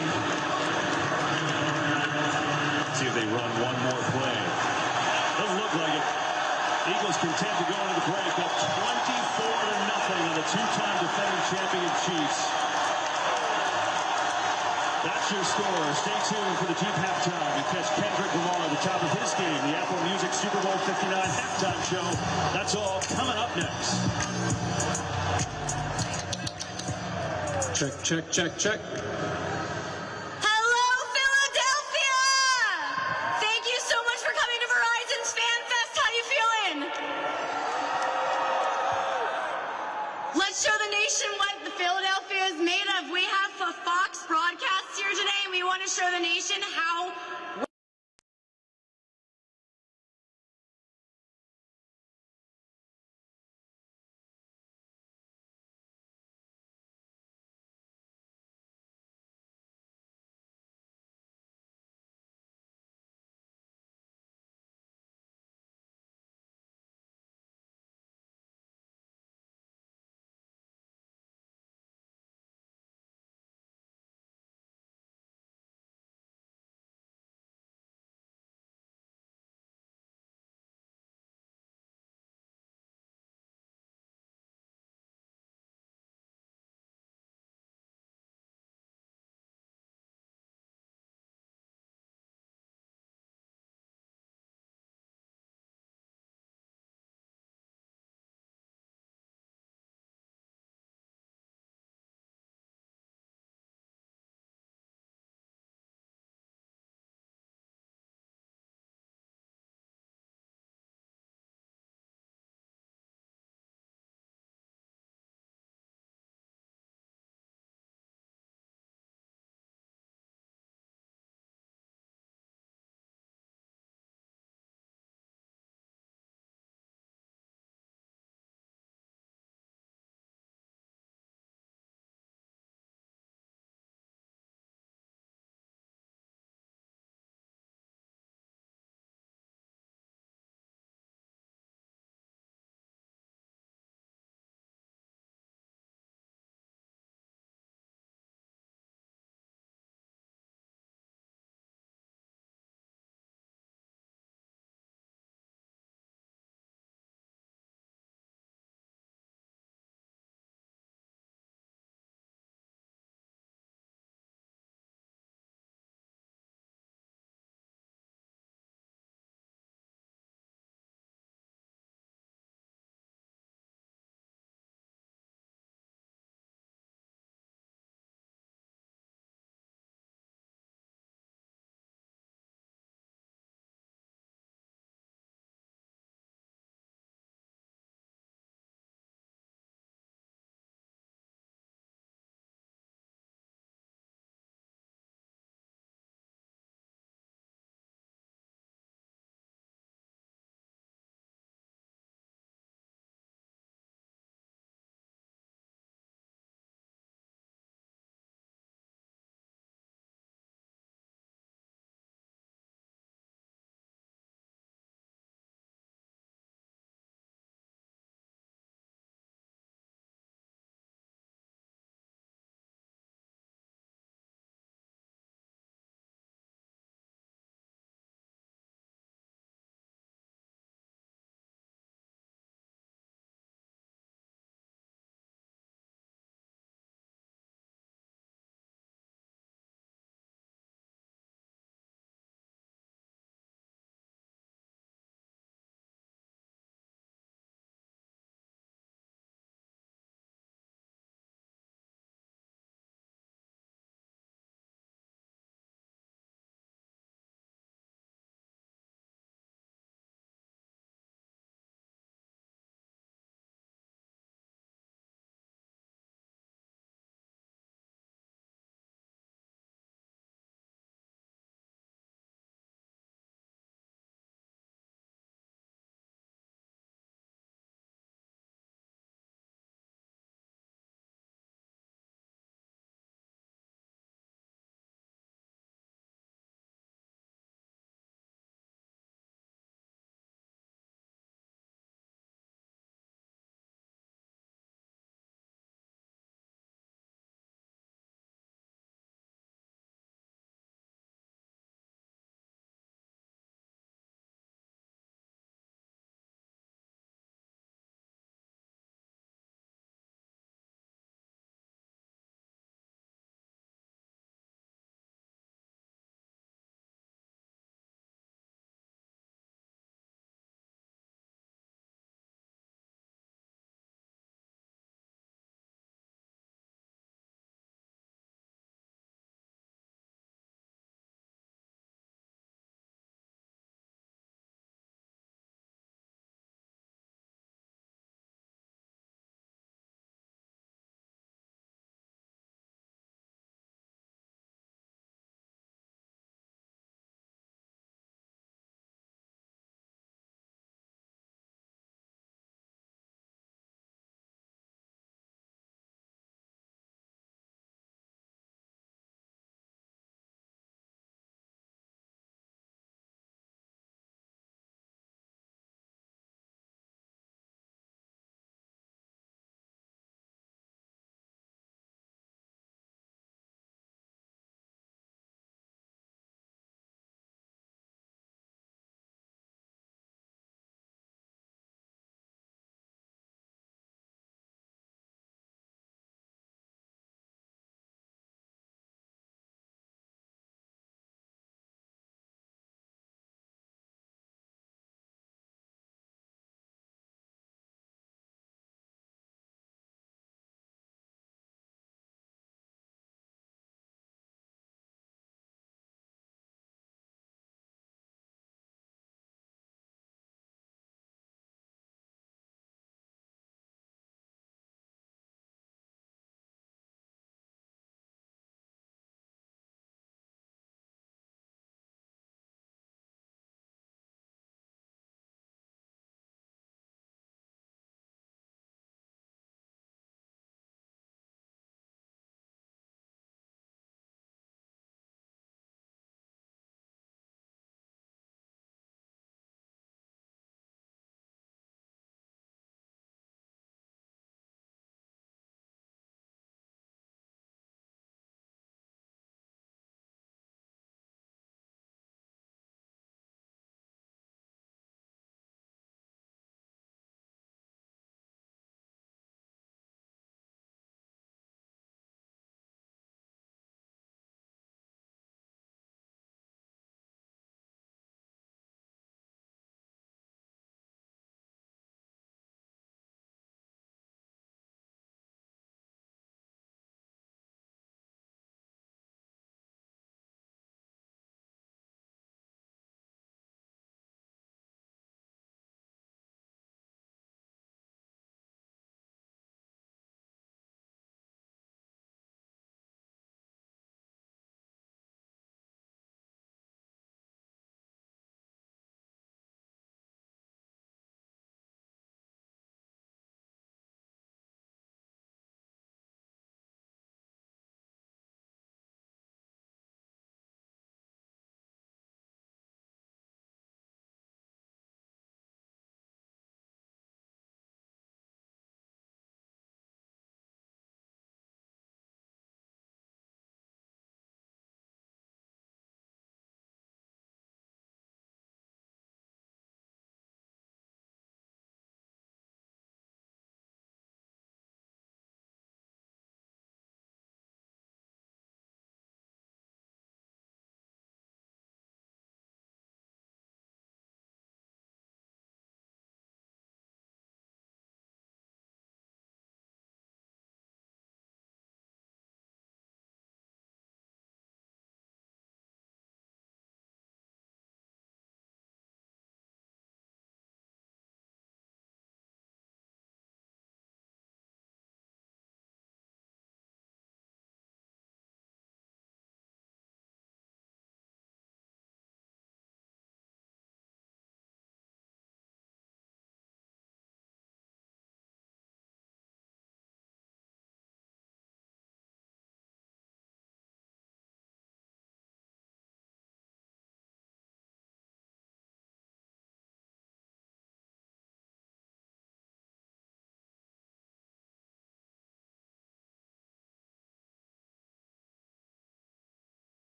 See if they run one more play. Doesn't look like it. Eagles content to go into the break up 24-0 on the 2-time defending champion Chiefs. That's your score. Stay tuned for the Jeep halftime and catch Kendrick Lamar at the top of his game, the Apple Music Super Bowl 59 halftime show. That's all coming up next. Check, check, check, check. Hello, Philadelphia! Thank you so much for coming to Verizon's Fan Fest. How you feeling? Let's show the nation what the Philadelphia is made of. We have a Fox broadcast here today, and we want to show the nation how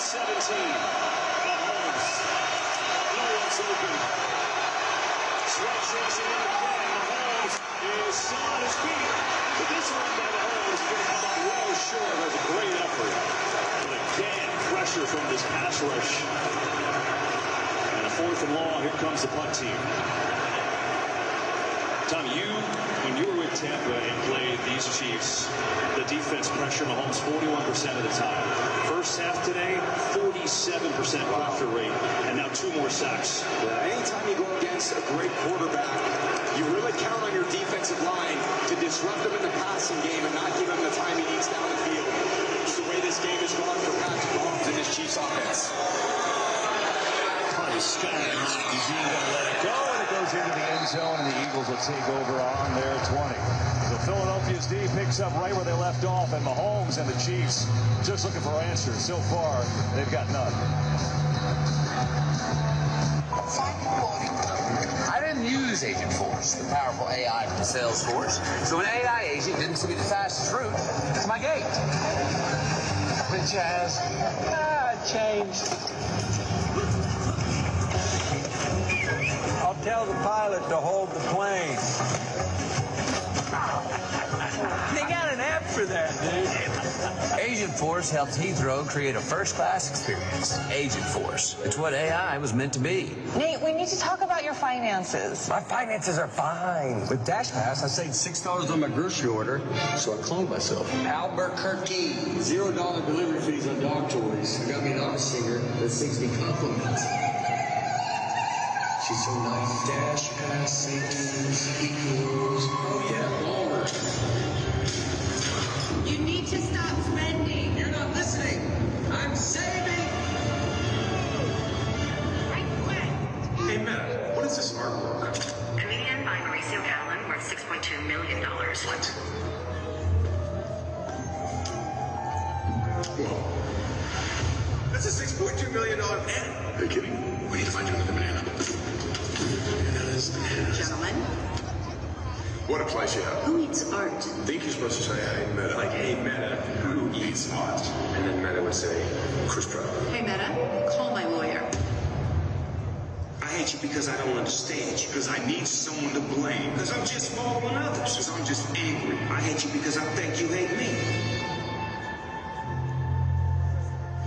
17. Mahomes. No one's open. Sweat chasing him again. Mahomes is still on his feet. But this one by Mahomes is going to come up well short. That's a great effort. But again, pressure from this pass rush. And a 4th and long. Here comes the punt team. Tom, when you were with Tampa and played these Chiefs, the defense pressured Mahomes 41% of the time. First half today, 47% pressure rate, and now 2 more sacks. Yeah, anytime you go against a great quarterback, you really count on your defensive line to disrupt him in the passing game and not give him the time he needs down the field. It's the way this game has gone for Patrick Mahomes and his Chiefs offense. Punt is sky high. Eugene going to let it go, and it goes into the end zone, and the Eagles will take over on their 20. So Philadelphia's D picks up right where they left off, and Mahomes and the Chiefs just looking for answers. So far, they've got none. I didn't use Agent Force, the powerful AI from Salesforce. So an AI agent didn't see the fastest route to my gate. Which has changed. I'll tell the pilot to hold the plane. They got an app for that, dude. Agent Force helped Heathrow create a first-class experience. Agent Force. It's what AI was meant to be. Nate, we need to talk about your finances. My finances are fine. With Dash Pass, I saved $6 on my grocery order, so I cloned myself. Albuquerque. $0 delivery fees on dog toys. I got me an opera singer that sings me compliments. She's so nice. Dash Pass savings equals, oh yeah, Walmart. You need to stop spending. You're not listening. I'm saving. I quit. Hey, Meta, what is this artwork? A median by Mauricio Callan worth $6.2 million. What? Whoa. That's a $6.2 million banana. Are you kidding? We need to find you another banana. Gentlemen, What applies you have? who eats art? I think you're supposed to say, hey, Meta. Like, hey, Meta, who eats art? And then Meta would say, Chris Pratt. Hey, Meta, call my lawyer. I hate you because I don't understand you, because I need someone to blame, because I'm just following others, because I'm just angry. I hate you because I think you hate me.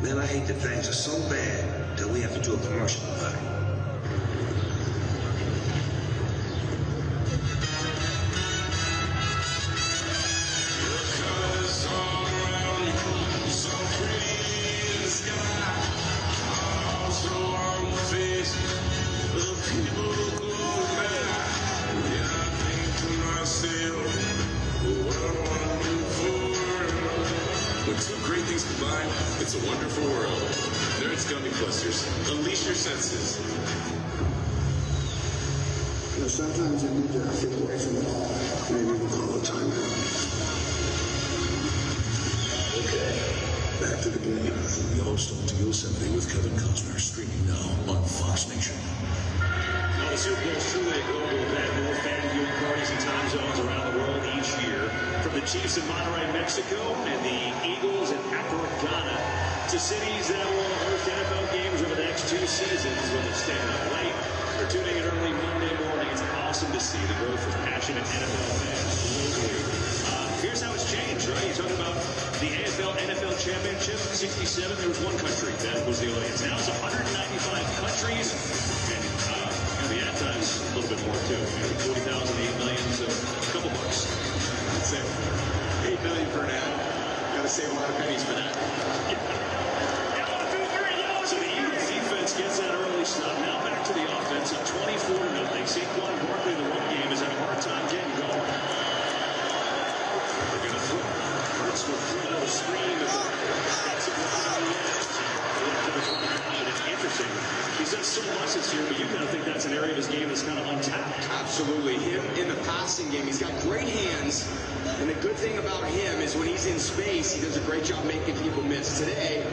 Man, I hate that things are so bad that we have to do a commercial about it. Combined, it's a wonderful world. Nerds, gummy clusters. Unleash your senses. You know, sometimes you need to get away from it all. Maybe we'll call it time out. Okay, back to the game. Yellowstone to Yosemite with Kevin Costner, streaming now on Fox Nation. Well, the Super Bowl is truly a global event. More fan viewing parties and time zones around the world each year. From the Chiefs in Monterrey, Mexico, and the Eagles in Accra, Ghana, to cities that will host NFL games over the next 2 seasons, whether it's staying up late or tuning in early Monday morning. It's awesome to see the growth of passionate NFL fans globally. Here's how it's changed, right? You talk about the AFL-NFL Championship, 67, there was 1 country that was the audience. Now it's 195 countries, and the ad time's a little bit more, too. 40,000, 8 million, so a couple bucks. That's it. $8 million for an ad. Gotta save a lot of pennies for that. So the Eagles defense gets that early stop. Now back to the offense, up 24-0. Saquon Barkley, the run game, is having a hard time getting going. They're going to throw. Hurts will throw a screen. It's interesting. He's done so much this year, but you kind of think that's an area of his game that's kind of untapped. Absolutely. Him in the passing game, he's got great hands. And the good thing about him is when he's in space, he does a great job making people miss. Today,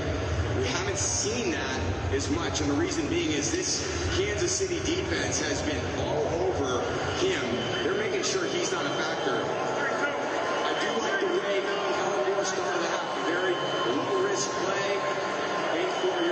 we haven't seen that as much. And the reason being is this Kansas City defense has been all over him. They're making sure he's not a factor. I do like the way Kellen Moore started the half. Very low-risk play. 8-4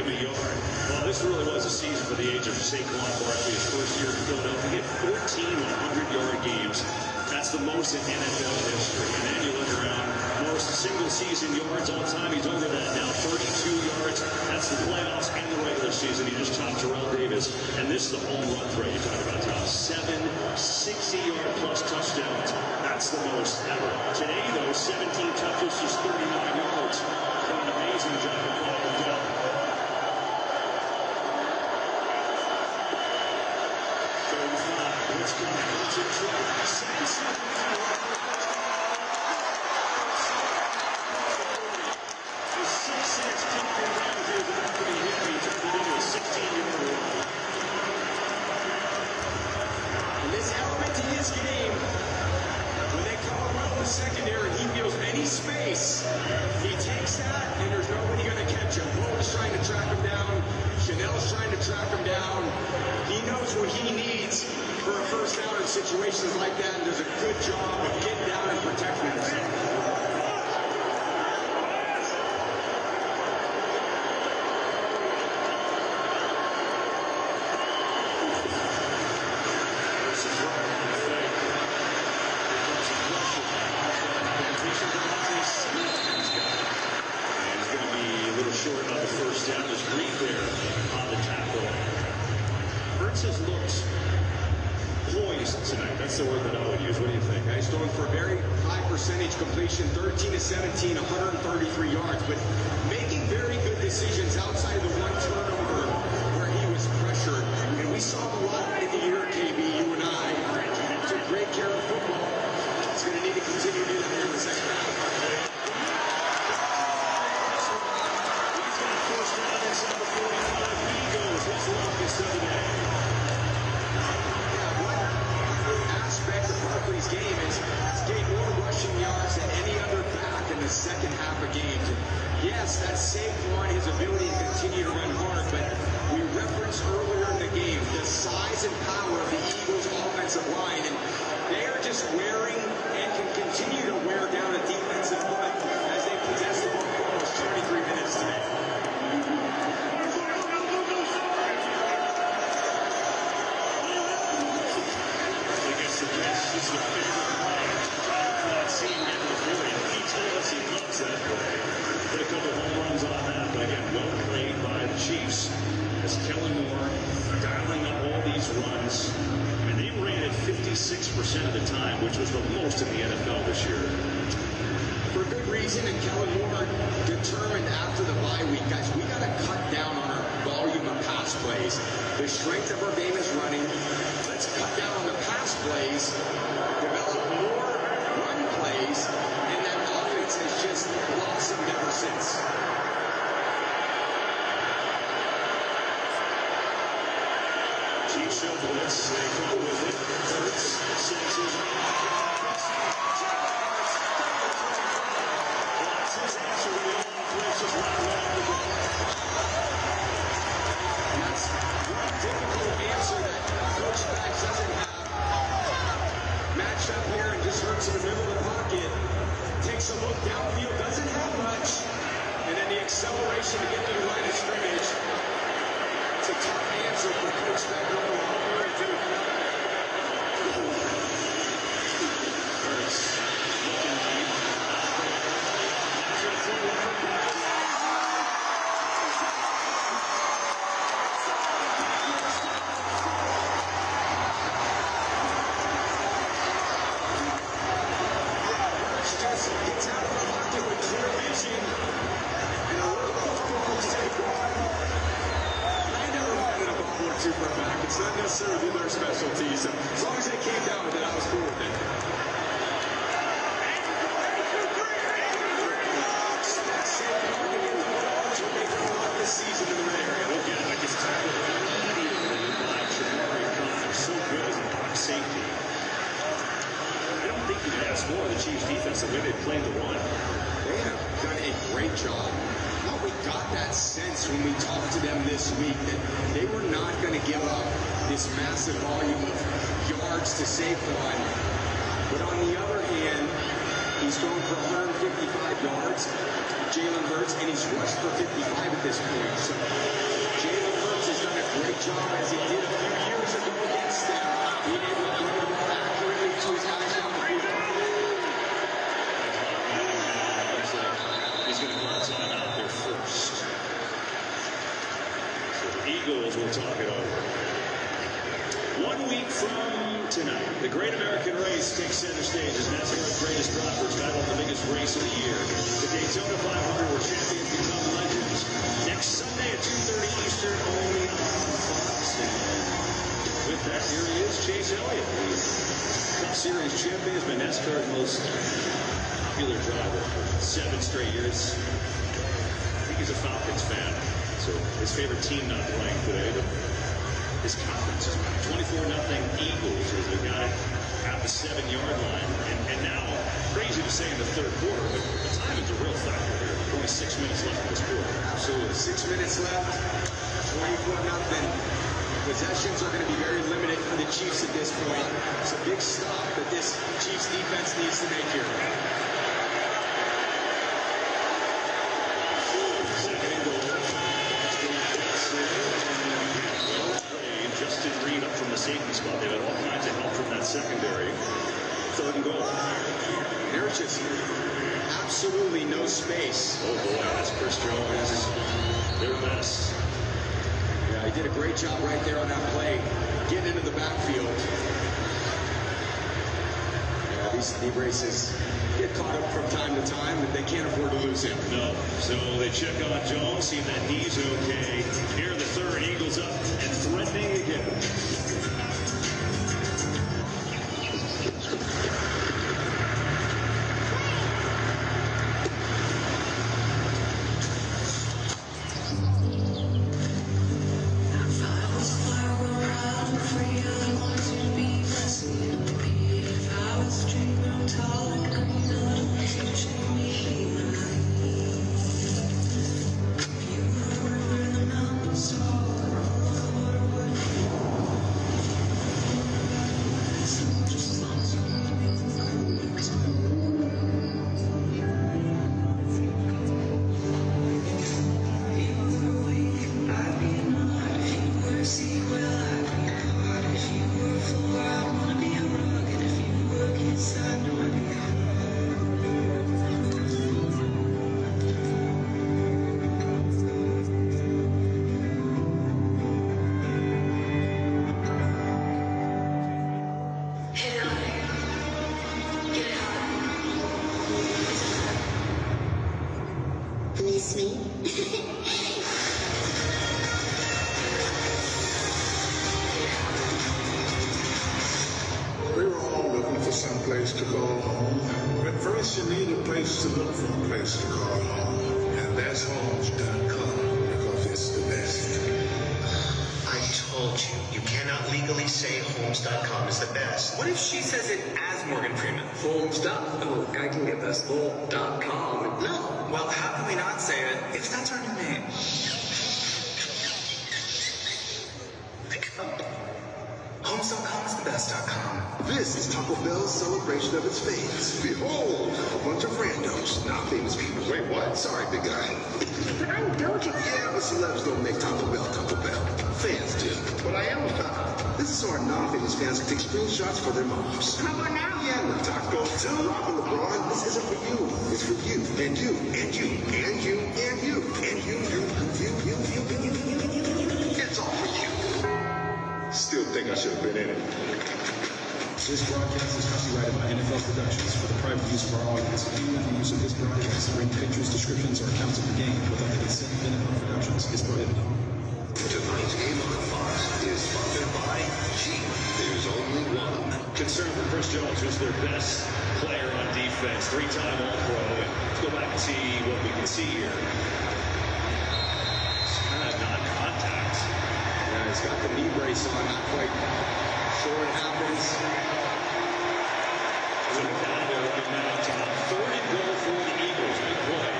him a yard. Well, this really was a season for the age of Saquon Barkley. His first year in Philadelphia, he had 14 100-yard games. That's the most in NFL history. And then you look around, most single-season yards all time. He's over that now, 32 yards. That's the playoffs and the regular season. He just topped Terrell Davis. And this is the home run threat you talk about, Tom. 7 60-yard-plus touchdowns. That's the most ever. Today, though, 17 touches, just 39 yards. Done an amazing job of calling him down. 35. What's coming? What's in trouble? 7 seconds. The 6'6" Timothy Ramsey is about to be hit. He turned it into a 16-yard run. And this element to his game, when they come around the secondary, he feels any space. He takes that, and there's nobody going to catch him. Bowen's trying to track him down. Chanel's trying to track him down. He knows what he needs for a first down in situations like that, and does a good job of getting down and protecting himself. Short on the first down is Reed there on the tackle. Hurts has looked poised tonight. That's the word that I would use. What do you think? He's going for a very high percentage completion, 13 to 17, 133 yards, but making very good decisions outside of the one turnover where he was pressured. And we saw him a lot in the year, KB, you and I. Took great care of football. He's going to need to continue to do that here in the second half. Inside the 45, Eagles, his longest of the day. Yeah, one aspect of Barkley's game is he's getting more rushing yards than any other back in the second half of games. And yes, that's Saquon, his ability to continue to run hard, but we referenced earlier in the game the size and power of the Eagles' offensive line, and they are just wearing and can continue to wear down a defensive front as they possess the ball for almost 33 minutes today. This is the favorite play. I've seen him before. He told us he loves that play. Put a couple home runs on that, but again, well played by the Chiefs. As Kellen Moore dialing up all these runs. And they ran it 56% of the time, which was the most in the NFL this year. For good reason, and Kellen Moore determined after the bye week, guys, we got to cut down on our volume of pass plays. The strength of our game is running. Let's cut down on the pass plays, develop more run plays, and that offense has just blossomed ever since. Chiefs show blitz. They go with it. Hurts. Senses. That's his answer to the offense. Just right off the ball. And that's one difficult answer that Coach Bags doesn't have. Matched up here and just hurts in the middle of the pocket. Takes a look downfield, doesn't have much. And then the acceleration to get to the line of scrimmage. It's a tough answer for Coach Bags. Hurts. Looking deep. Natural forward. Gets out of the pocket with clear vision and a little ball Saquon. I never wanted a ball or two for a back. It's not necessarily their specialty. So as long as they came down with it, I was cool with it. Saquon to get the ball to make a lot this season in the red area. Look at it like it's tackled immediately by Jabari Connor. So good as a box safety. I don't think you could ask more of the Chiefs defense the way they played the run. They have done a great job. Now we got that sense when we talked to them this week that they were not going to give up this massive volume of yards to Saquon. But on the other hand, he's thrown for 155 yards. Jalen Hurts, and he's rushed for 55 at this point. So Jalen Hurts has done a great job, as he did a few years ago against them, being able to throw the ball accurately to his guys down the field. He's going to run time out there first. So the Eagles will talk it over. 1 week from tonight, the Great American Race takes center stage as NASCAR's greatest drivers battle the biggest race of the year. The Daytona 500, where champions become legends. Next Sunday at 2:30 Eastern, only on Fox. And with that, here he is, Chase Elliott, the Cup Series champion, has been NASCAR's most popular driver for 7 straight years. I think he's a Falcons fan, so his favorite team not playing today, but his confidence is 24-0 Eagles as they got it at the 7-yard line. And now, crazy to say in the third quarter, but the timing's a real factor here. Only 6 minutes left in this quarter. Absolutely. 6 minutes left. 24-0. Possessions are going to be very limited for the Chiefs at this point. It's a big stop that this Chiefs defense needs to make here. Justin Reed up from the safety spot. They've had all kinds of help from that secondary. 3rd and goal. There's just absolutely no space. Oh boy, that's Chris Jones. Their best. Yeah, he did a great job right there on that play, getting into the backfield. Yeah, these speed races get caught up from time to time, but they can't afford to lose him. No. So they check on Jones, see that he's okay. Here the 3rd, Eagles up and threatening again. Someplace to call home. But first you need a place to look for a place to call home. And that's homes.com because it's the best. I told you, you cannot legally say homes.com is the best. What if she says it as Morgan Freeman? Homes.com. Oh, I can get this. Home.com. No. Well, how can we not say it if that's our new name? Homes.com is the best.com. This is Taco Bell's celebration of its fans. Behold, a bunch of randos, not famous people. Wait, what? Sorry, big guy. But I'm Doja. Yeah, but celebs don't make Taco Bell Taco Bell. Fans do. But I am a fan. This is so our non-famous fans can take screenshots for their moms. How about now? Yeah, we're Taco too. Rock and LeBron, this isn't for you. It's for you, and you, and you, and you, and you, and you, you. It's all for you. Still think I should have been in it. This broadcast is copyrighted by NFL Productions for the private use of our audience. Any use of this broadcast or any pictures, descriptions, or accounts of the game without the consent of NFL Productions is prohibited. Tonight's game on Fox is sponsored by Jeep. There's only one. Concern for Chris Jones, who's their best player on defense, 3-time All-Pro. Let's go back and see what we can see here. It's kind of non-contact. Yeah, he's got the knee brace on, not quite sure what happens. So now they're looking at a 3rd and goal for the Eagles. Big play.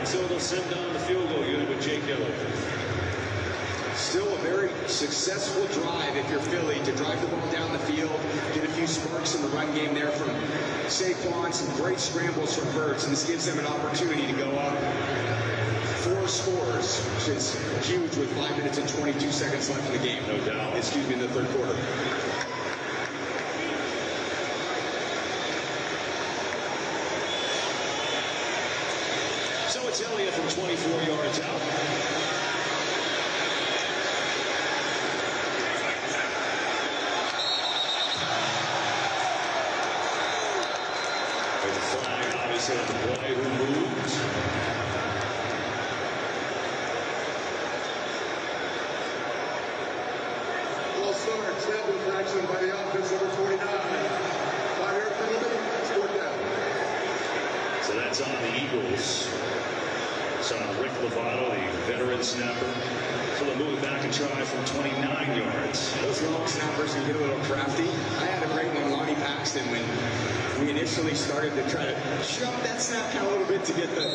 So they'll send down the field goal unit with Jake Dillon. Still a very successful drive if you're Philly to drive the ball down the field, get a few sparks in the run game there from Saquon, some great scrambles from Hurts, and this gives them an opportunity to go up 4 scores, which is huge with 5 minutes and 22 seconds left in the game. No doubt. Excuse me, in the third quarter. So it's Elliott from 24 yards out. There's a flag, obviously, on the play. Who moves? Ball start, snap infraction by the offense, number 29. 5-yard penalty, scored down. So that's on the Eagles. It's on Rick Lovato, the veteran snapper. So they'll move it back and try from 29 yards. Those long snappers can get a little crafty. I had a great one, Lonnie Paxton, when we initially started to try to jump that snap count a little bit to get the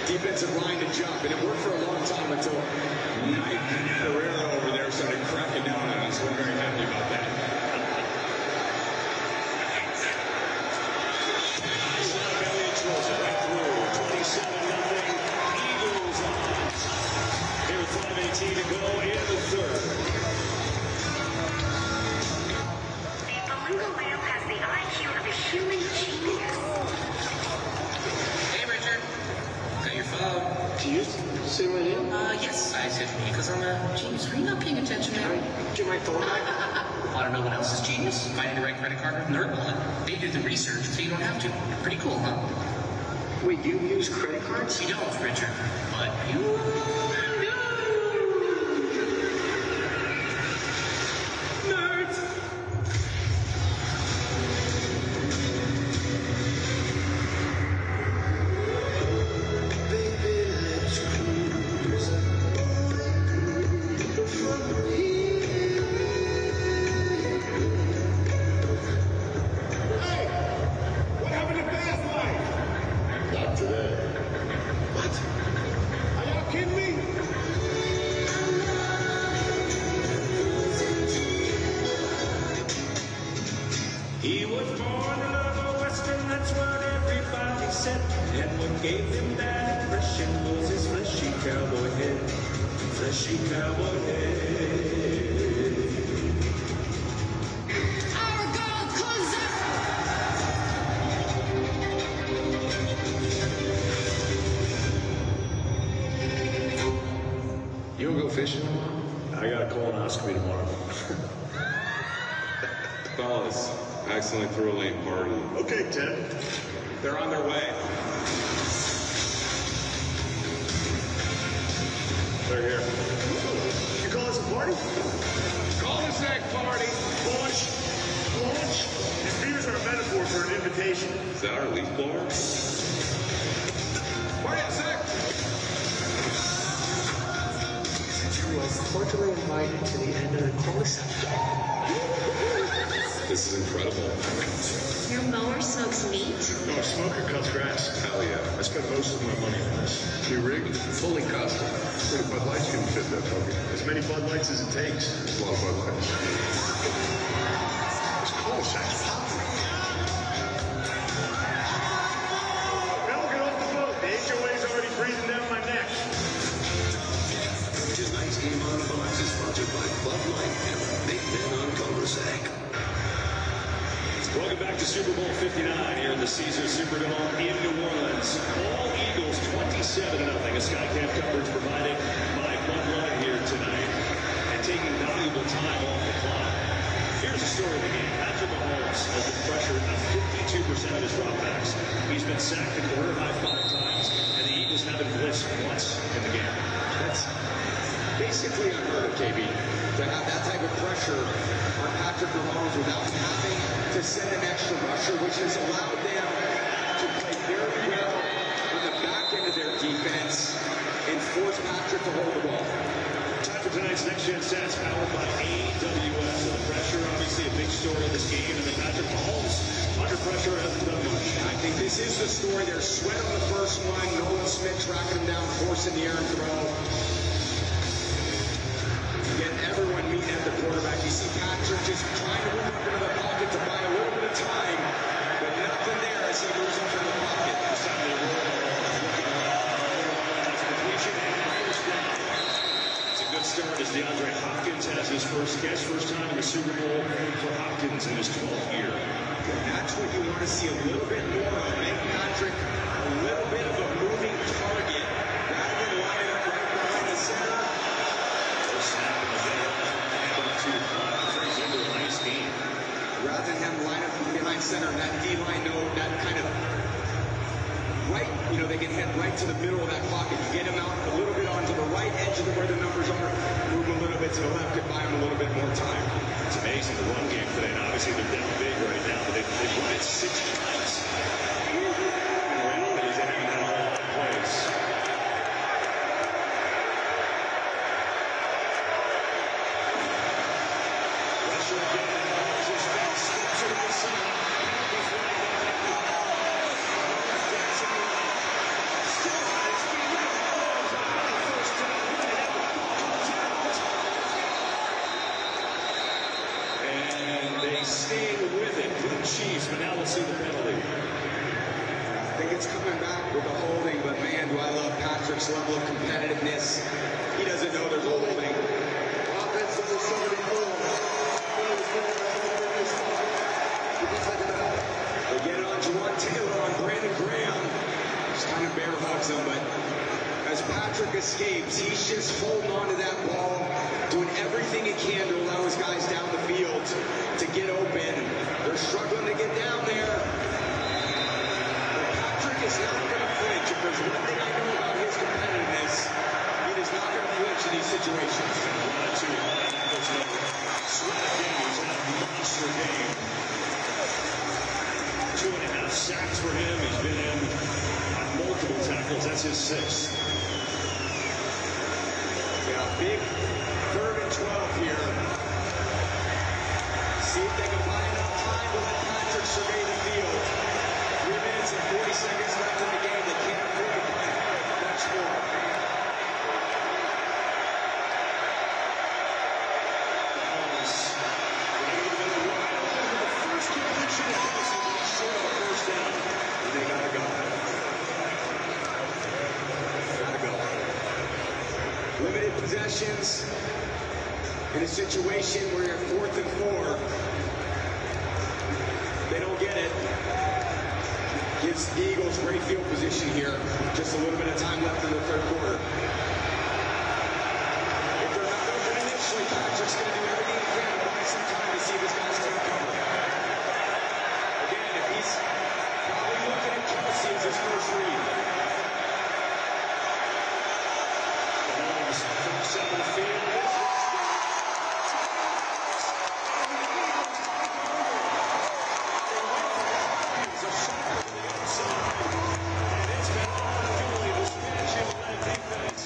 defensive line to jump. And it worked for a long time until Mike Guerrero over there started cracking down on us. We're very happy about that. Elliott throws it right through. 27-0. Eagles on. Here with 5:18 to go in the third. The beluga whale has the IQ of a human genius. Hey, Richard. Got your phone. Do you say my name? Yes. I said because I'm a genius. Are you not paying attention, man? Get my phone back. Want to know what else is genius? Finding the right credit card with Nerd Wallet. They did the research, so you don't have to. Pretty cool, huh? Wait, you use credit cards? You don't, Richard. But you do. Nerds. What happened to fast life? Not today. What? Are y'all kidding me? He was born to love a Western, that's what everybody said. And what gave him that impression was his fleshy cowboy head. Fleshy cowboy head. Our girl cousin. You don't go fishing? I got a colonoscopy tomorrow. Fellas, I accidentally threw a late party. Okay, Ted. They're on their way. They're here. You call this a party? Cul-de-sac party. Launch. Launch. These beers are a metaphor for an invitation. Is that our leaf blower? Party at sec. You are cordially invited to the end of the cul-de-sac. This is incredible. Your mower smokes meat? No, a smoker cuts grass. Hell yeah. I spent most of my money on this. New rig, fully custom. What if Bud Lights can fit that puppy? As many Bud Lights as it takes. There's a lot of Bud Lights. This cul-de-sac's popping. Mel, get off the boat. The HOA's already breathing down my neck. Tonight's game on the box is sponsored by Bud Light and Big Ben on Cul-de-sac. Welcome back to Super Bowl 59 here in the Caesars Superdome in New Orleans. All Eagles 27-0. A Skycap coverage provided by Bud Light here tonight and taking valuable time off the clock. Here's the story of the game. Patrick Mahomes has been pressured on 52% of his dropbacks. He's been sacked a career high 5 times, and the Eagles haven't blitzed once in the game. That's basically unheard of, KB. To have that type of pressure on Patrick Mahomes without having to send an extra rusher, which has allowed them to play very well on the back end of their defense and force Patrick to hold the ball. Time for tonight's Next Gen Stats powered by AWS. So the pressure, obviously a big story in this game, and then Patrick Mahomes Under pressure hasn't done much. I think this is the story. There's sweat on the first one. Nolan Smith tracking him down, forcing the errant throw. Again, everyone meeting at the quarterback. You see Patrick just trying to move up into the pocket to buy a little bit of time, but nothing there as he moves up into the pocket. It's a good start as DeAndre Hopkins has his first catch, first time in the Super Bowl for Hopkins in his 12th year. And that's what you want to see a little bit more of. Make Patrick a little bit of a moving target rather than lining up right behind the center. Snap in the middle, hand off to Fraser into a nice game. Rather than him line up behind center, that D-line, that kind of right, they can head right to the middle of that pocket. You get him out a little bit onto the right edge of where the numbers are, move a little bit to the left, get by him a little bit more time. It's amazing the run game today, and obviously they're down big right now, but they've run it 6 times. In reality, they haven't had a whole lot of plays. Pressure again, follows his face, steps to the side, he's right down. Still on his feet, first down, and they stayed with it for the Chiefs, but now we'll see the penalty. I think it's coming back with the holding, but man, do I love Patrick's level of competitiveness. He doesn't know there's a holding. Offense number 74. They get it on Juwan Taylor on Brandon Graham. Just kind of bare hugs him, but as Patrick escapes, he's just holding on to that ball, doing everything he can to allow his guys down the field to get open. They're struggling to get down there. But Patrick is not going to flinch. If there's one thing I know about his competitiveness, he is not going to flinch in these situations. He's had a monster game. 2.5 sacks for him. He's been in on multiple tackles. That's his 6th. Yeah, big 3rd and 12 here. See if they can find enough time to let Patrick survey the field. 3 minutes and 40 seconds left in the game. They can't afford to find much more. Limited possessions in a situation where you're 4th and 4. They don't get it. Gives the Eagles great field position here. Just a little bit of time left in the 3rd quarter. If they're not open initially, Patrick's going to do everything he can to buy some time to see if his guys can cover. Again, if he's probably looking at Kelsey as his first read. Up in the field. And it's been all Philly, the Spanish defense.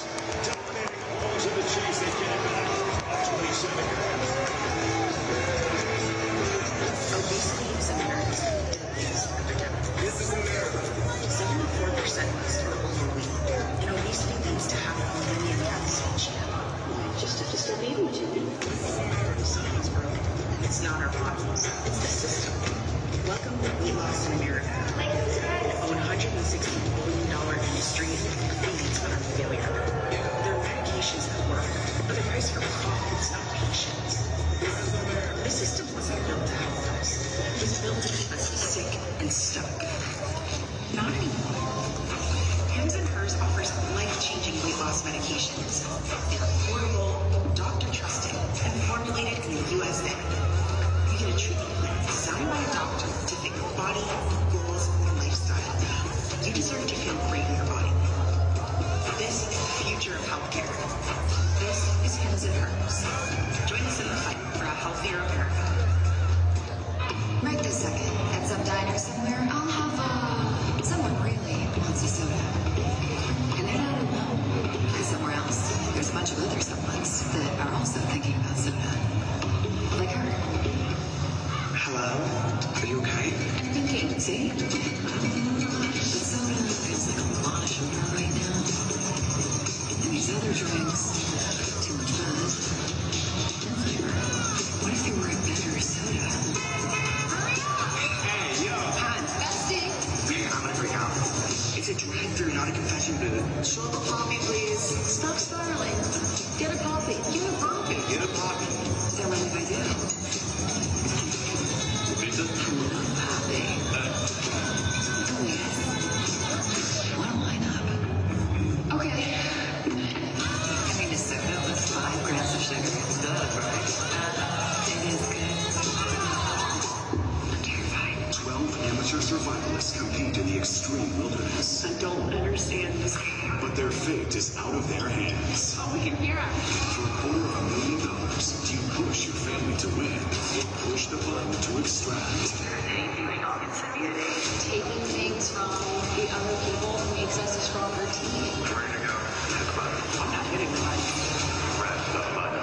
if you're not a confession booth. Show up a poppy, please. Stop startling. Get a poppy. Get a poppy. Get a poppy. Then what if I do? Pizza? I'm not a poppy. Oh, yes. Wanna line up? Okay. I mean, a soda with 5 grams of sugar. It's good, right? It is good. I'm terrified. 12 amateur survivalists compete in the extreme wilderness. I don't understand this. But their fate is out of their hands. Oh, we can hear him. For $250,000, do you push your family to win or push the button to extract? Taking things from the other people makes us a stronger team. Ready to go. Hit the button. I'm not hitting the button. Press the button.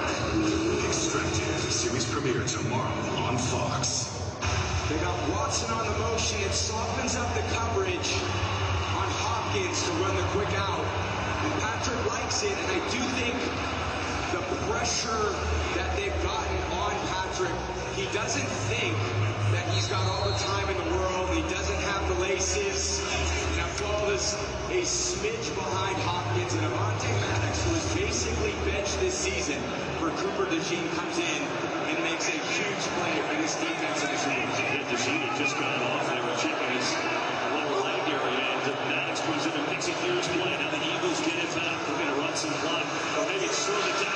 Extracted. Series premiere tomorrow on Fox. They got Watson on the motion. It softens up the coverage on Hopkins to run the quick out. And Patrick likes it, and I do think the pressure that they've gotten on Patrick, he doesn't think that he's got all the time in the world. He doesn't have the laces. Naftal is a smidge behind Hopkins, and Avante Maddox, who was basically benched this season for Cooper DeJean, comes in and makes a huge play for this defense in this game. DeJean had just got off. They were checking his lower leg area, and Maddox brings in a mixy-fierce play. Now the Eagles get it back. They're going to run some clock, or maybe slow it down.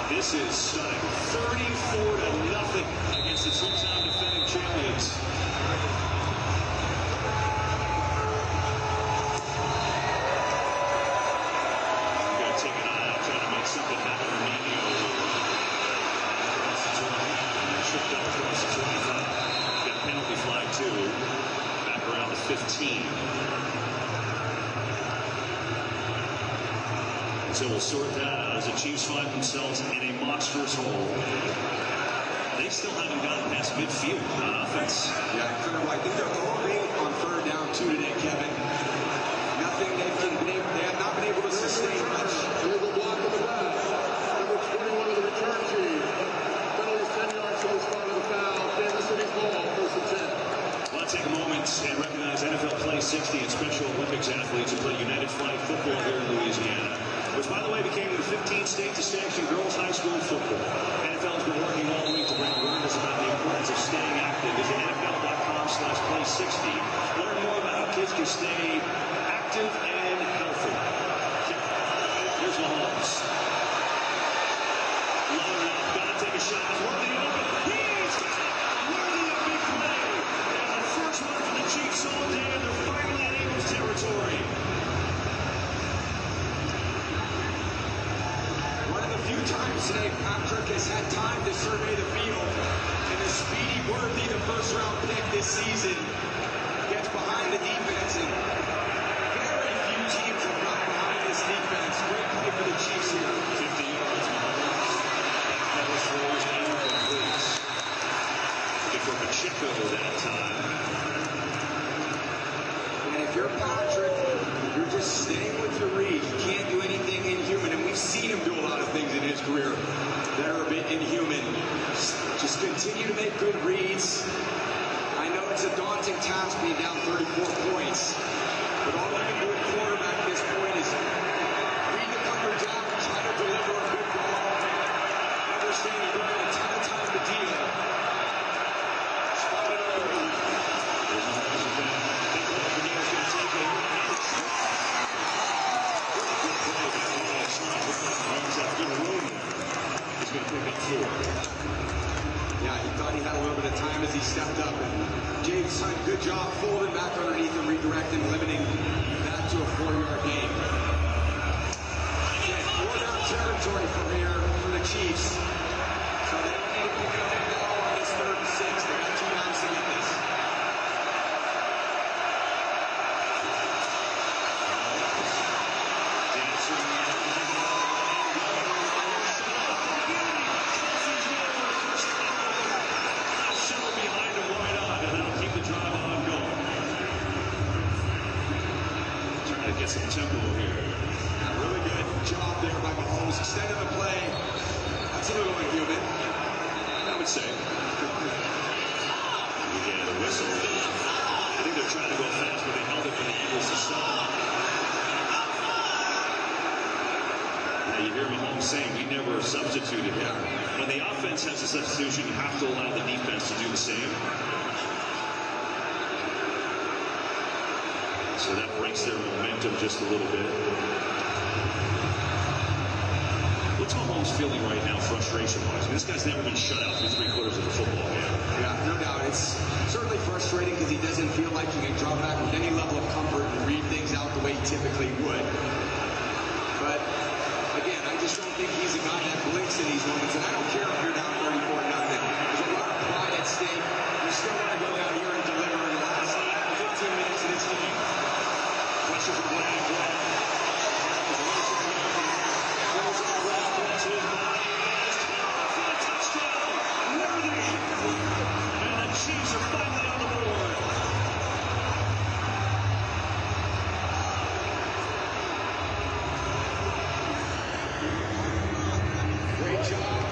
This is stunning. 34-0 against the two-time defending champions. We've got to take an eye out, trying to make something happen for Nino. Across the 20. Tripped up across the 25. Got a penalty flag, too. Back around the 15. So we'll sort that out as the Chiefs find themselves in a monstrous hole. They still haven't gotten past midfield on offense. Yeah, I think they're 0-8 on third down 2 today, Kevin. Nothing they have not been able to sustain much. There's a block on the back. Number 21 of the return team. Penalty 10 yards to the spot of the foul. Kansas City's ball, first and 10. Well, let's take a moment and recognize NFL Play 60 and Special Olympics athletes who play United Flag football here in Louisiana, which, by the way, became the 15th state to sanction girls high school football. NFL has been working all week to bring awareness about the importance of staying active. Visit NFL.com/play60. Learn more about how kids can stay active and healthy. Here's Mahomes. today, Patrick has had time to survey the field, and the speedy Worthy, the first-round pick this season, gets behind the defense, and very few teams have gotten behind this defense. Great play for the Chiefs here. 50 yards behind. That was throws incomplete. Looking for Pacheco that time. And if you're Patrick, you're just staying with your read. You can't do anything inhuman, and we've seen him do a lot of things in his career that are a bit inhuman. Just continue to make good reads. I know it's a daunting task being down 34 points, but all I can do at quarterback at this point is read the coverage out and try to deliver a good ball. Understand you're going to have a ton of time to deal. Spot it early. Yeah, he thought he had a little bit of time as he stepped up, and James Hunt, good job folding back underneath and redirecting, limiting that to a 4-yard gain. Again, 4-down territory from here for the Chiefs, so they don't need to pick up the ball on this 3rd and 6. They got 2 downs to get this. Get some tempo here. Yeah, really good job there by Mahomes. Extended the play. That's a little inhuman, I would say. Yeah, the whistle. I think they're trying to go fast, but they held it for the Eagles to stop. Now you hear Mahomes saying we never substituted him. When the offense has a substitution, you have to allow the defense to do the same. So that breaks their momentum just a little bit. What's Mahomes feeling right now, frustration-wise? This guy's never been shut out for 3/4 of the football game. Yeah, no doubt. It's certainly frustrating because he doesn't feel like he can drop back with any level of comfort and read things out the way he typically would. But, again, I just don't think he's a guy that blinks in these moments. And I don't care if you're down 34-0. There's a lot of pride at stake. You still want to go down here and deliver in the last 15 minutes of this game. Pressure from Black. And the Chiefs are finally on the board. Great job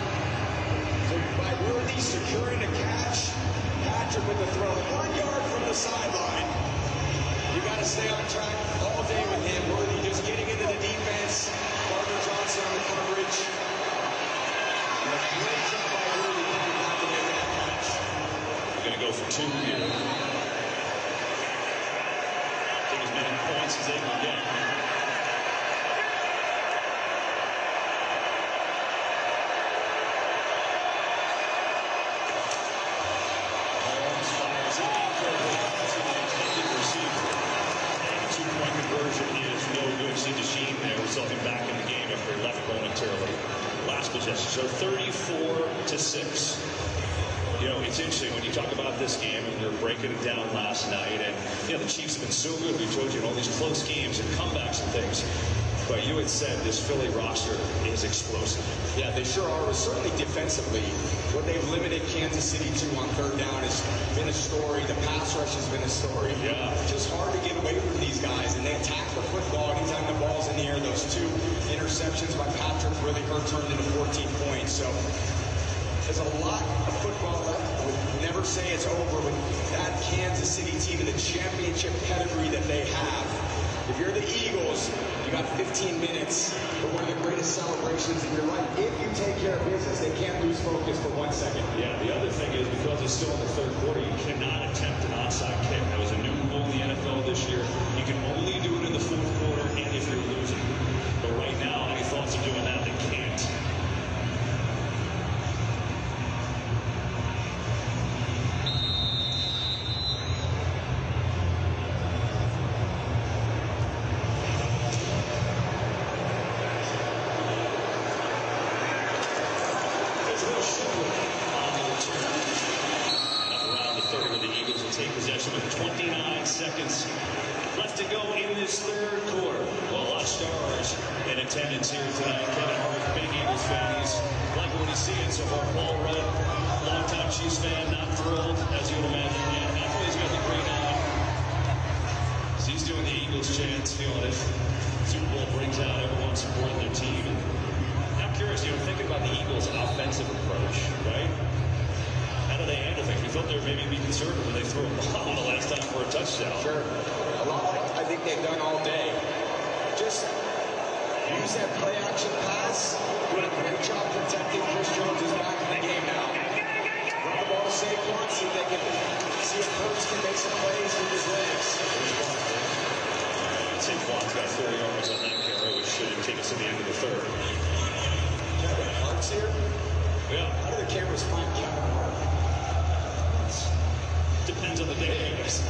by Worthy securing the catch. Patrick with the throw. 1 yard from the sideline. You got to stay on track all day with him. Worthy just getting into the defense. Gardner Johnson on the coverage. And a great job by Worthy coming back to make that catch. We're going to go for 2 here. Take as many points as they can get. Conversion is no good. See Desheen there resulting back in the game after left momentarily. Last possession. So 34-6. You know, it's interesting when you talk about this game, and we were breaking it down last night, and you know the Chiefs have been so good. We told you in all these close games and comebacks and things. But you had said this Philly roster is explosive. Yeah, they sure are. Certainly defensively, what they've limited Kansas City to on 3rd down has been a story. The pass rush has been a story. Yeah. Just hard to get away from these guys, and they attack the football anytime the ball's in the air. Those 2 interceptions by Patrick really turned into 14 points. So there's a lot of football left. I would never say it's over with that Kansas City team and the championship pedigree that they have. If you're the Eagles, you got 15 minutes for one of the greatest celebrations. And you're right, if you take care of business, they can't lose focus for 1 second. Yeah, the other thing is because it's still in the 3rd quarter, you cannot attempt an onside kick. That was a new rule in the NFL this year. You can only do it in the 4th quarter and if you're losing. But right now, any thoughts of doing that? They can't. take possession with 29 seconds left to go in this third quarter. Well, a lot of stars in attendance here tonight. Kevin Hart, big Eagles fan. He's liking what he's seeing so far. Paul Rudd, longtime Chiefs fan, not thrilled, as you would imagine. Yeah, Anthony's got the green on. So he's doing the Eagles chants, feeling it. Super Bowl brings out everyone supporting their team. And I'm curious, thinking about the Eagles' offensive approach, right? How do they handle things? We thought they were maybe be conservative when they threw a ball the last time for a touchdown. Sure. A lot like I think they've done all day. Just use that play action pass. Doing a great job protecting. Chris Jones is back in the game now. Run the ball to Saquon. See if they can see if Hurts can make some plays with his legs. Saquon's got 4 yards on that carry, which should take us to the end of the third. Kevin Hart's here? Yeah. How do the cameras find Kevin Hart? Depends on the day, I guess.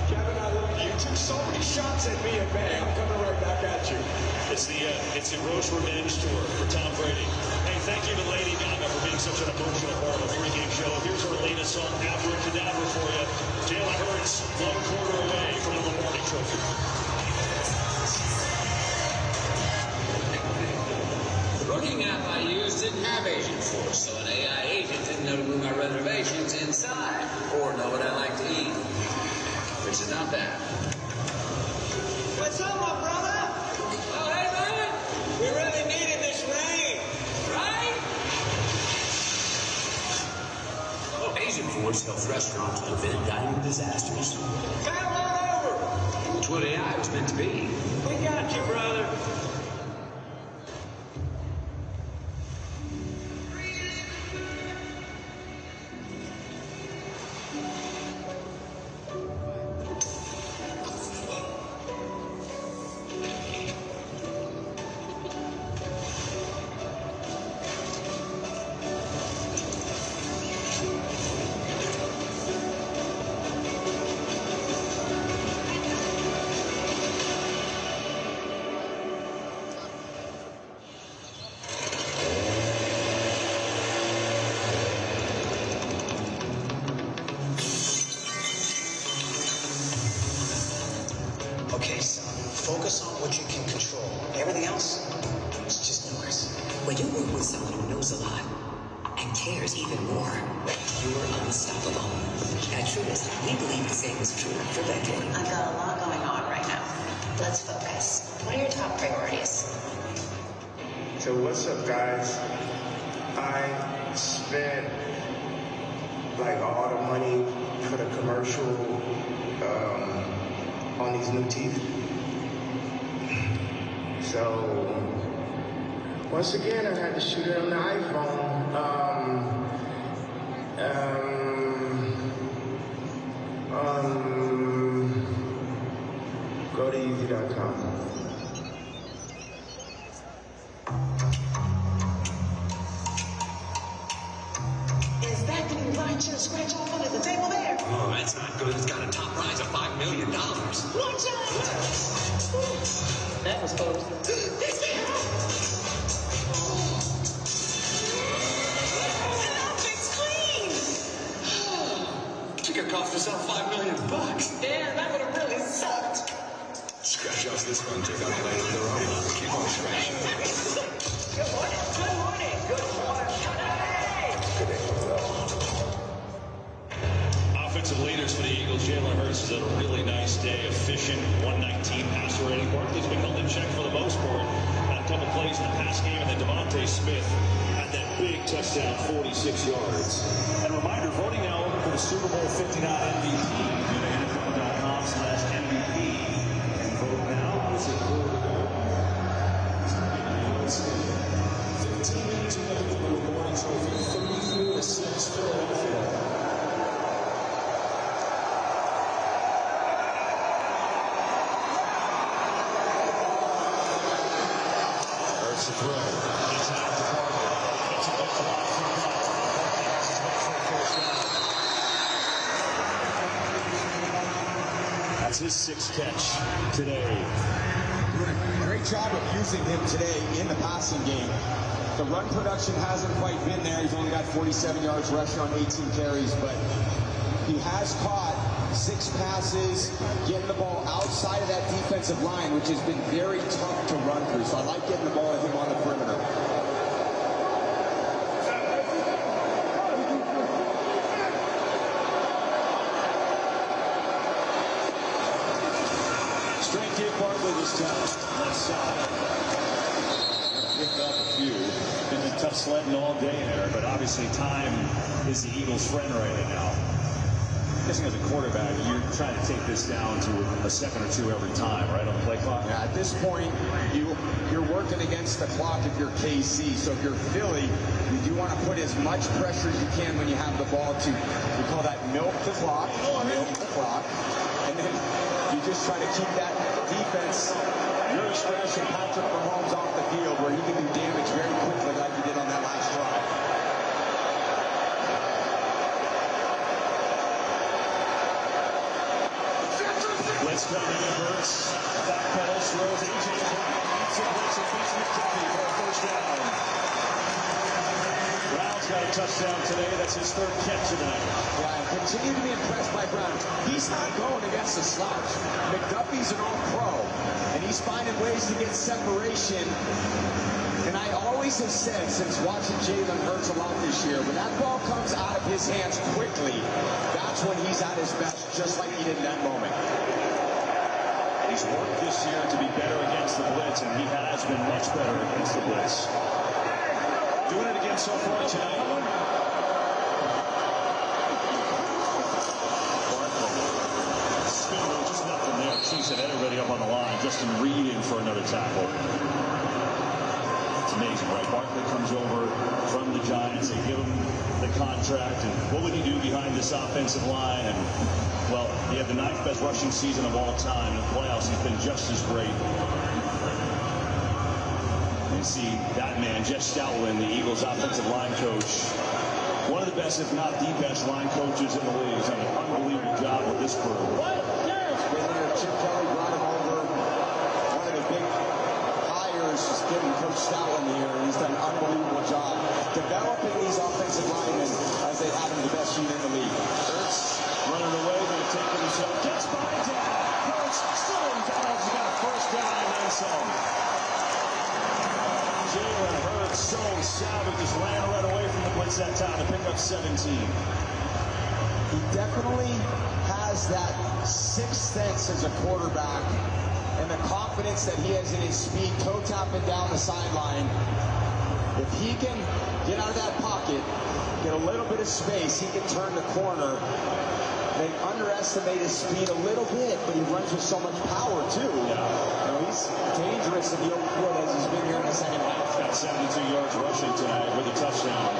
Kevin, you took so many shots at me in May. I'm coming right back at you. It's the Rose Revenge Tour for Tom Brady. Hey, thank you to Lady Gaga for being such an emotional part of the pregame show. Here's our latest song, Abracadabra, for you. Jalen Hurts, 1 quarter away from the Lombardi Trophy. The booking app I used didn't have Agent Force, so an AI agent didn't know to move my reservations inside or know what I like to eat. Which is not bad. What's up, my brother? Oh, hey, man. We really needed this rain, right? Agent Force helps restaurants prevent dining disasters. Come on over. That's what AI was meant to be. We got you, brother. Okay, son, focus on what you can control. Everything else, it's just noise. When you work with someone who knows a lot and cares even more, you're unstoppable. At Truist, we believe the same is true for Beckett. I've got a lot going on right now. Let's focus. What are your top priorities? So what's up, guys? I spent like all the money for the commercial on these new teeth. So once again, I had to shoot it on the iPhone. Go to easy.com. Is that the new line just scratch off under the table there? Oh, that's not good. It's got a top prize of $5 million. Watch out! That was close. It's me! And outfit's clean! She could cost herself $5 million. Yeah, that would have really sucked. Scratch off this one, check out the lady with her own. Keep on scratching. Good morning. Good morning. Good morning. Good day, Offensive leaders for the Eagles. Jalen Hurts has had a really nice day. Efficient, 119 passer rating. Barkley's been held in check for the most part. Had a couple plays in the pass game, and then Devontae Smith had that big touchdown, 46 yards. And a reminder, voting now open for the Super Bowl 59 MVP. Go to NFL.com/MVP and vote now. It's a quarter. 15 minutes away from the Lombardi Trophy, 34-6 Philadelphia. There's the throw. It's out to Parker. It's a big block from Goff. Passes back for a first down. That's his 6th catch today. Doing a great job of using him today in the passing game. The run production hasn't quite been there. He's only got 47 yards rushing on 18 carries, but He has caught 6 passes, getting the ball outside of that defensive line, which has been very tough to run through. So I like getting the ball to him on the perimeter. Straight Dave Barkley this time. Left side. Picked up a few. Been a tough sledding all day there, but obviously time is the Eagles' friend right now. I'm guessing as a quarterback, you're trying to take this down to a second or two every time, right, on the play clock? Yeah, at this point, you're working against the clock if you're KC. So if you're Philly, you do want to put as much pressure as you can when you have the ball to, we call that milk the clock, and then you just try to keep that defense, your expression, Patrick Mahomes off the field where he can do damage very quickly like he did on that last drive. Let's go to Hurts. Back pedals, throws AJ Brown. Beats it, beats McKinney for a first down. Brown's got a touchdown today. That's his 3rd catch of the night. Yeah, I continue to be impressed by Brown. He's not going against a slouch. McDuffie's an all-pro, and he's finding ways to get separation. And I always have said, since watching Jalen Hurts a lot this year, when that ball comes out of his hands quickly, that's when he's at his best, just like he did in that moment. He's worked this year to be better against the blitz, and he has been much better against the blitz. Doing it again so far tonight. Barkley. Just nothing there. Chiefs had everybody up on the line. Justin Reed in for another tackle. It's amazing, right? Barkley comes over from the Giants. They give him the contract. And what would he do behind this offensive line? And, well, he had the 9th best rushing season of all time. In the playoffs, he's been just as great. You see that man, Jeff Stoutland, the Eagles offensive line coach, one of the best, if not the best, line coaches in the league. He's done an unbelievable job with this crew. Chip Kelly brought him over. One of the big hires is getting Coach Stoutland here, and he's done an unbelievable job developing these offensive linemen as they have them the best unit in the league. Hurts running away, going to take it himself. Gets by down. Hurts still down. He's got a first down and then some. Jalen Hurts, so savage, just ran right away from the blitz that time to pick up 17. He definitely has that sixth sense as a quarterback and the confidence that he has in his speed, toe tapping down the sideline. If he can get out of that pocket, get a little bit of space, he can turn the corner. They underestimate his speed a little bit, but he runs with so much power too. Yeah. You know, he's dangerous in the open field as he's been here in the second half. He's got 72 yards rushing tonight with a touchdown.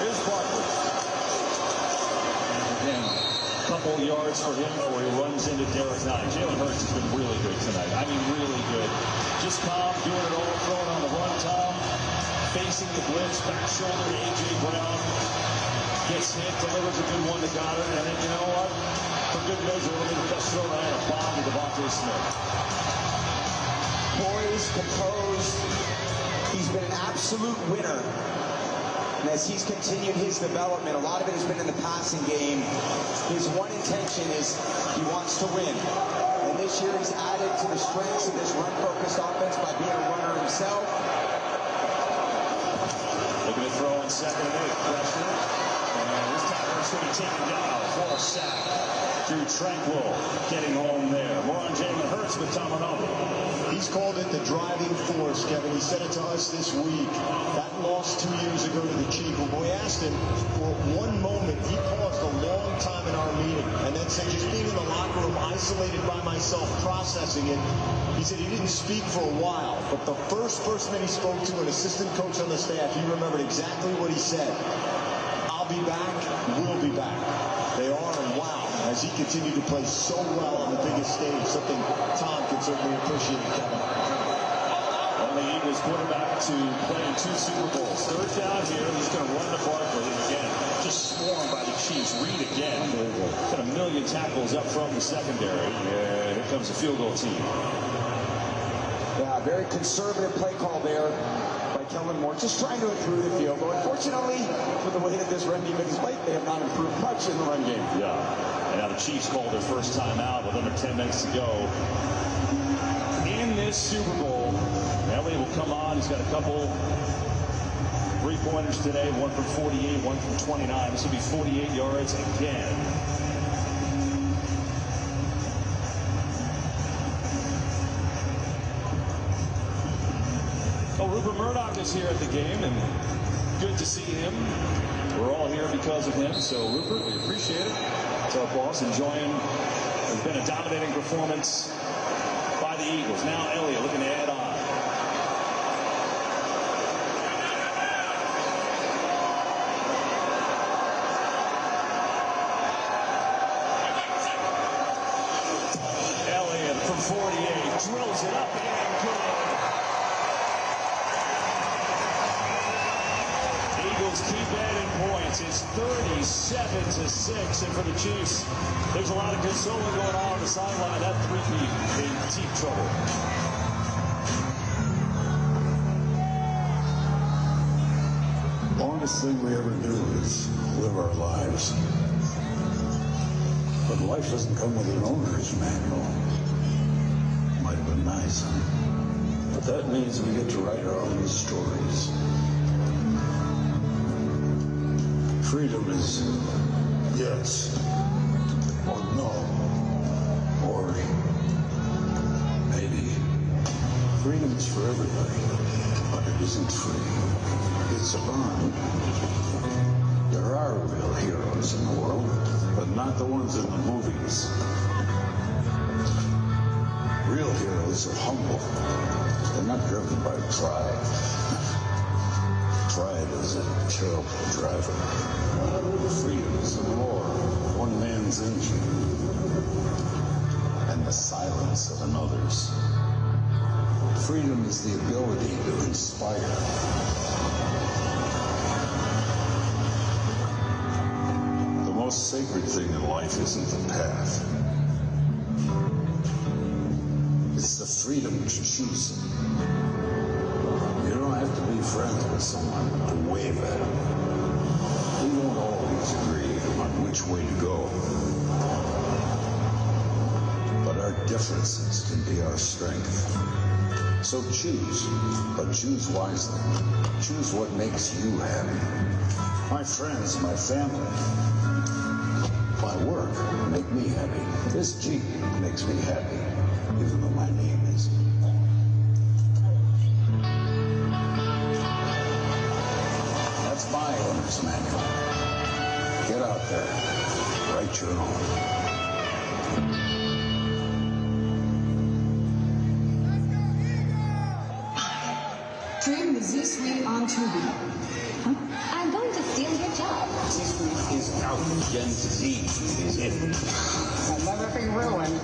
Here's Barkley. And again, a couple yards for him before he runs into Derek Knight. Jalen Hurts has been really good tonight. I mean, really good. Just Tom doing it all, throwing on the run, Tom. Facing the blitz, back shoulder to A.J. Brown. Gets hit, delivers a good one to Goddard, and then you know what? For good measure, it'll be the best throw tonight, a bomb to Devontae Smith. Poised, composed. He's been an absolute winner. And as he's continued his development, a lot of it has been in the passing game. His one intention is he wants to win. And this year he's added to the strengths of this run-focused offense by being a runner himself. Looking to throw on 2nd and 8. Pressure. And this tackler's going to be taken down for a sack. Drew Tranquil getting home there. More on Jalen Hurts with Tom Arnold. He's called it the driving force, Kevin. He said it to us this week. That loss 2 years ago to the Chiefs. When we asked him for one moment, he paused a long time in our meeting and then said, just being in the locker room, isolated by myself, processing it. He said he didn't speak for a while, but the first person that he spoke to, an assistant coach on the staff, he remembered exactly what he said. I'll be back, we'll be back. They are, and wow, as he continued to play so well on the biggest stage, something Tom can certainly appreciate, Kevin. Only Eagles quarterback to play in 2 Super Bowls. 3rd down here, he's going to run to Barkley again. Just swarmed by the Chiefs. Reed again. Got a million tackles up front in the secondary. Yeah, here comes the field goal team. Yeah, very conservative play call there by Kellen Moore, just trying to improve the field goal. Unfortunately, with the way that this run defense is played, they have not improved much in the run game. Yeah, and now the Chiefs called their first time out with under 10 minutes to go in this Super Bowl. Elliott will come on. He's got a couple three-pointers today, one from 48, one from 29. This will be 48 yards again. Oh, Rupert Murdoch is here at the game, and good to see him. We're all here because of him, so Rupert, we appreciate it. It's our boss, enjoying. It's been a dominating performance by the Eagles. Now Elliott looking to add on. Elliott from 48 drills it up and good. Eagles keep adding points. It's 37-6, and for the Chiefs, there's a lot of consoling going on the sideline. That three-peat in deep trouble. The longest thing we ever do is live our lives. But life doesn't come with an owner's manual. Might have been nice, huh? But that means we get to write our own stories. Freedom is yes, or no, or maybe. Freedom is for everybody, but it isn't free. It's earned. There are real heroes in the world, but not the ones in the movies. Real heroes are humble. They're not driven by pride. Pride is a terrible driver. Freedom is a roar of one man's engine and the silence of another's. Freedom is the ability to inspire. The most sacred thing in life isn't the path. It's the freedom to choose it. You don't have to be friends with someone to wave at them. We won't always agree on which way to go. But our differences can be our strength. So choose, but choose wisely. Choose what makes you happy. My friends, my family, my work make me happy. This Jeep makes me happy, even though my name is. That's my owner's manual. Get out there, write your own. Stream the Z Suite on Tubi. Huh? I'm going to steal your job. Z Suite is out. Gen Z is in. I'll never be ruined.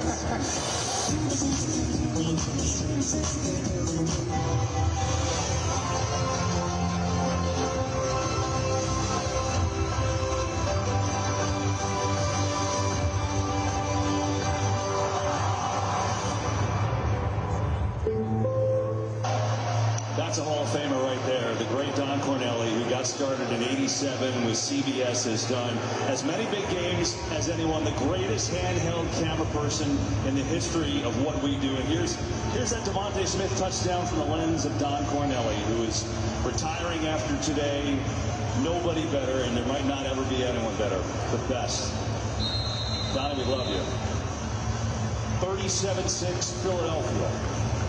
That's a Hall of Famer right there, the great Don Cornelli, who got started in '87 with CBS, has done as many big games as anyone, the greatest handheld camera person in the history of what we do. And here's that Devontae Smith touchdown from the lens of Don Cornelli, who is retiring after today. Nobody better, and there might not ever be anyone better. The best. Donnie, we love you. 37-6 Philadelphia.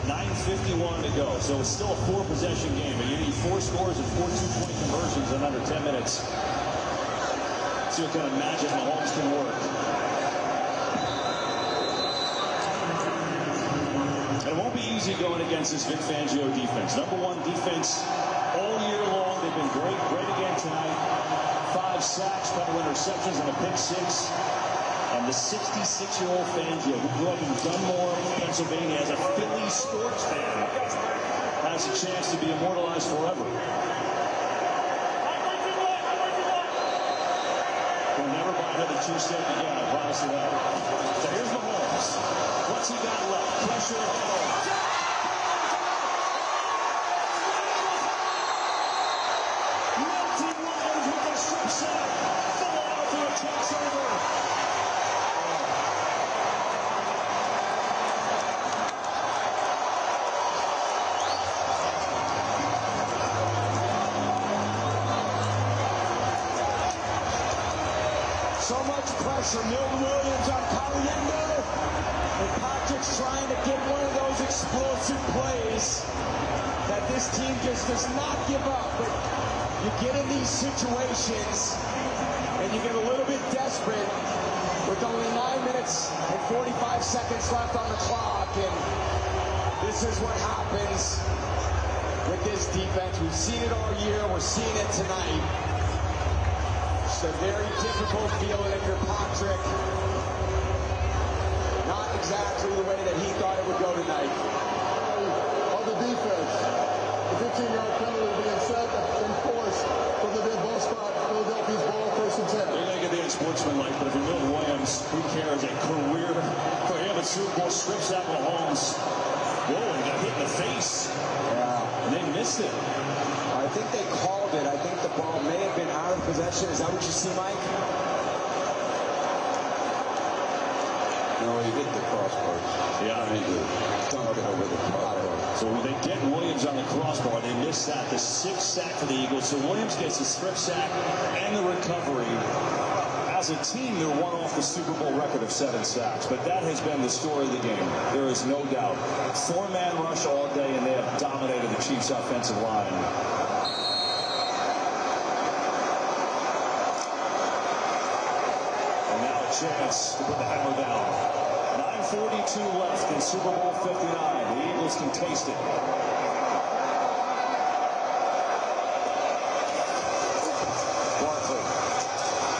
9:51 to go, so it's still a 4-possession game, but you need 4 scores and 4 two-point conversions in under 10 minutes. See what kind of magic Mahomes can work. And it won't be easy going against this Vic Fangio defense. Number 1 defense all year long. They've been great again tonight. 5 sacks, couple interceptions, and a pick 6. And the 66-year-old Fangio, who grew up in Dunmore, Pennsylvania, as a Philly sports fan, has a chance to be immortalized forever. We'll never buy another 2 step again, I promise you that. So here's Mahomes. What's he got left? Pressure at home. takes over. So much pressure. Milton Williams on Caliendo. And Patrick's trying to get one of those explosive plays that this team just does not give up. But you get in these situations and you get a little bit desperate with only 9 minutes and 45 seconds left on the clock. And this is what happens with this defense. We've seen it all year. We're seeing it tonight. It's a very difficult feeling if you're Patrick. Not exactly the way that he thought it would go tonight. On the defense, the 15-yard penalty being set and enforced from the dead ball spot. Philadelphia's ball, 1st and 10. They're going to get the unsportsmanlike, but if you're Milton Williams, who cares? A career for him at Super Bowl, strips out Mahomes. Whoa, he got hit in the face. Yeah. And they missed it. I think they called it. I think the ball may have been out of possession. Is that what you see, Mike? No, he hit the crossbar. Yeah. He dunked it over the crossbar. So they get Williams on the crossbar. They miss that. The 6th sack for the Eagles. So Williams gets the strip sack and the recovery. As a team, they're one off the Super Bowl record of 7 sacks. But that has been the story of the game. There is no doubt. 4-man rush all day, and they have dominated the Chiefs' offensive line. And now a chance to put the hammer down. 9:42 left in Super Bowl 59. The Eagles can taste it. Barkley.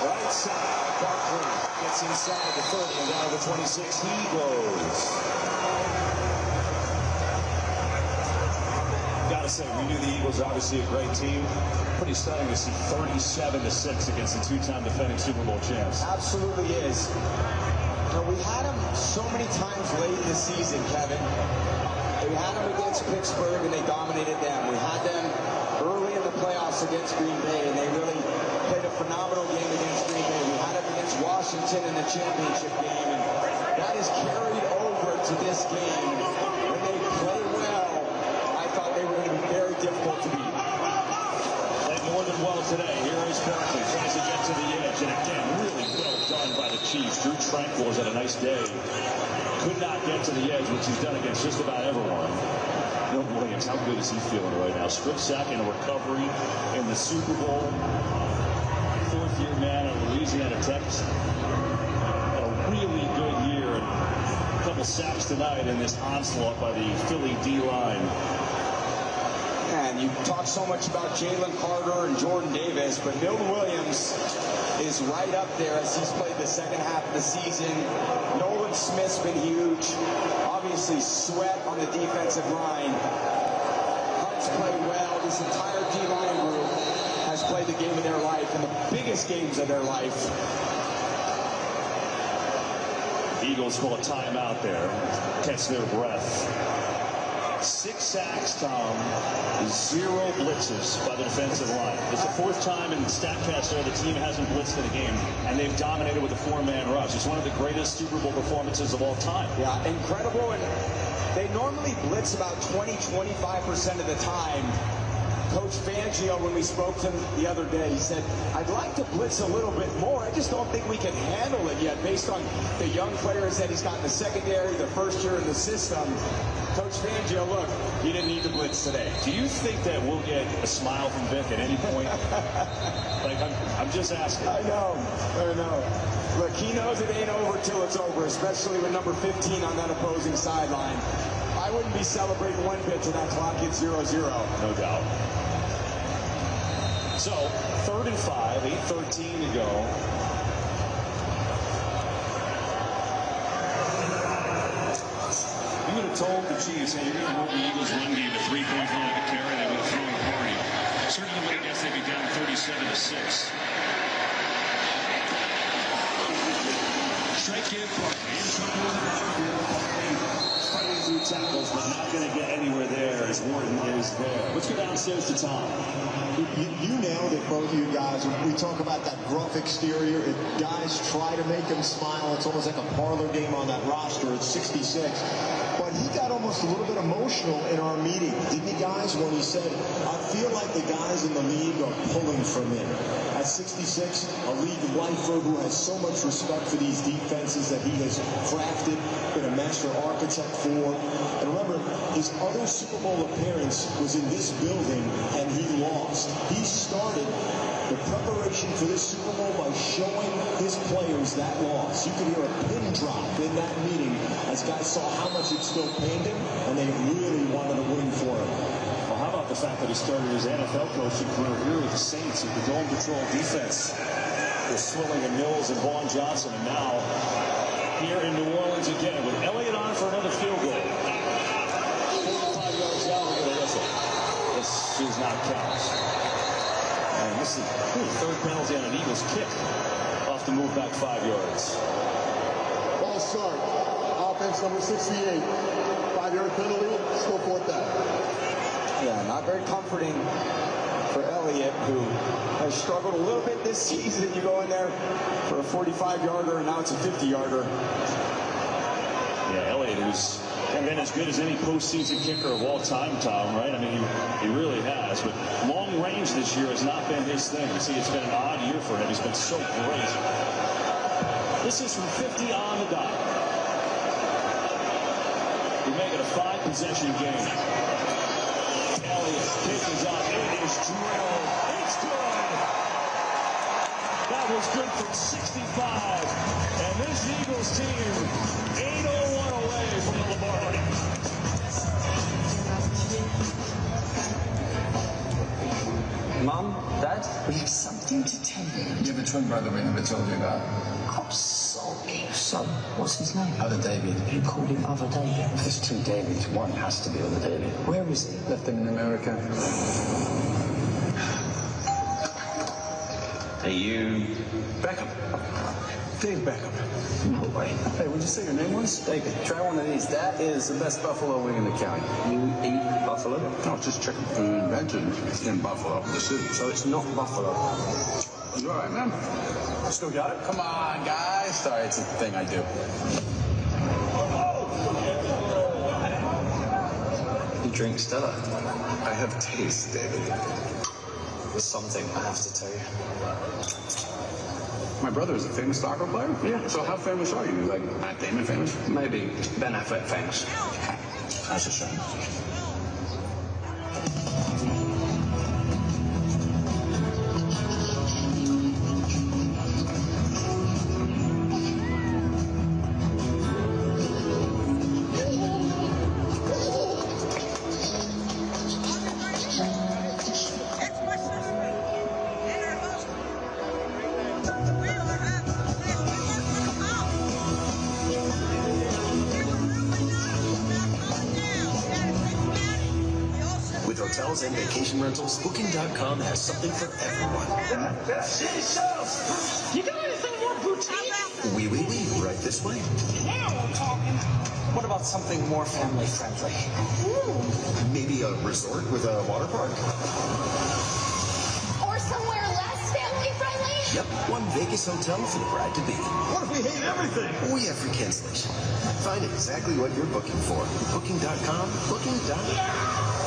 Right side. Barkley gets inside the 30 and down to the 26. He goes. Gotta say, we knew the Eagles obviously a great team. Pretty stunning to see 37-6 against the 2-time defending Super Bowl champs. Absolutely is. You know, we had them so many times late in the season, Kevin. We had them against Pittsburgh, and they dominated them. We had them early in the playoffs against Green Bay, and they really played a phenomenal game against Green Bay. We had them against Washington in the championship game, and that is carried over to this game. When they play well, I thought they were going to be very difficult to beat. Played more than well today. Here is Barkley, tries to get to the edge, and again, really well done by the Chiefs. Drew Tranquil has had a nice day. Could not get to the edge, which he's done against just about everyone. Milton Williams, how good is he feeling right now? Strip sack and a recovery in the Super Bowl. 4th-year man at Louisiana Tech. Had a really good year. A couple sacks tonight in this onslaught by the Philly D-line. And you talk so much about Jalen Carter and Jordan Davis, but Milton Williams is right up there as he's played the second half of the season. Nolan Smith's been huge. Obviously, Sweat on the defensive line. Hunt's played well. This entire D-line group has played the game of their life and the biggest games of their life. Eagles call a timeout there. Catch their breath. 6 sacks, Tom. 0 blitzes by the defensive line. It's the 4th time in StatCast there the team hasn't blitzed in a game, and they've dominated with a 4-man rush. It's one of the greatest Super Bowl performances of all time. Yeah, incredible. And they normally blitz about 20-25% of the time. Coach Fangio, when we spoke to him the other day, he said, I'd like to blitz a little bit more. I just don't think we can handle it yet based on the young players that he's got in the secondary, the first year in the system. Coach Fangio, look, he didn't need to blitz today. Do you think that we'll get a smile from Vic at any point? Like, I'm just asking. I know. Look, he knows it ain't over till it's over, especially with number 15 on that opposing sideline. I wouldn't be celebrating one bit till that clock hits 0-0. No doubt. So, 3rd and 5, 8:13 to go. You would have told the Chiefs, hey, you're going to hold the Eagles' run game to 3 points more like a carry, they would have thrown a party. Certainly would have guessed they'd be down 37-6. Straight kid, in trouble in the backfield, fighting through tackles, but not going to get anywhere there. as Wharton is there. Let's go downstairs to Tom. You nailed it, both of you guys. We talk about that gruff exterior. If guys try to make him smile, it's almost like a parlor game on that roster at 66. But he got almost a little bit emotional in our meeting, didn't he, guys, when he said, I feel like the guys in the league are pulling from him. At 66, a league lifer who has so much respect for these defenses that he has crafted, been a master architect for. And remember, his other Super Bowl appearance was in this building, and he lost. He started the preparation for this Super Bowl by showing his players that loss. You could hear a pin drop in that meeting as guys saw how much it still pained him, and they really wanted to win for him. Well, how about the fact that he started his NFL coaching career here with the Saints with the dome patrol defense with Swilling and Mills and Vaughn Johnson, and now here in New Orleans again with Elliott on for another field goal. 45 yards out, we're going to whistle. This does not count. And this is the third penalty on an Eagles kick off the move back 5 yards. Ball start. Offense number 68. 5-yard penalty. Still 4th down. Yeah, not very comforting for Elliott, who has struggled a little bit this season. You go in there for a 45-yarder, and now it's a 50-yarder. Yeah, Elliott, who's been as good as any postseason kicker of all time, Tom, right? I mean, he really has. But long range this year has not been his thing. You see, it's been an odd year for him. He's been so great. This is from 50 on the dot. We make it a 5-possession game. Elliott's kick is up. It is drilled. It's good. That was good from 65. And this Eagles team 8-0-1 away from the Lombardi. Mom, Dad, we have something to tell you. You have a twin brother we never told you about. I'm sulky. So, what's his name? Other David. You called him Other David? There's 2 Davids. One has to be Other David. Where is he? Left him in America. Are you Beckham. Dave Beckham. No way. Hey, what'd you say your name was? David, try one of these. That is the best buffalo wing in the county. You eat buffalo? No, it's just chicken. We invented it in Buffalo, the city. So it's not buffalo. You all right, man? Still got it? Come on, guys. Sorry, it's a thing I do. You drink Stella? I have taste, David. There's something I have to tell you. My brother is a famous soccer player? Yeah. So how famous are you? Like Matt Damon famous? Maybe Ben Affleck famous. That's a shame. And vacation rentals, Booking.com has something for everyone. You got anything more boutique? Oui, right this way. Now we're talking. What about something more family friendly? Maybe a resort with a water park? Or somewhere less family friendly? Yep, one Vegas hotel for the bride-to-be. What if we hate everything? We have free cancellation. Find exactly what you're booking for. Booking.com, Booking.com. Yeah!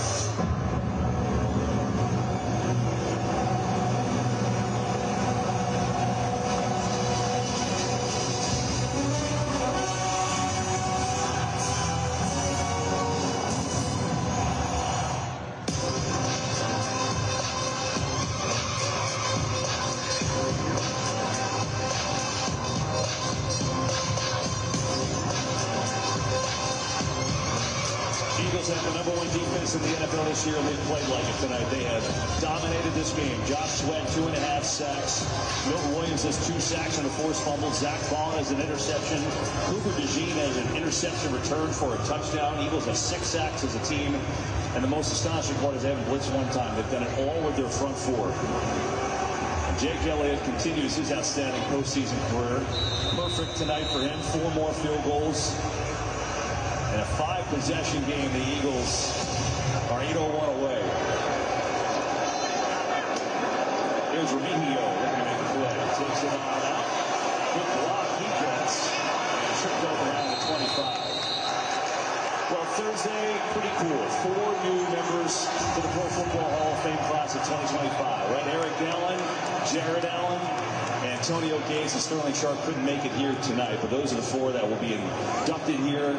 Have the #1 defense in the NFL this year, and they played like it tonight. They have dominated this game. Josh Sweat, 2.5 sacks. Milton Williams has 2 sacks and a forced fumble. Zach Vaughn has an interception. Cooper DeJean has an interception return for a touchdown. Eagles have 6 sacks as a team. And the most astonishing part is they haven't blitzed one time. They've done it all with their front 4. And Jake Elliott continues his outstanding postseason career. Perfect tonight for him. 4 more field goals. In a 5-possession game, the Eagles Arito one away. Here's Remigio looking to make a play. Takes it on out. Good block he gets. And tripped over around the 25. Well, Thursday, pretty cool. 4 new members to the Pro Football Hall of Fame class of 2025. Right? Eric Allen, Jared Allen, Antonio Gates, and Sterling Sharp couldn't make it here tonight, but those are the 4 that will be inducted here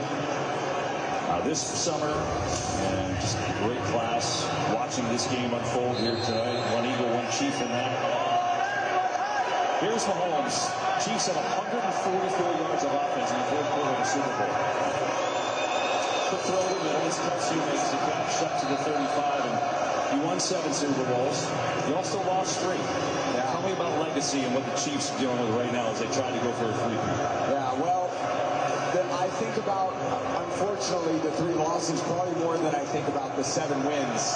this summer. And just a great class watching this game unfold here tonight. One Eagle, one Chief in that. Here's Mahomes. Chiefs have 144 yards of offense in the fourth quarter of the Super Bowl. Quick throw to the middle. Kelsey makes the catch, shot to the 35, and he won 7 Super Bowls. He also lost 3. Yeah. Tell me about legacy and what the Chiefs are dealing with right now as they try to go for a 3-peat. Yeah, well, I think about, unfortunately, the 3 losses probably more than I think about the 7 wins.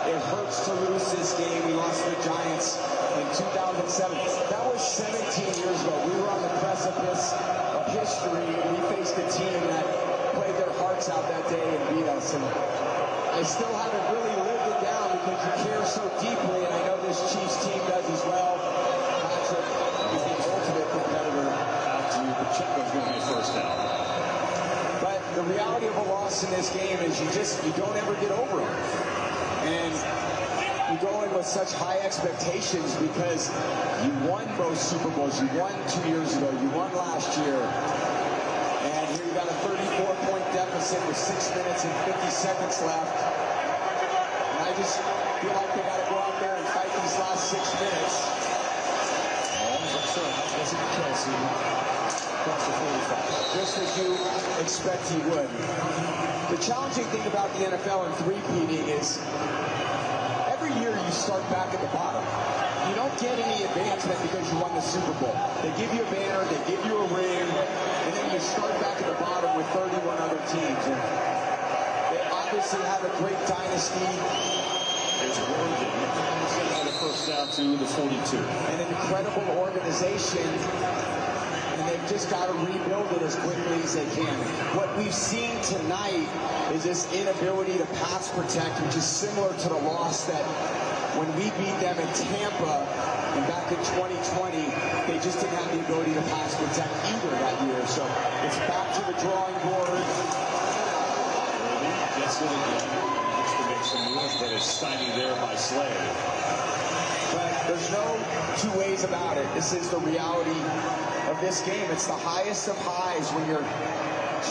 It hurts to lose this game. We lost the Giants in 2007. That was 17 years ago. We were on the precipice of history, and we faced a team that played their hearts out that day and beat us. And I still haven't really lived it down because you care so deeply, and I know this Chiefs team does as well. Patrick is the ultimate competitor. Out to Pacheco's going to be a first down. But the reality of a loss in this game is you don't ever get over them. And you go in with such high expectations because you won both Super Bowls. You won 2 years ago. You won last year. And here you got a 34-point deficit with 6 minutes and 50 seconds left. And I just feel like they got to go out there and fight these last 6 minutes. Kelsey across the 45. Just as you expect he would. The challenging thing about the NFL and 3-peating is every year you start back at the bottom. You don't get any advancement because you won the Super Bowl. They give you a banner, they give you a ring, and then you start back at the bottom with 31 other teams. And they obviously have a great dynasty. There's Oregon. He's going to get a first down to the 42. An incredible organization, and they've just got to rebuild it as quickly as they can. What we've seen tonight is this inability to pass protect, which is similar to the loss that when we beat them in Tampa and back in 2020, they just didn't have the ability to pass protect either that year. So it's back to the drawing board. Gets it again. Looks to make some moves, but it's stymied there by Slade. But there's no 2 ways about it. This is the reality of this game. It's the highest of highs when you're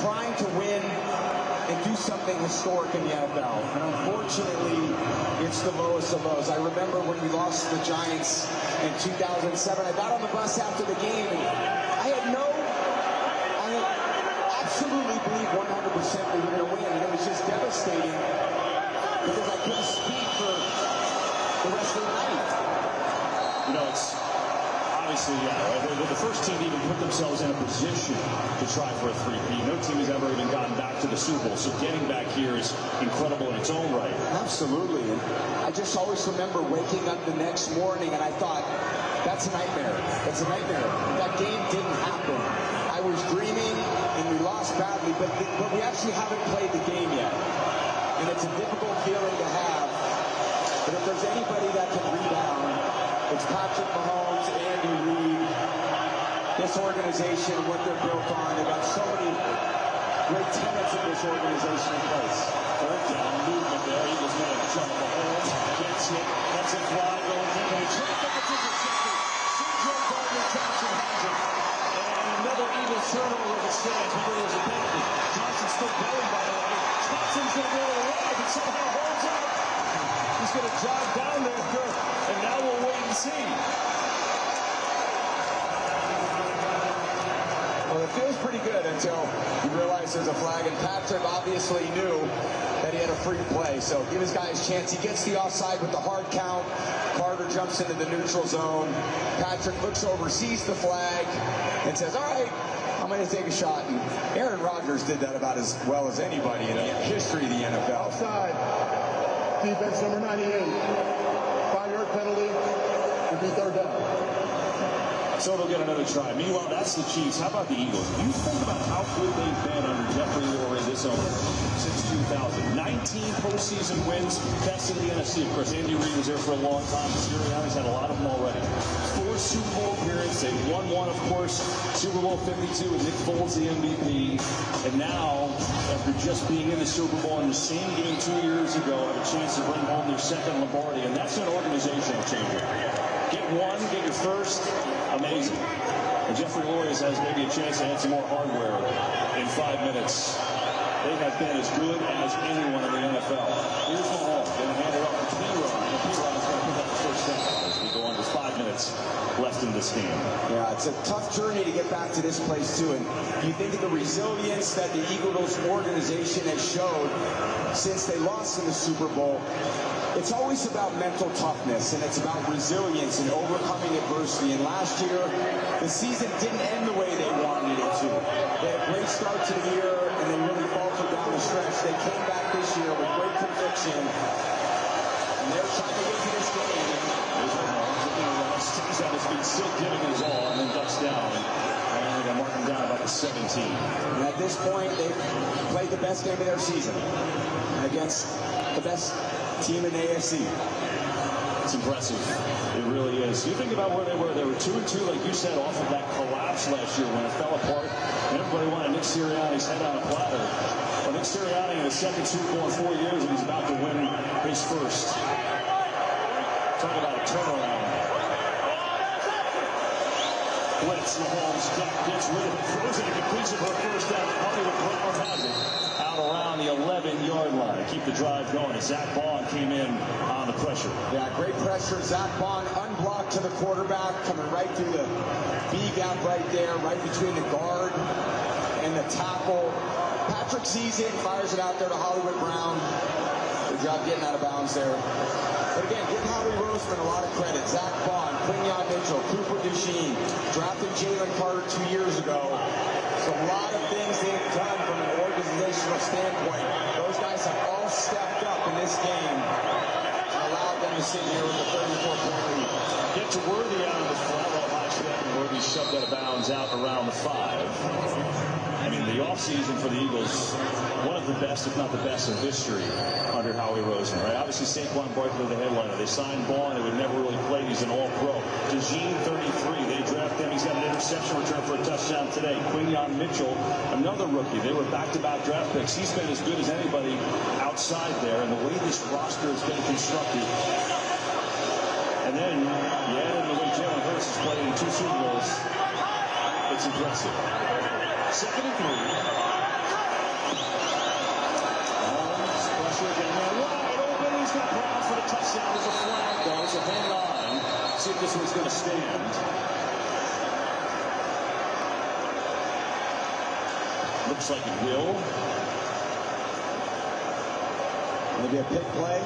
trying to win and do something historic in the NFL. And unfortunately, it's the lowest of lows. I remember when we lost the Giants in 2007. I got on the bus after the game, and I absolutely believed 100% we were going to win. And it was just devastating because I couldn't speak for the rest of the night. You know, it's obviously, the first team to even put themselves in a position to try for a 3-peat. No team has ever even gotten back to the Super Bowl, so getting back here is incredible in its own right. Absolutely. And I just always remember waking up the next morning and I thought, that's a nightmare. That's a nightmare. That game didn't happen. I was dreaming and we lost badly, but we actually haven't played the game yet. And it's a difficult feeling to have. But if there's anybody that can rebound, it's Patrick Mahomes, Andy Reid, this organization, what they're built on. They've got so many great tenets of this organization in place. Third down movement there. Eagles going to jump Mahomes. Gets it. That's a fly going deep. And he tried to get to the C.J. Gardner-Johnson has it. And another Eagles turnover as it stands. Remember, there's a penalty. Johnson's still going, by the way. Johnson's going to go to the right, but somehow holds up. He's going to jog down there, and now we'll wait and see. Well, it feels pretty good until you realize there's a flag, and Patrick obviously knew that he had a free play, so give his guy his chance. He gets the offside with the hard count. Carter jumps into the neutral zone. Patrick looks over, sees the flag, and says, all right, I'm going to take a shot. And Aaron Rodgers did that about as well as anybody in the history of the NFL. Offside. Defense number 98. 5-yard penalty. It'll be third down. So it'll get another try. Meanwhile, that's the Chiefs. How about the Eagles? You think about how good they've been under Jeffrey Lurie this owner since 2000. 19 postseason wins, best in the NFC. Of course, Andy Reid was there for a long time. Sirianni's had a lot of them already. 4 Super Bowl appearances. They won one, of course, Super Bowl 52 with Nick Foles, the MVP. And now, after just being in the Super Bowl in the same game 2 years ago, have a chance to bring home their second Lombardi. And that's an organizational changer. Get one, get your first. Amazing. And Jeffrey Lurie has maybe a chance to add some more hardware in 5 minutes. They have been as good as anyone in the NFL. Here's Mahomes going to hand it off to P-Rod. And P-Rod's going to pick up the first down as we go under 5 minutes left in this game. Yeah, it's a tough journey to get back to this place, too. And you think of the resilience that the Eagles organization has showed since they lost in the Super Bowl. It's always about mental toughness, and it's about resilience and overcoming adversity. And last year, the season didn't end the way they wanted it to. They had a great start to the year, and they really faltered down the stretch. They came back this year with great conviction, and they're trying to get to this game. Stays on his feet, still giving his all, and then ducks down. And they mark him down about the 17. And at this point, they've played the best game of their season against the best team in the AFC. It's impressive. It really is. You think about where they were. They were 2-2, like you said, off of that collapse last year when it fell apart. And everybody wanted Nick Sirianni's head on a platter. Well, Nick Sirianni in his second Super Bowl in 4 years, and he's about to win his first. Talk about a turnaround. Blitz, Mahomes gets rid of it, throws it, and completes it for a first down. Hollywood Brown has it out around the 11-yard line. Keep the drive going as Zach Bond came in on the pressure. Yeah, great pressure. Zach Bond unblocked to the quarterback, coming right through the B gap right there, right between the guard and the tackle. Patrick sees it, fires it out there to Hollywood Brown. Good job getting out of bounds there. But again, give Howie Roseman a lot of credit. Zach Bond, Quinyon Mitchell, Cooper DeJean, drafted Jalen Carter 2 years ago. So a lot of things they've done from an organizational standpoint. Those guys have all stepped up in this game and allowed them to sit here with a 34-point lead. Get to Worthy out of the flat, while high step, and Worthy shoved out of bounds out around the 5. I mean, the offseason for the Eagles, one of the best, if not the best, in history under Howie Roseman, right? Obviously, Saquon Barkley, the headliner. They signed Bond, who had never really played. He's an all-pro. DeJean, 33. They draft him. He's got an interception return for a touchdown today. Quinyon Mitchell, another rookie. They were back-to-back draft picks. He's been as good as anybody outside there, and the way this roster has been constructed. And then, yeah, and the way Jalen Hurts has played in 2 Super Bowls, it's impressive. 2nd and 3. Mahomes, pressure again. Now wide open. He's got Brown for the touchdown. There's a flag, though, so hang on. See if this one's going to stand. Looks like it will. Maybe a pick play.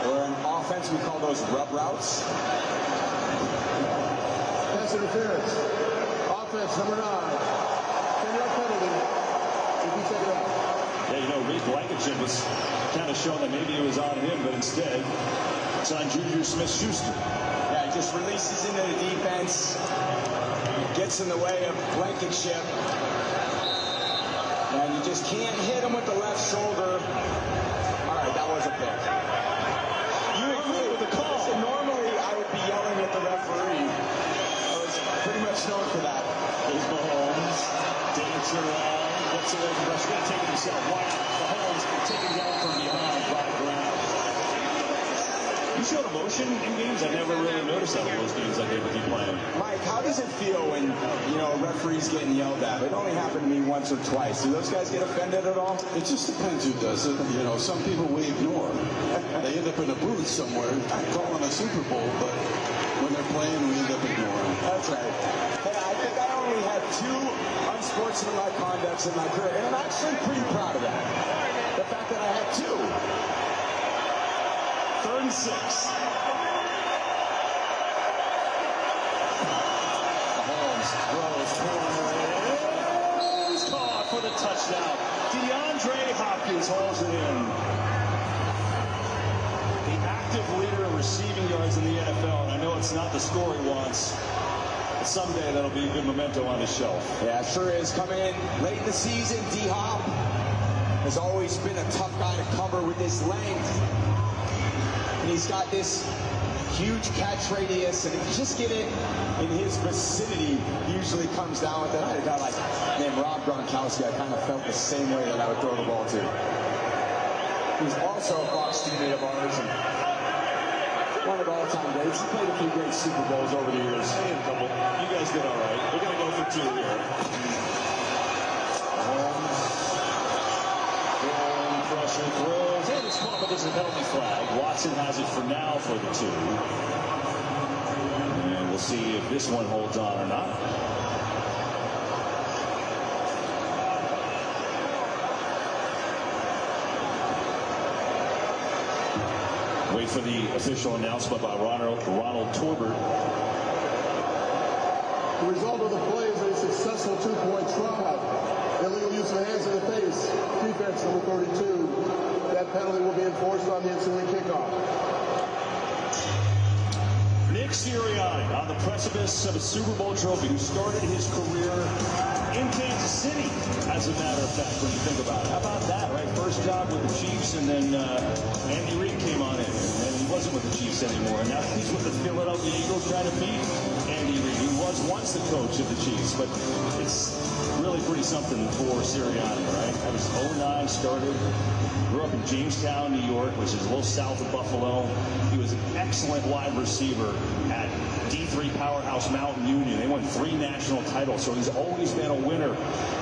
Or in offense, we call those rub routes. Pass interference. Offense, number 9. 10-yard penalty. If you check it out. Yeah, you know, Reed Blankenship was kind of showing that maybe it was on him, but instead it's on Juju Smith-Schuster. Yeah, he just releases into the defense, gets in the way of Blankenship, and you just can't hit him with the left shoulder. All right, that was a pick. You agree with the call? So normally I would be yelling at the referee. I was pretty much known for that. There's Mahomes, dances around, gets away from Rush, going to take it himself. Wow, Mahomes taken down from behind by Brown. You showed emotion in games? I never really noticed that in those games I did with you playing. Mike, how does it feel when, you know, a referee's getting yelled at? It only happened to me once or twice. Do those guys get offended at all? It just depends who does it. You know, some people we ignore. They end up in a booth somewhere calling a Super Bowl, but when they're playing, we end up ignoring. That's right. Hey, I think I only had 2 unsportsmanlike conducts in my career, and I'm actually pretty proud of that. The fact that I had 2. 3rd and 6. Mahomes throws corner. He's caught for the touchdown. DeAndre Hopkins holds it in. The active leader in receiving yards in the NFL, and I know it's not the score he wants. But someday that'll be a good memento on his shelf. Yeah, it sure is. Coming in late in the season, D-Hop has always been a tough guy to cover with his length. And he's got this huge catch radius, and if you just get it in his vicinity, he usually comes down with it. I had a guy like named Rob Gronkowski. I kind of felt the same way that I would throw the ball to. He's also a Fox teammate of ours, and one of the all-time greats. He played a few great Super Bowls over the years. Hey, a couple. You guys did all right. We're going to go for 2 here. Pressure throws. And it's caught, but there's a penalty flag. Watson has it for now for the 2. And we'll see if this one holds on or not. Wait for the official announcement by Ronald Torbert. The result of the play is a successful 2-point try. Illegal use of hands in the face. Defense number 32. That penalty will be enforced on the ensuing kickoff. Nick Sirianni on the precipice of a Super Bowl trophy, who started his career in Kansas City, as a matter of fact, when you think about it. How about that, right? First job with the Chiefs, and then Andy Reid came on in, and he wasn't with the Chiefs anymore. And now he's with the Philadelphia Eagles trying to beat Andy Reid, who was once the coach of the Chiefs. But it's really pretty something for Sirianni, right? That was 09, started, grew up in Jamestown, New York, which is a little south of Buffalo. He was an excellent wide receiver at D3 powerhouse Mountain Union. They won 3 national titles, so he's always been a winner.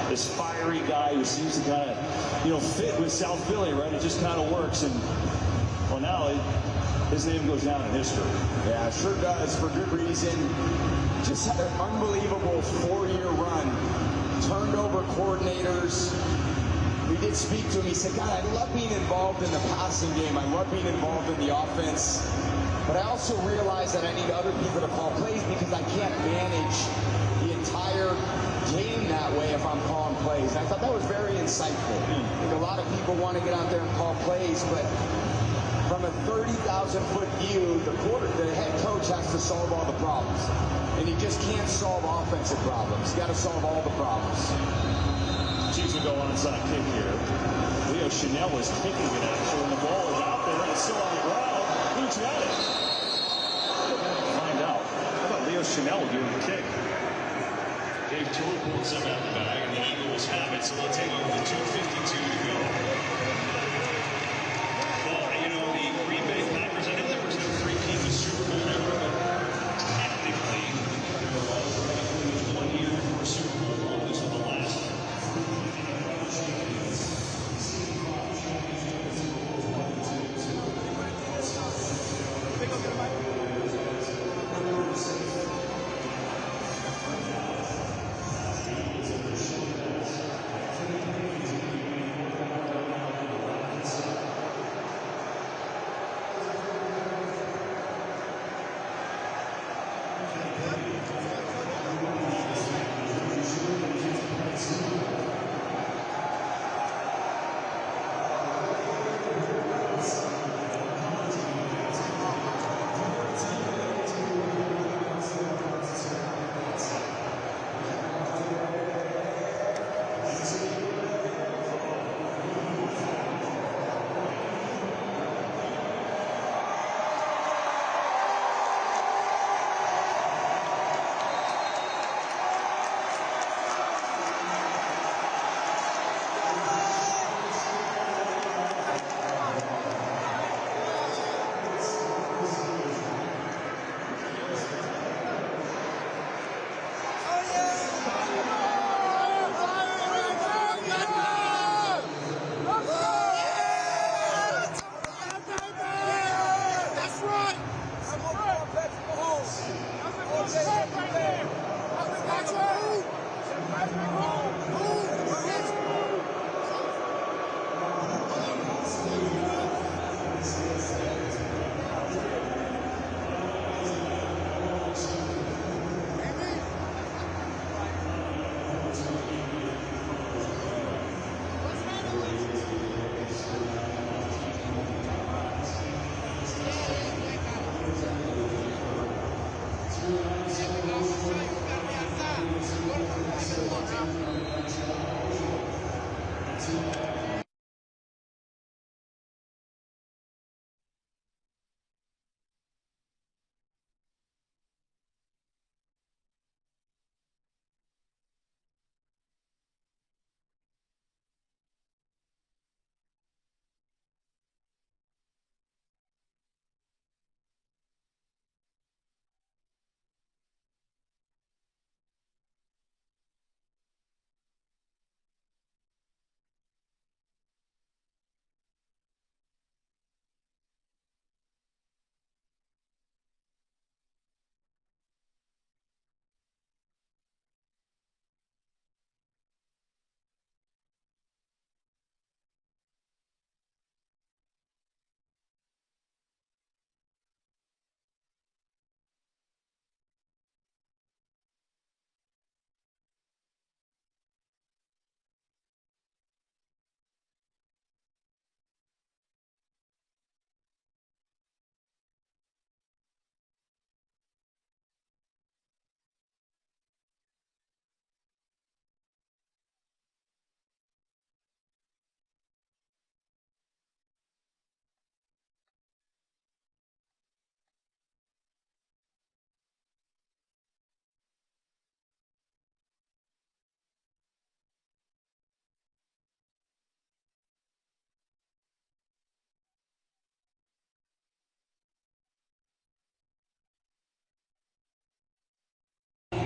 This fiery guy who seems to kind of, fit with South Philly, right? It just kind of works, and well, now his name goes down in history. Yeah, it sure does, for good reason. Just had an unbelievable 4-year run. Turned over coordinators. We did speak to him. He said, God, I love being involved in the passing game. I love being involved in the offense. But I also realize that I need other people to call plays because I can't manage the entire game that way if I'm calling plays. And I thought that was very insightful. I think a lot of people want to get out there and call plays, but from a 30,000-foot view, the head coach has to solve all the problems. And he just can't solve offensive problems. He's got to solve all the problems. Chiefs will go onside kick here. Leo Chanel is kicking it actually, and the ball is out there, and it's still on the ground. Who's got it? Find out. How about Leo Chanel doing the kick? Dave Tour pulls him out the bag, and the Eagles have it, so they'll take over the 2:52 to go. Well, the Green Bay Packers, I know there was no three-peat with Super Bowl ever, but technically, it was 1 year before Super Bowl. This was the last.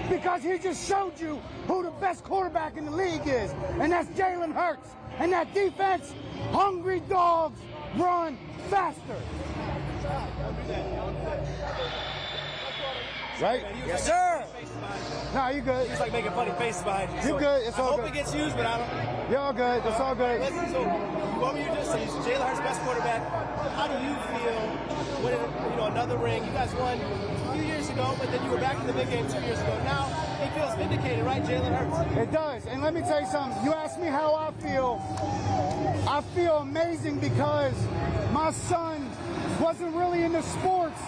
because he just showed you who the best quarterback in the league is, and that's Jalen Hurts. And that defense, hungry dogs run faster. Right? Yes, sir. No, you good. He's like making funny faces behind you. You good. It's all good. I hope it gets used, but I don't. You're all good. It's all good. Listen, so what were you just saying? Jalen Hurts, best quarterback. How do you feel winning, another ring? You guys won a few years ago, but then you were back in the big game 2 years ago. Now he feels vindicated, right, Jalen Hurts? It does. And let me tell you something. You asked me how I feel. I feel amazing because my son wasn't really into sports,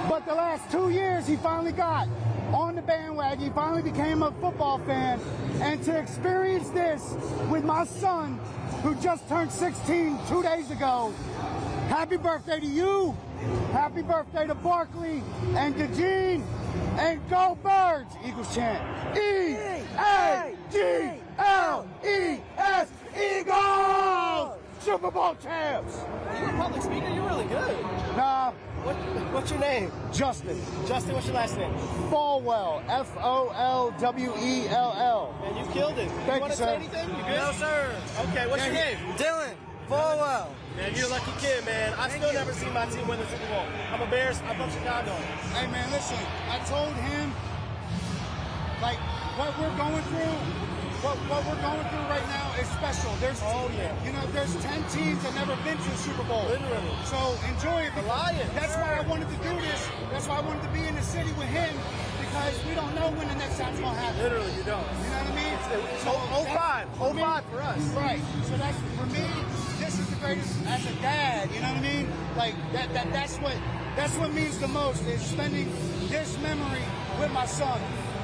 but the last 2 years he finally got on the bandwagon. He finally became a football fan. And to experience this with my son, who just turned 16 2 days ago, happy birthday to you. Happy birthday to Barkley and DeGene. And go Birds! Eagles chant. E-A-G-L-E-S. Eagles! Super Bowl champs! You're a public speaker. You're really good. Nah. What's your name? Justin. Justin, what's your last name? Folwell. Folwell. And you killed it. Thank you you, sir. Say anything? You good? No, sir. Okay, what's your name? Dylan. Folwell. Man, you're a lucky kid, man. I've still never seen my team win the Super Bowl. I'm a Bears. I'm from Chicago. Hey, man, listen. I told him, like, what we're going through right now is special. There's, there's 10 teams that never been to the Super Bowl. Literally. So enjoy it. The Lions. That's why I wanted to do this. That's why I wanted to be in the city with him, because we don't know when the next time's going to happen. Literally, you don't. You know what I mean? It's 05 for us. Right. So that's, for me, this is the greatest as a dad. You know what I mean? Like, that's what means the most, is spending this memory with my son.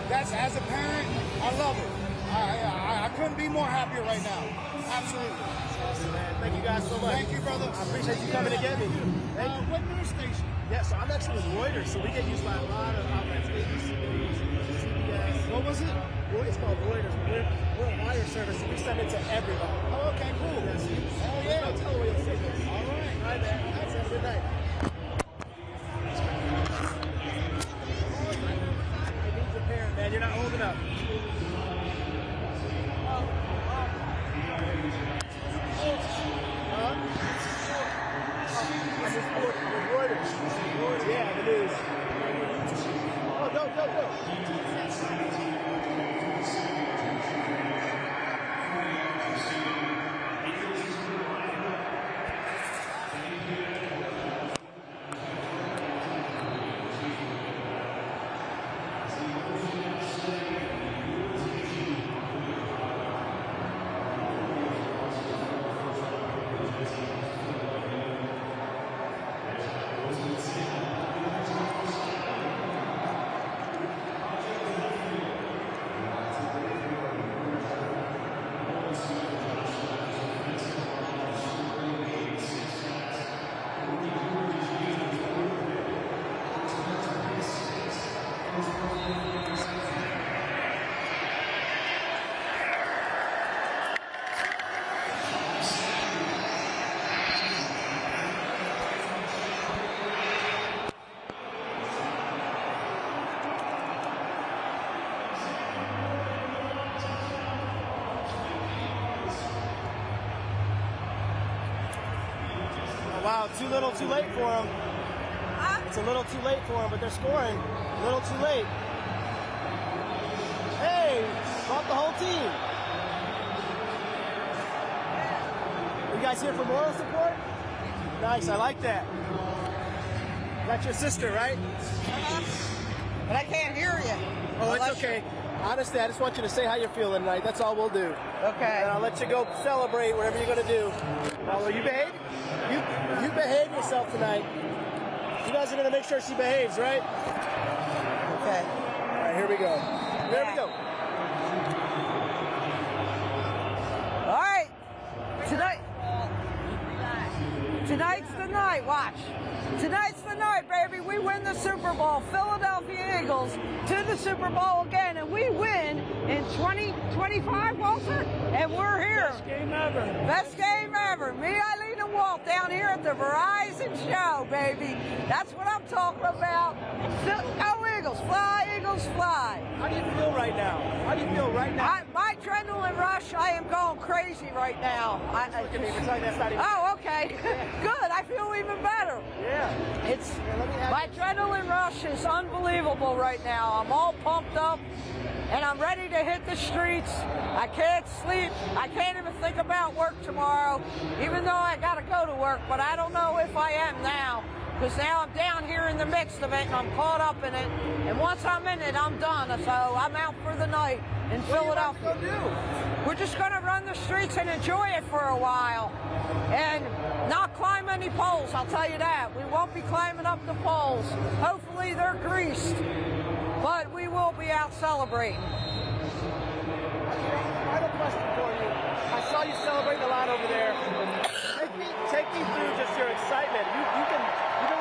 That's, as a parent, I love it. I couldn't be more happier right now. Absolutely. Awesome, man. Thank you guys so much. Thank you, brother. I appreciate you coming to get me. What news station? Yeah, so I'm actually with Reuters, so we get used by a lot of outlets. ABC News, CBS. What was it? It's called Reuters. We're a wire service, and we send it to everybody. Oh, okay, cool. Yes. Oh, yeah. No telling where you'll see this. All right. All right, man. Have a good night. You need your parent, man. You're not old enough. Yeah, the news. Oh, go. Wow, too little, too late for them. It's a little too late for them, but they're scoring. A little too late. Hey, brought the whole team. You guys here for moral support? Nice, I like that. That's your sister, right? But I can't hear you. Oh, it's okay. Honestly, I just want you to say how you're feeling tonight. That's all we'll do. Okay. And I'll let you go celebrate whatever you're going to do. Will you behave? You behave yourself tonight. You guys are going to make sure she behaves, right? Okay. All right, here we go. Here we go. All right. Tonight's the night. Watch. Tonight's the night, baby. We win the Super Bowl. Philadelphia Eagles to the Super Bowl again, and we win in 2025, Walter, and we're here. Best game ever. Best game ever. Me, Eileen, and Walt down here at the Verizon Show, baby. That's what I'm talking about. Go Eagles. Fly, Eagles, fly. How do you feel right now? How do you feel right now? My adrenaline rush, I am going crazy right now. Oh, okay. Good. I feel even better. Yeah. My adrenaline rush is unbelievable right now. I'm all pumped up, and I'm ready to hit the streets. I can't sleep. I can't even think about work tomorrow, even though I got to go to work, but I don't know if I am now. Because now I'm down here in the midst of it, and I'm caught up in it. And once I'm in it, I'm done. So I'm out for the night in Philadelphia. What are you about to go do? We're just going to run the streets and enjoy it for a while. And not climb any poles, I'll tell you that. We won't be climbing up the poles. Hopefully they're greased. But we will be out celebrating. Final question for you. I saw you celebrating a lot over there. Take me through just your excitement. You've been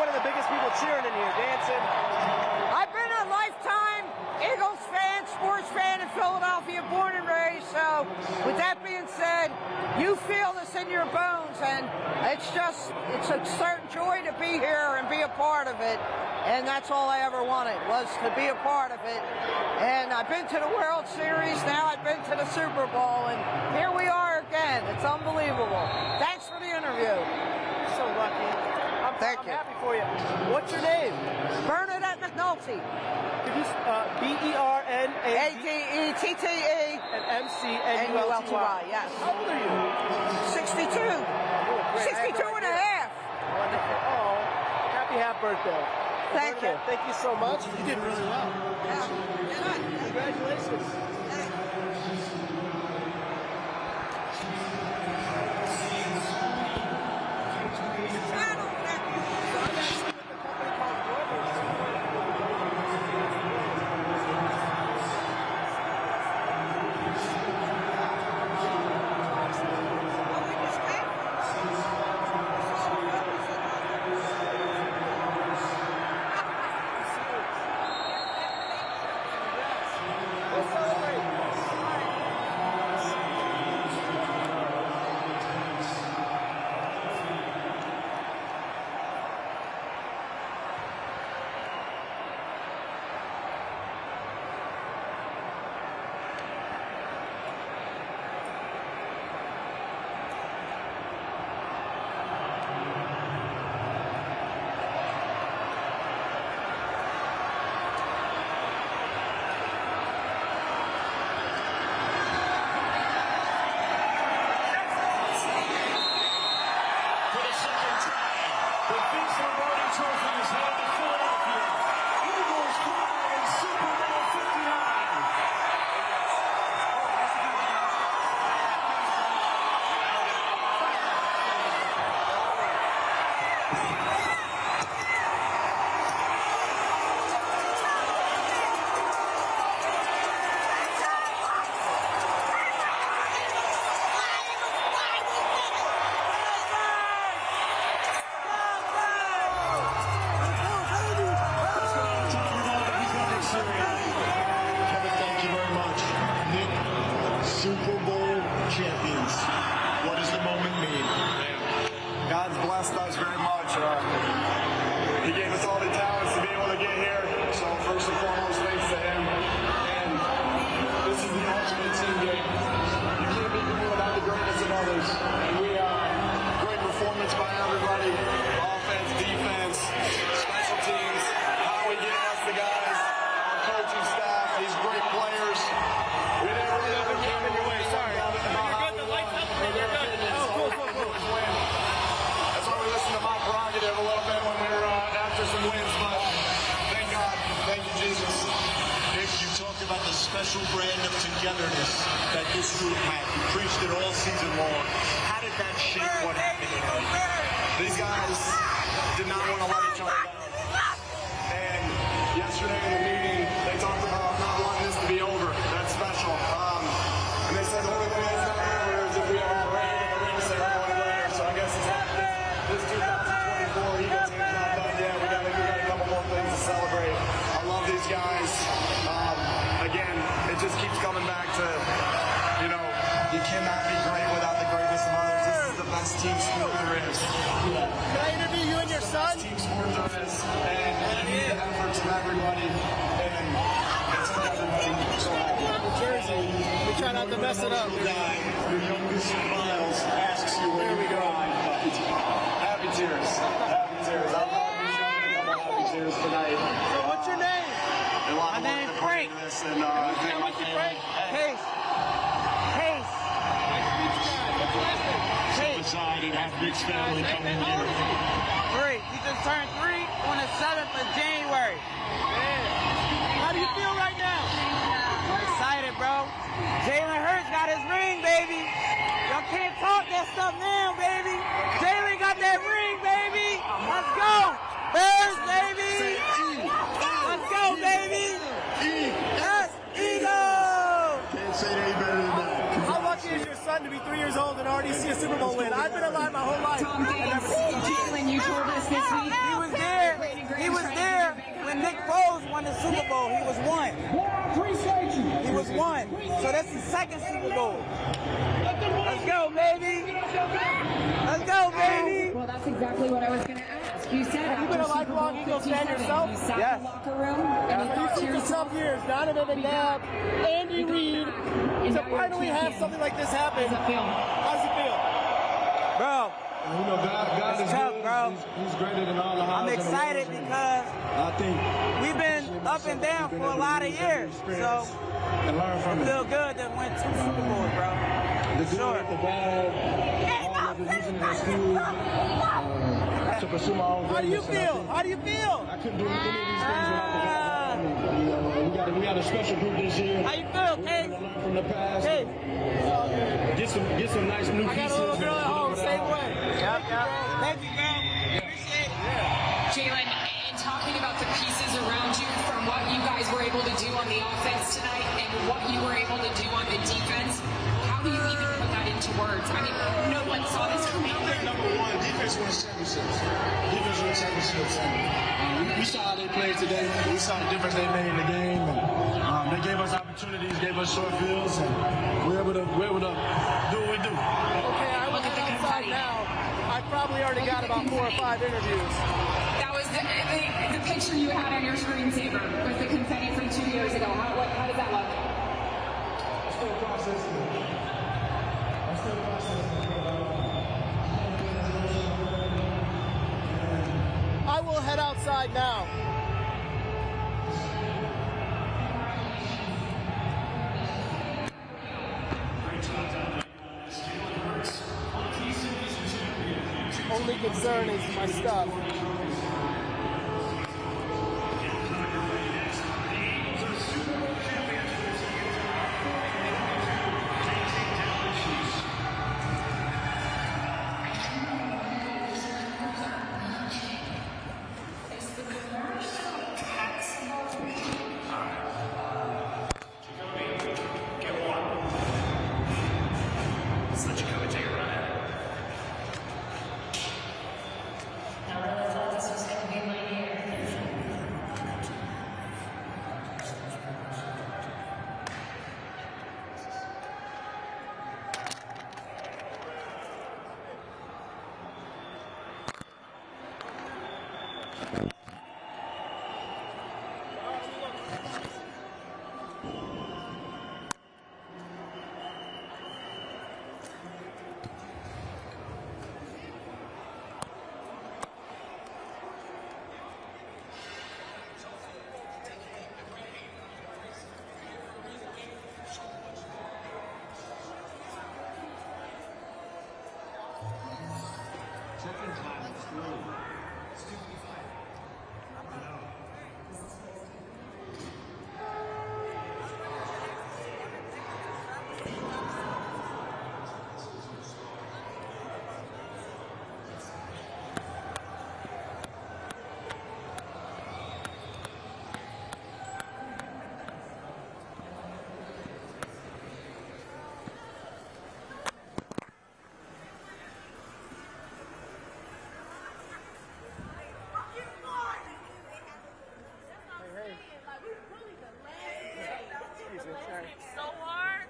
one of the biggest people cheering in here, dancing. I've been a lifetime Eagles fan, sports fan in Philadelphia, born and raised. So with that being said, you feel this in your bones, and it's a certain joy to be here and be a part of it. And that's all I ever wanted, was to be a part of it. And I've been to the World Series, now I've been to the Super Bowl, and here we are again. It's unbelievable. Thanks for the interview. You're so lucky. I'm happy for you. What's your name? Bernadette McNulty. Could you Bernadette and McNulty, yes. How old are you? 62. 62 and a half. Wonderful. Oh, happy half birthday. Thank you. Thank you so much. You did really well. Yeah. Congratulations. Super Bowl champions. What does the moment mean? God's blessed us very much. He gave us all the talents to be able to get here. So first and foremost, thanks to him. And this is the ultimate team game. You can't beat me without the greatness of others. And great performance by everybody. Offense, defense, special teams, how we get us the guys, our coaching staff, these great players. We didn't really ever came in your way. Sorry. You're good. The lights up. You're good. Oh, cool. That's why we listened to my prerogative a little bit when we were after some wins, but thank God. Thank you, Jesus. Nick, you talked about the special brand of togetherness that this group had. You preached it all season long. How did that shape what happened tonight? These guys did not want to let each other down. And yesterday in the meeting, they talked about not wanting this to be over. That's special. And they said the only way it's not over is if we have a parade in the ring ceremony later. So I guess it's not this 2024 Eagles game's not done yet. We got a couple more things to celebrate. I love these guys. Again, it just keeps coming back to, you cannot be great without the greatness of others. This is the best team sport there is. Can I interview you and your son? Team sport there is. And you need the efforts of everybody. And it's everybody. mess it up. Guy, your youngest Miles asks you when you cry. Happy tears. Happy tears. I'm happy tears tonight. So what's your name? My name's Frank. What's your Frank? Case. Case. Nice to meet you guys. What's your last name? Step aside and have Nick's family come in here. 3. He just turned 3 on the 7th of January. Man. How do you feel right now? I'm excited, bro. Jalen Hurts got his ring, baby. Y'all can't talk that stuff now, baby. Jalen got that ring, baby. Let's go. Bears, baby. Let's go, baby. Yes, Eagles. Can't say any better than that. How lucky is your son to be 3 years old and already see a Super Bowl win? I've been alive my whole life. Tom Gates, Jalen, you told us this week. He was there. He was there when Nick Foles won the Super Bowl. He was 1. He was 1. So that's the second Super Bowl. Let's go, baby. Let's go, baby. Well, that's exactly what I was going to ask. You said have you been a lifelong Eagles fan yourself? You sat in the locker room and you thought to yourself, some years, Donovan McNabb, Andy Reid, to finally have something like this happen. How does it feel? Bro. You know, God is tough, good. Bro. He's greater than all the highs. I'm excited because I think we've been up and down for a lot of years. So and learn from it feel good to win 2 Super Bowls, bro. The good at the ball, all of it, using it in school to pursue my own How do you greatness. feel? How do you feel? I couldn't do any of these things without the guys around me. You know, we got a special group this year. How you feel, Kate? Learn from the past. Hey. Get some nice new I got pieces. a little girl at home, same way. Yep. Thank you, bro. Appreciate it. Jalen, in talking about the pieces around you, from what you guys were able to do on the offense tonight and what you were able to do on the defense, how do you even put that into words? I mean, no one saw this coming. I think number one, defense wins championships. Defense wins championships. We saw how they played today. We saw the difference they made in the game. And, they gave us opportunities, gave us short fields, and we're able to do what we do. Okay, I look at the confetti now. I probably already got about 4 or 5 interviews. That was the picture you had on your screensaver with the confetti from 2 years ago. How does that look? I'm still processing. I will head outside now. Only concern is my stuff.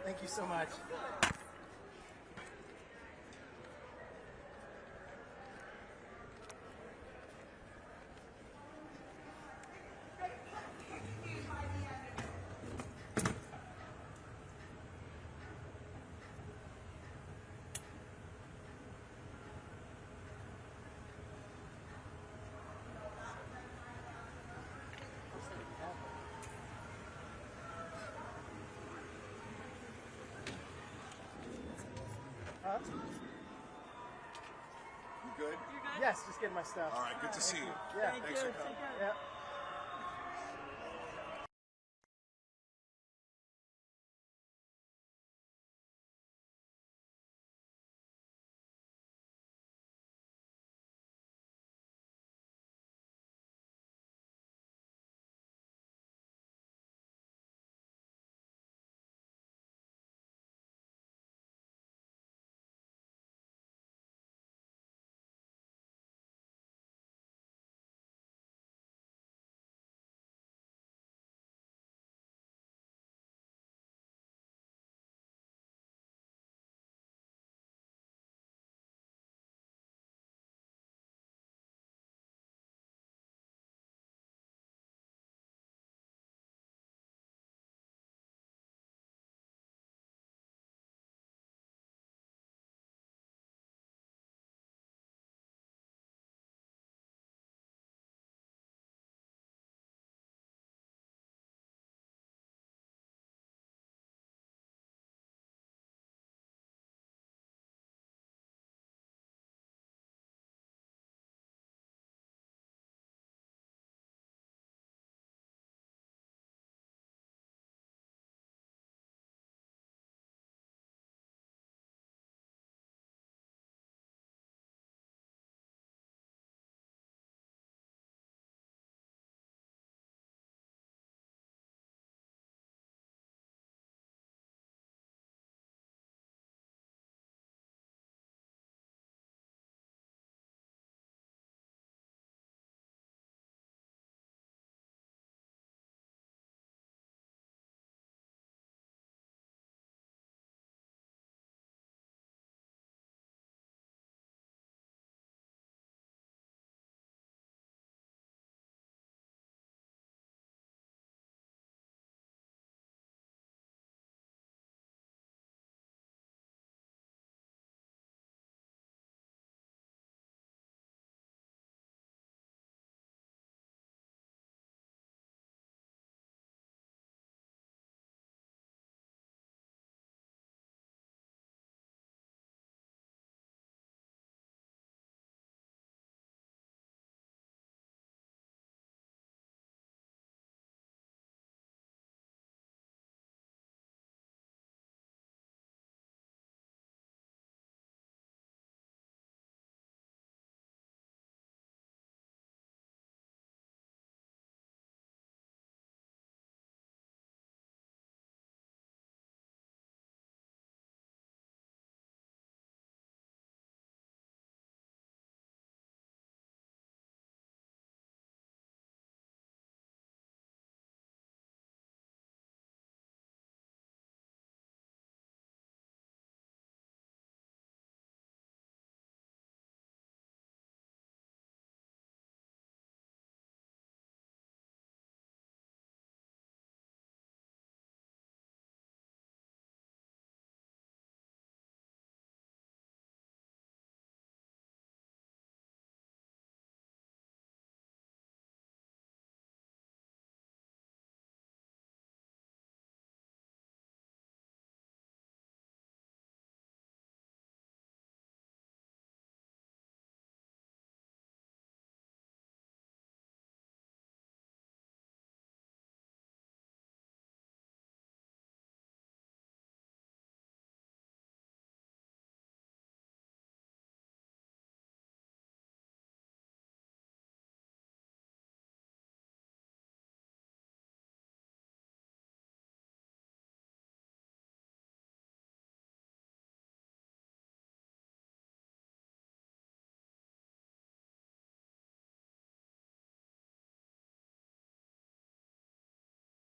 Thank you so much. Huh? You good? Yes, just getting my stuff. All right, good to see you. Yeah. Thanks for coming. Yeah.